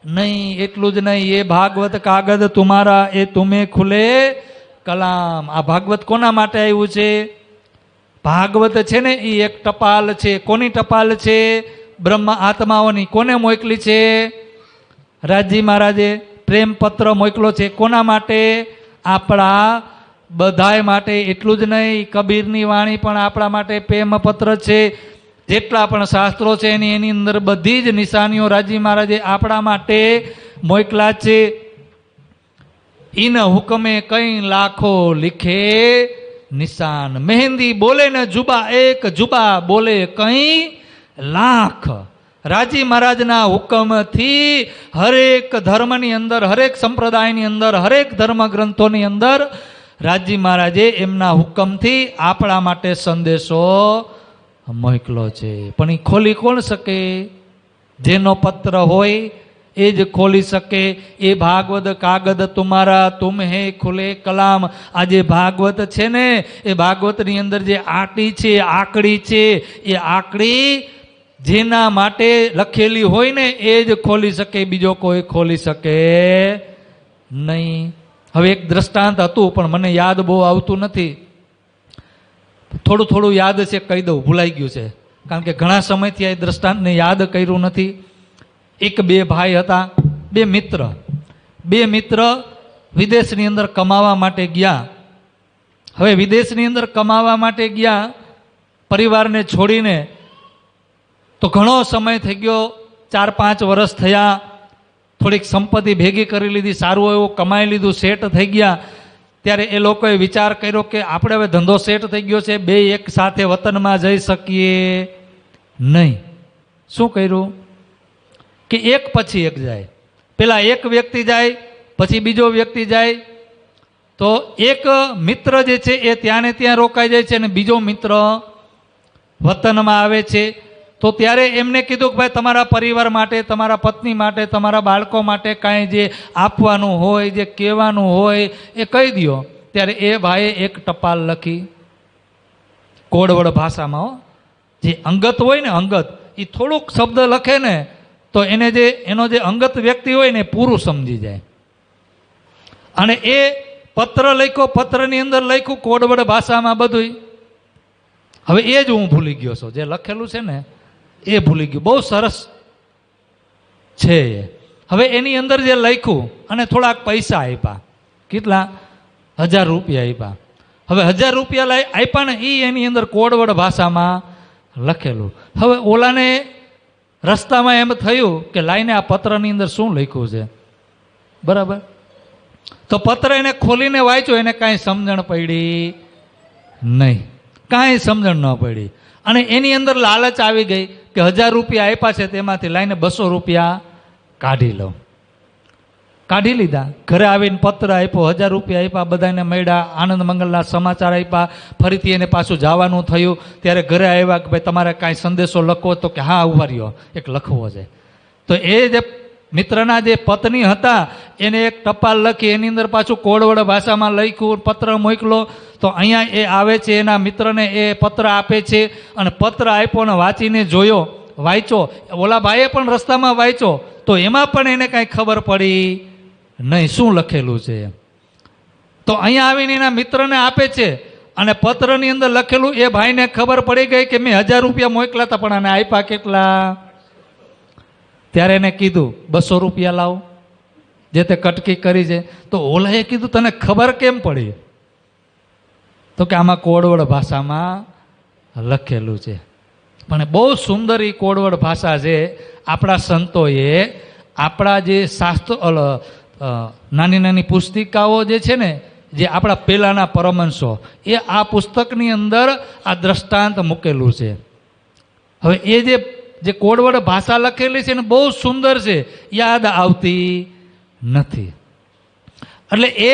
નહીં. એટલું જ નહીં, એ ભાગવત કાગળ તુમારા એ તુમે ખુલે કલામ. આ ભાગવત કોના માટે આવ્યું છે? ભાગવત છે ને એ એક ટપાલ છે. કોની ટપાલ છે? બ્રહ્મ આત્માઓની. કોને મોકલી છે? રાજજી મહારાજે પ્રેમપત્ર મોકલો છે. કોના માટે? આપણા બધાય માટે. એટલું જ નહીં, કબીરની વાણી પણ આપણા માટે પ્રેમપત્ર છે. જેટલા પણ શાસ્ત્રો છે એની અંદર બધી જ નિશાનીઓ રાજી મહારાજે આપણા માટે મોકલા છે. ઇન હુકમે કઈ લાખો લીખે નિશાન. મહેંદી બોલે ને જુબા એક, જુબા બોલે કઈ લાખ. રાજી મહારાજના હુકમથી હરેક ધર્મની અંદર, હરેક સંપ્રદાયની અંદર, હરેક ધર્મ ગ્રંથોની અંદર રાજી મહારાજે એમના હુકમથી આપણા માટે સંદેશો મોકલો છે. પણ એ ખોલી કોણ શકે? જેનો પત્ર હોય એ જ ખોલી શકે. એ ભાગવત કાગળ તુમારા તુમ હે ખુલે કલામ. આ જે ભાગવત છે ને, એ ભાગવતની અંદર જે આટી છે, આકડી છે, એ આકડી જેના માટે લખેલી હોય ને એ જ ખોલી શકે, બીજો કોઈ ખોલી શકે નહીં. હવે એક દ્રષ્ટાંત હતું, પણ મને યાદ બહુ આવતું નથી. થોડું થોડું યાદ છે, કહી દઉં, ભૂલાઈ ગયું છે, કારણ કે ઘણા સમયથી આ દ્રષ્ટાંતને યાદ કર્યું નથી. એક બે ભાઈ હતા, બે મિત્ર વિદેશની અંદર કમાવા માટે ગયા. હવે વિદેશની અંદર કમાવા માટે ગયા, પરિવારને છોડીને. તો ઘણો સમય થઈ ગયો, 4-5 વર્ષ થયા. થોડીક સંપત્તિ ભેગી કરી લીધી, સારું એવું કમાઈ લીધું, સેટ થઈ ગયા. ત્યારે એ લોકોએ વિચાર કર્યો કે આપણે હવે ધંધો સેટ થઈ ગયો છે, બે એક સાથે વતનમાં જઈ શકીએ નહીં. શું કર્યું કે એક પછી એક જાય. પેલા એક વ્યક્તિ જાય, પછી બીજો વ્યક્તિ જાય. તો એક મિત્ર જે છે એ ત્યાં ને ત્યાં રોકાઈ જાય છે, અને બીજો મિત્ર વતનમાં આવે છે. તો ત્યારે એમને કીધું કે ભાઈ તમારા પરિવાર માટે, તમારા પત્ની માટે, તમારા બાળકો માટે કાંઈ જે આપવાનું હોય, જે કહેવાનું હોય એ કહી દો. ત્યારે એ ભાઈએ એક ટપાલ લખી, કોડવડ ભાષામાં. જે અંગત હોય ને, અંગત, એ થોડુંક શબ્દ લખે ને તો એને જે એનો જે અંગત વ્યક્તિ હોય ને પૂરું સમજી જાય. અને એ પત્ર લખ્યો, પત્રની અંદર લખ્યું કોડવડ ભાષામાં બધું. હવે એ જ હું ભૂલી ગયો છું, જે લખેલું છે ને એ ભૂલી ગયું. બહુ સરસ છે એ. હવે એની અંદર જે લખ્યું અને થોડાક પૈસા આપ્યા. કેટલા? 1000 રૂપિયા આપ્યા. હવે 1000 રૂપિયા આપ્યા ને એ એની અંદર કોડવડ ભાષામાં લખેલું. હવે ઓલાને રસ્તામાં એમ થયું કે લાઈને આ પત્રની અંદર શું લખ્યું છે, બરાબર? તો પત્ર એને ખોલીને વાંચ્યો, એને કાંઈ સમજણ પડી નહીં, કાંઈ સમજણ ન પડી. અને એની અંદર લાલચ આવી ગઈ કે 1000 રૂપિયા આપ્યા છે, તેમાંથી લાઈને 200 રૂપિયા કાઢી લો. કાઢી લીધા. ઘરે આવીને પત્ર આપ્યો, 1000 રૂપિયા આપ્યા, બધાને મળ્યા, આનંદ મંગલના સમાચાર આપ્યા. ફરીથી એને પાછું જવાનું થયું. ત્યારે ઘરે આવ્યા કે ભાઈ તમારે કાંઈ સંદેશો લખવો? તો કે હા, ઉભા રહ્યો, એક લખવો છે. તો એ જે મિત્રના જે પત્ની હતા એને એક ટપાલ લખી, એની અંદર પાછું કોડવડ ભાષામાં લખ્યું, પત્ર મોકલો. તો અહીંયા એ આવે છે, એના મિત્રને એ પત્ર આપે છે. અને પત્ર આપ્યો ને વાંચીને જોયો. વાંચ્યો, ઓલા ભાઈએ પણ રસ્તામાં વાંચ્યો, તો એમાં પણ એને કાંઈ ખબર પડી નહીં શું લખેલું છે. તો અહીંયા આવીને એના મિત્રને આપે છે અને પત્રની અંદર લખેલું એ ભાઈને ખબર પડી ગઈ કે મેં 1000 રૂપિયા મોકલા હતા પણ આને આપ્યા કેટલા. ત્યારે એને કીધું 200 રૂપિયા લાવો, જે તે કટકી કરી છે. તો ઓલાએ કીધું તને ખબર કેમ પડી? તો કે આમાં કોડવડ ભાષામાં લખેલું છે. પણ બહુ સુંદર એ કોડવડ ભાષા છે. આપણા સંતોએ આપણા જે શાસ્ત્ર નાની નાની પુસ્તિકાઓ જે છે ને, જે આપણા પહેલાંના પરમહંસો, એ આ પુસ્તકની અંદર આ દ્રષ્ટાંત મૂકેલું છે. હવે એ જે કોડવડ ભાષા લખેલી છે ને બહુ સુંદર છે, યાદ આવતી નથી. એટલે એ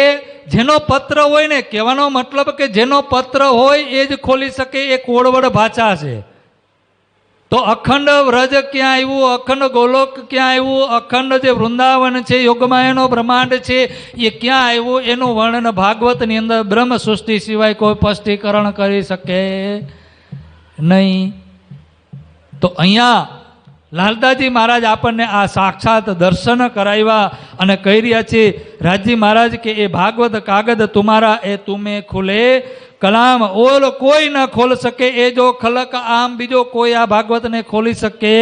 જેનો પત્ર હોય ને, કહેવાનો મતલબ કે જેનો પત્ર હોય એ જ ખોલી શકે, એ કોડવડ ભાષા છે. તો અખંડ વ્રજ ક્યાં આવ્યું, અખંડ ગોલોક ક્યાં આવ્યું, અખંડ જે વૃંદાવન છે, યોગમાયાનો બ્રહ્માંડ છે, એ ક્યાં આવ્યું એનું વર્ણન ભાગવતની અંદર બ્રહ્મ સૃષ્ટિ સિવાય કોઈ સ્પષ્ટીકરણ કરી શકે નહીં. તો અહીંયા લાલદાસજી મહારાજ આપણને આ સાક્ષાત દર્શન કરાવ્યા અને કહી રહ્યા છે રાજજી મહારાજ કે એ ભાગવત કાગદ તુમારા એ તુમે ખુલે કલામ ઓલ કોઈ ન ખોલ શકે, એ જો ખલક આમ બીજો કોઈ આ ભાગવતને ખોલી શકે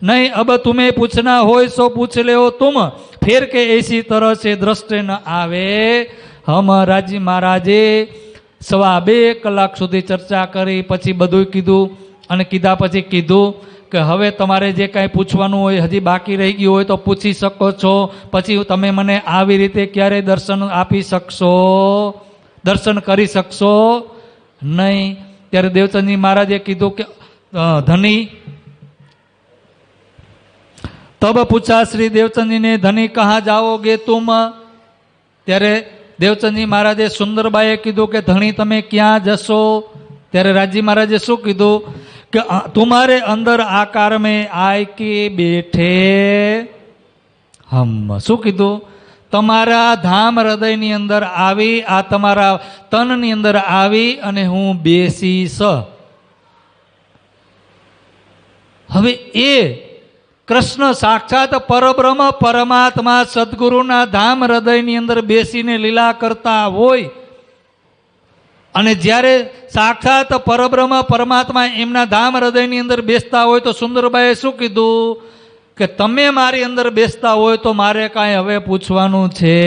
નહીં. અબ તુમે પૂછના હોય સો પૂછ લેઓ તુમ, ફેર કે એસી તરહ સે દ્રષ્ટે ન આવે હમ. રાજજી મહારાજે 2.5 કલાક સુધી ચર્ચા કરી, પછી બધું કીધું અને કીધા પછી કીધું કે હવે તમારે જે કાંઈ પૂછવાનું હોય, હજી બાકી રહી ગયું હોય તો પૂછી શકો છો. પછી તમે મને આવી રીતે ક્યારેય દર્શન આપી શકશો, દર્શન કરી શકશો નહીં. ત્યારે દેવચંદજી મહારાજે કીધું કે ધની તબ પૂછા શ્રી દેવચંદજી ને ધની કહા જાઓગે તુમ. ત્યારે દેવચંદજી મહારાજે સુંદરબાઈએ કીધું કે ધણી તમે ક્યાં જશો? ત્યારે રાજજી મહારાજે શું કીધું કે તુમારે અંદર આકાર મેં આય કે બેઠે હમ. શું કીધું? તમારા ધામ હૃદયની અંદર આવી, આ તમારા તનની અંદર આવી અને હું બેસીશ. હવે એ કૃષ્ણ સાક્ષાત પરબ્રહ્મ પરમાત્મા સદગુરુના ધામ હૃદયની અંદર બેસીને લીલા કરતા હોય અને જ્યારે સાક્ષાત પરબ્રહ્મ પરમાત્મા એમના ધામ હૃદયની અંદર બેસતા હોય તો સુંદરબાઈએ શું કીધું કે તમે મારી અંદર બેસતા હોય તો મારે કાંઈ હવે પૂછવાનું છે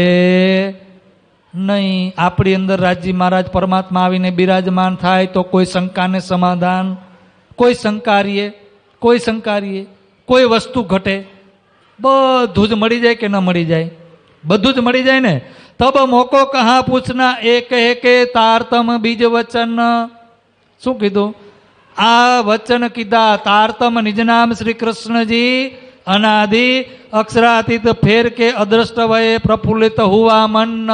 નહીં. આપણી અંદર રાજજી મહારાજ પરમાત્મા આવીને બિરાજમાન થાય તો કોઈ શંકાને સમાધાન, કોઈ શંકારીએ કોઈ વસ્તુ ઘટે, બધું જ મળી જાય કે ન મળી જાય? બધું જ મળી જાય ને. તબ મોકો કહા પૂછના એ કહે કે તારતમ બીજ વચન. શું કીધું? આ વચન કીધા તારતમ નિજ નામ શ્રી કૃષ્ણજી અનાદિ અક્ષરાતીત ફેર કે અદ્રષ્ટ વયે પ્રફુલ્લિત હુવા મન.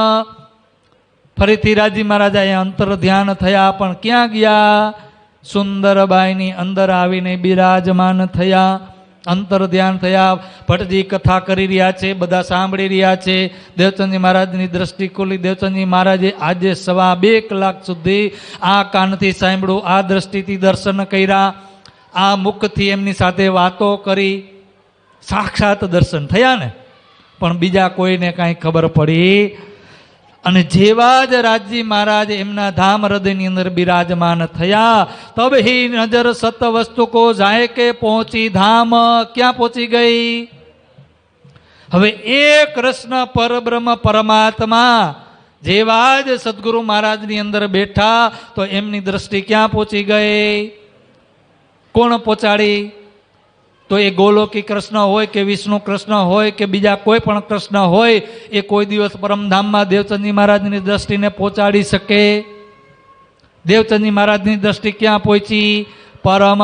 ફરીથી રાજજી મહારાજ અહીંયા અંતર ધ્યાન થયા, પણ ક્યાં ગયા? સુંદરબાઈની અંદર આવીને બિરાજમાન થયા, અંતર ધ્યાન થયા. ભટ્ટજી કથા કરી રહ્યા છે, બધા સાંભળી રહ્યા છે. દેવચંદજી મહારાજની દ્રષ્ટિ ખુલી. દેવચંદજી મહારાજે આજે 2.5 કલાક સુધી આ કાનથી સાંભળ્યું, આ દ્રષ્ટિથી દર્શન કર્યા, આ મુખથી એમની સાથે વાતો કરી. સાક્ષાત દર્શન થયા ને, પણ બીજા કોઈને કાંઈ ખબર પડી. અને જેવા જ રાજજી મહારાજ એમના ધામ હૃદયની અંદર બિરાજમાન થયા, તબ હી નજર સત વસ્તુ કો જાય કે પહોંચી ધામ. ક્યાં પહોંચી ગઈ? હવે એ કૃષ્ણ પરબ્રહ્મ પરમાત્મા જેવા જ સદગુરુ મહારાજની અંદર બેઠા તો એમની દ્રષ્ટિ ક્યાં પહોંચી ગઈ? કોણ પહોંચાડી? તો એ ગોલોકી કૃષ્ણ હોય કે વિષ્ણુ કૃષ્ણ હોય કે બીજા કોઈ પણ કૃષ્ણ હોય, એ કોઈ દિવસ પરમધામમાં દેવચંદજી મહારાજની દ્રષ્ટિને પહોંચાડી શકે? દેવચંદજી મહારાજની દ્રષ્ટિ ક્યાં પહોંચી? પરમ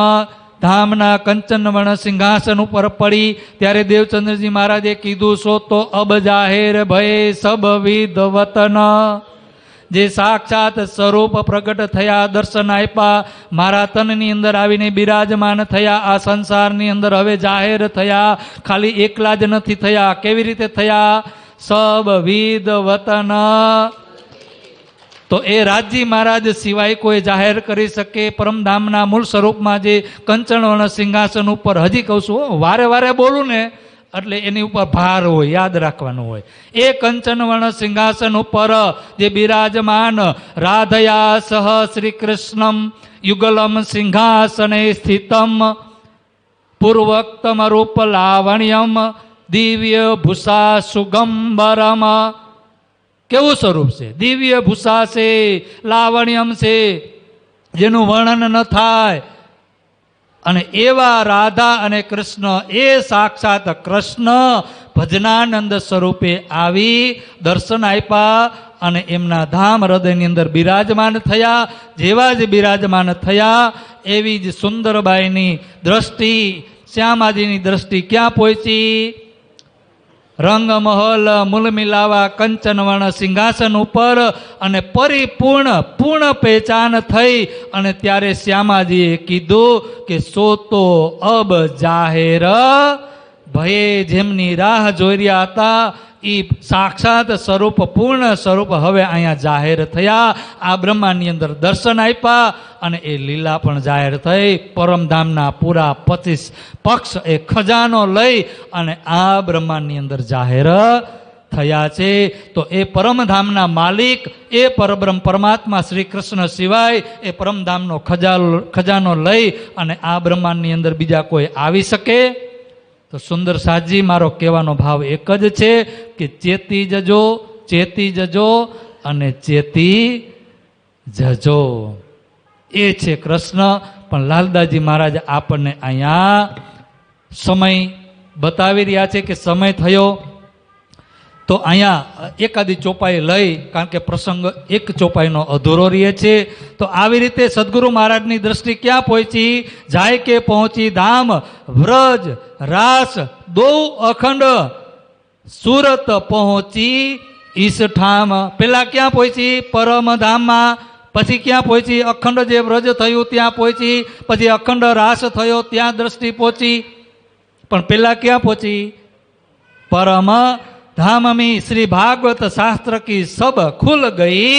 ધામના કંચનવર્ણ સિંહાસન ઉપર પડી. ત્યારે દેવચંદ્રજી મહારાજે કીધું સો તો અબ જાહેર ભય સબ વિધ વતન. જે સાક્ષાત સ્વરૂપ પ્રગટ થયા, દર્શન આપ્યા, મારા તનની અંદર આવીને બિરાજમાન થયા, આ સંસારની અંદર હવે જાહેર થયા. ખાલી એકલા જ નથી થયા. કેવી રીતે થયા? સબ વિધ વતન. તો તો એ રાજજી મહારાજ સિવાય કોઈ જાહેર કરી શકે? પરમધામના મૂળ સ્વરૂપમાં જે કંચનવર્ણ સિંહાસન ઉપર, હજી કહું છું વારે વારે બોલું ને એટલે એની ઉપર ભાર હોય, યાદ રાખવાનું હોય. એ કંચનવર્ણ સિંહાસન ઉપર જે બિરાજમાન રાધયા સહ શ્રી કૃષ્ણમ યુગલમ સિંહાસને સ્થિતમ પૂર્વોક્તમ રૂપ લાવણ્યમ દિવ્ય ભૂષા સુગંબરમ. કેવું સ્વરૂપ છે? દિવ્ય ભૂષા છે, લાવણ્યમ છે, જેનું વર્ણન ન થાય. અને એવા રાધા અને કૃષ્ણ, એ સાક્ષાત કૃષ્ણ ભજનાનંદ સ્વરૂપે આવી દર્શન આપ્યા અને એમના ધામ હૃદયની અંદર બિરાજમાન થયા. જેવા જ બિરાજમાન થયા એવી જ સુંદરબાઈની દ્રષ્ટિ, શ્યામાજીની દ્રષ્ટિ ક્યાં પહોંચી? રંગમહલ મૂલ મિલાવા કંચનવર્ણ સિંહાસન ઉપર. અને પૂર્ણ પહેચાન થઈ. અને ત્યારે શ્યામાજીએ કીધું કે સો તો અબ જાહેર ભયે જેમની રાહ જોઈ રહ્યા હતા એ સાક્ષાત સ્વરૂપ, પૂર્ણ સ્વરૂપ હવે અહીંયા જાહેર થયા. આ બ્રહ્માંડની અંદર દર્શન આપ્યા અને એ લીલા પણ જાહેર થઈ. પરમધામના પૂરા 25 પક્ષ એ ખજાનો લઈ અને આ બ્રહ્માંડની અંદર જાહેર થયા છે. તો એ પરમધામના માલિક, એ પરબ્રહ્મ પરમાત્મા શ્રી કૃષ્ણ સિવાય એ પરમધામનો ખજાનો લઈ અને આ બ્રહ્માંડની અંદર બીજા કોઈ આવી શકે? તો સુંદર સાજી, મારો કહેવાનો ભાવ એક જ છે કે ચેતી જજો, ચેતી જજો અને ચેતી જજો. એ છે કૃષ્ણ. પણ લાલદાસજી મહારાજ આપણને અહીંયા સમય બતાવી રહ્યા છે કે સમય થયો. તો અહીંયા એકાદી ચોપાઈ લઈ, કારણ કે પ્રસંગ એક ચોપાઈનો અધૂરો રહે છે. તો આવી રીતે સદગુરુ મહારાજની દ્રષ્ટિ ક્યાં પહોંચી? જાય કે પહોંચી ધામ વ્રજ રાસ દો અખંડ સુરત પહોંચી ઈસઠામ. પેલા ક્યાં પહોંચી? પરમધામમાં. પછી ક્યાં પહોંચી? અખંડ જે વ્રજ થયું ત્યાં પહોંચી. પછી અખંડ રાસ થયો ત્યાં દ્રષ્ટિ પહોંચી. પણ પેલા ક્યાં પહોંચી? પરમ ધામમી શ્રી ભાગવત શાસ્ત્ર કી સબ ખુલ ગઈ.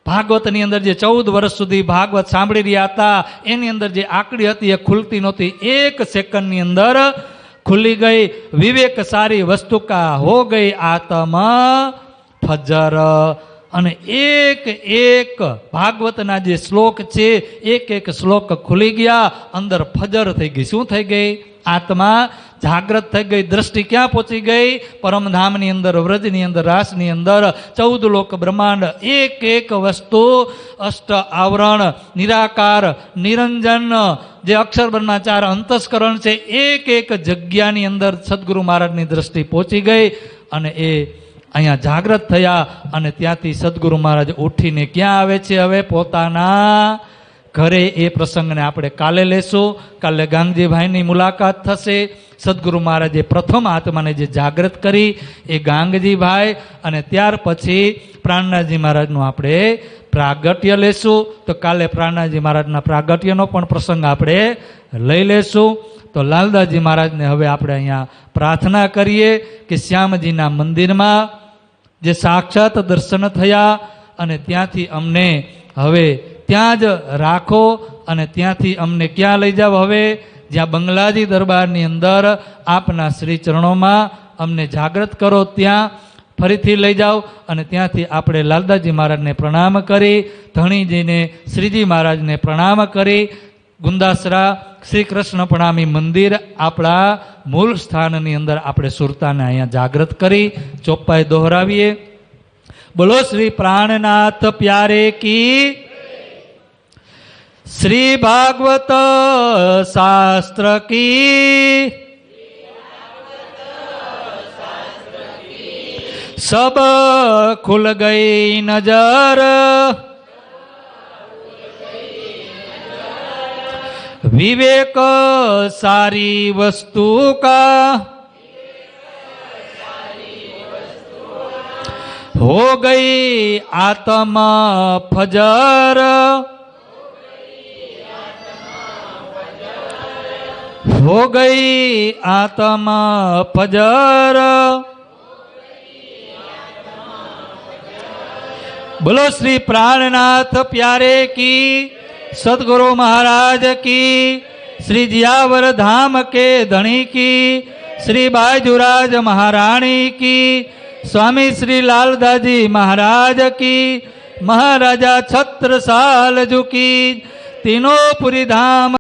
ભાગવતની અંદર જે 14 વર્ષ સુધી ભાગવત સાંભળી રહ્યા હતા એની અંદર જે આકડી હતી એ ખુલતી નહોતી, 1 સેકન્ડની અંદર ખુલી ગઈ. વિવેક સારી વસ્તુ કા હો ગઈ આત્મ ફજર. અને એક ભાગવતના જે શ્લોક છે, એક શ્લોક ખુલી ગયા, અંદર ફજર થઈ ગઈ. શું થઈ ગઈ? આત્મા જાગ્રત થઈ ગઈ. દ્રષ્ટિ ક્યાં પહોંચી ગઈ? પરમધામની અંદર, વ્રજની અંદર, રાસની અંદર, 14 લોક બ્રહ્માંડ, એક વસ્તુ, અષ્ટ આવરણ, નિરાકાર, નિરંજન, જે અક્ષરબરના 4 અંતસ્કરણ છે, એક જગ્યાની અંદર સદગુરુ મહારાજની દ્રષ્ટિ પહોંચી ગઈ. અને એ અહીંયા જાગ્રત થયા. અને ત્યાંથી સદગુરુ મહારાજ ઉઠીને ક્યાં આવે છે? હવે પોતાના ઘરે. એ પ્રસંગને આપણે કાલે લેશું. કાલે ગાંગજીભાઈની મુલાકાત થશે. સદગુરુ મહારાજે પ્રથમ આત્માને જે જાગૃત કરી એ ગાંગજીભાઈ. અને ત્યાર પછી પ્રાણનાથજી મહારાજનું આપણે પ્રાગટ્ય લેશું. તો કાલે પ્રાણનાથજી મહારાજના પ્રાગટ્યનો પણ પ્રસંગ આપણે લઈ લેશું. તો લાલદાસજી મહારાજને હવે આપણે અહીંયા પ્રાર્થના કરીએ કે શ્યામજીના મંદિરમાં જે સાક્ષાત દર્શન થયા અને ત્યાંથી અમને હવે ત્યાં જ રાખો. અને ત્યાંથી અમને ક્યાં લઈ જાવ? હવે જ્યાં બંગલાજી દરબારની અંદર આપના શ્રી ચરણોમાં અમને જાગૃત કરો, ત્યાં ફરીથી લઈ જાઓ. અને ત્યાંથી આપણે લાલદાસજી મહારાજને પ્રણામ કરી, ધણીજીને શ્રીજી મહારાજને પ્રણામ કરી, ગુંદાસરા શ્રી કૃષ્ણ પ્રણામી મંદિર આપણા મૂળ સ્થાનની અંદર આપણે સુરતાને અહીંયા જાગૃત કરી ચોપાઈ દોહરાવીએ. બોલો શ્રી પ્રાણનાથ પ્યારે કી. श्री भागवत शास्त्र की सब खुल गई नजर, विवेक सारी वस्तु का हो गई आत्मा फजर, हो गई आत्मा फजर। बोलो श्री प्राणनाथ प्यारे की, सतगुरु महाराज की, श्री जियावर धाम के धणी की, श्री बाजूराज महारानी की, स्वामी श्री लालदाजी महाराज की, महाराजा छत्रसाल जी की, तीनों पुरी धाम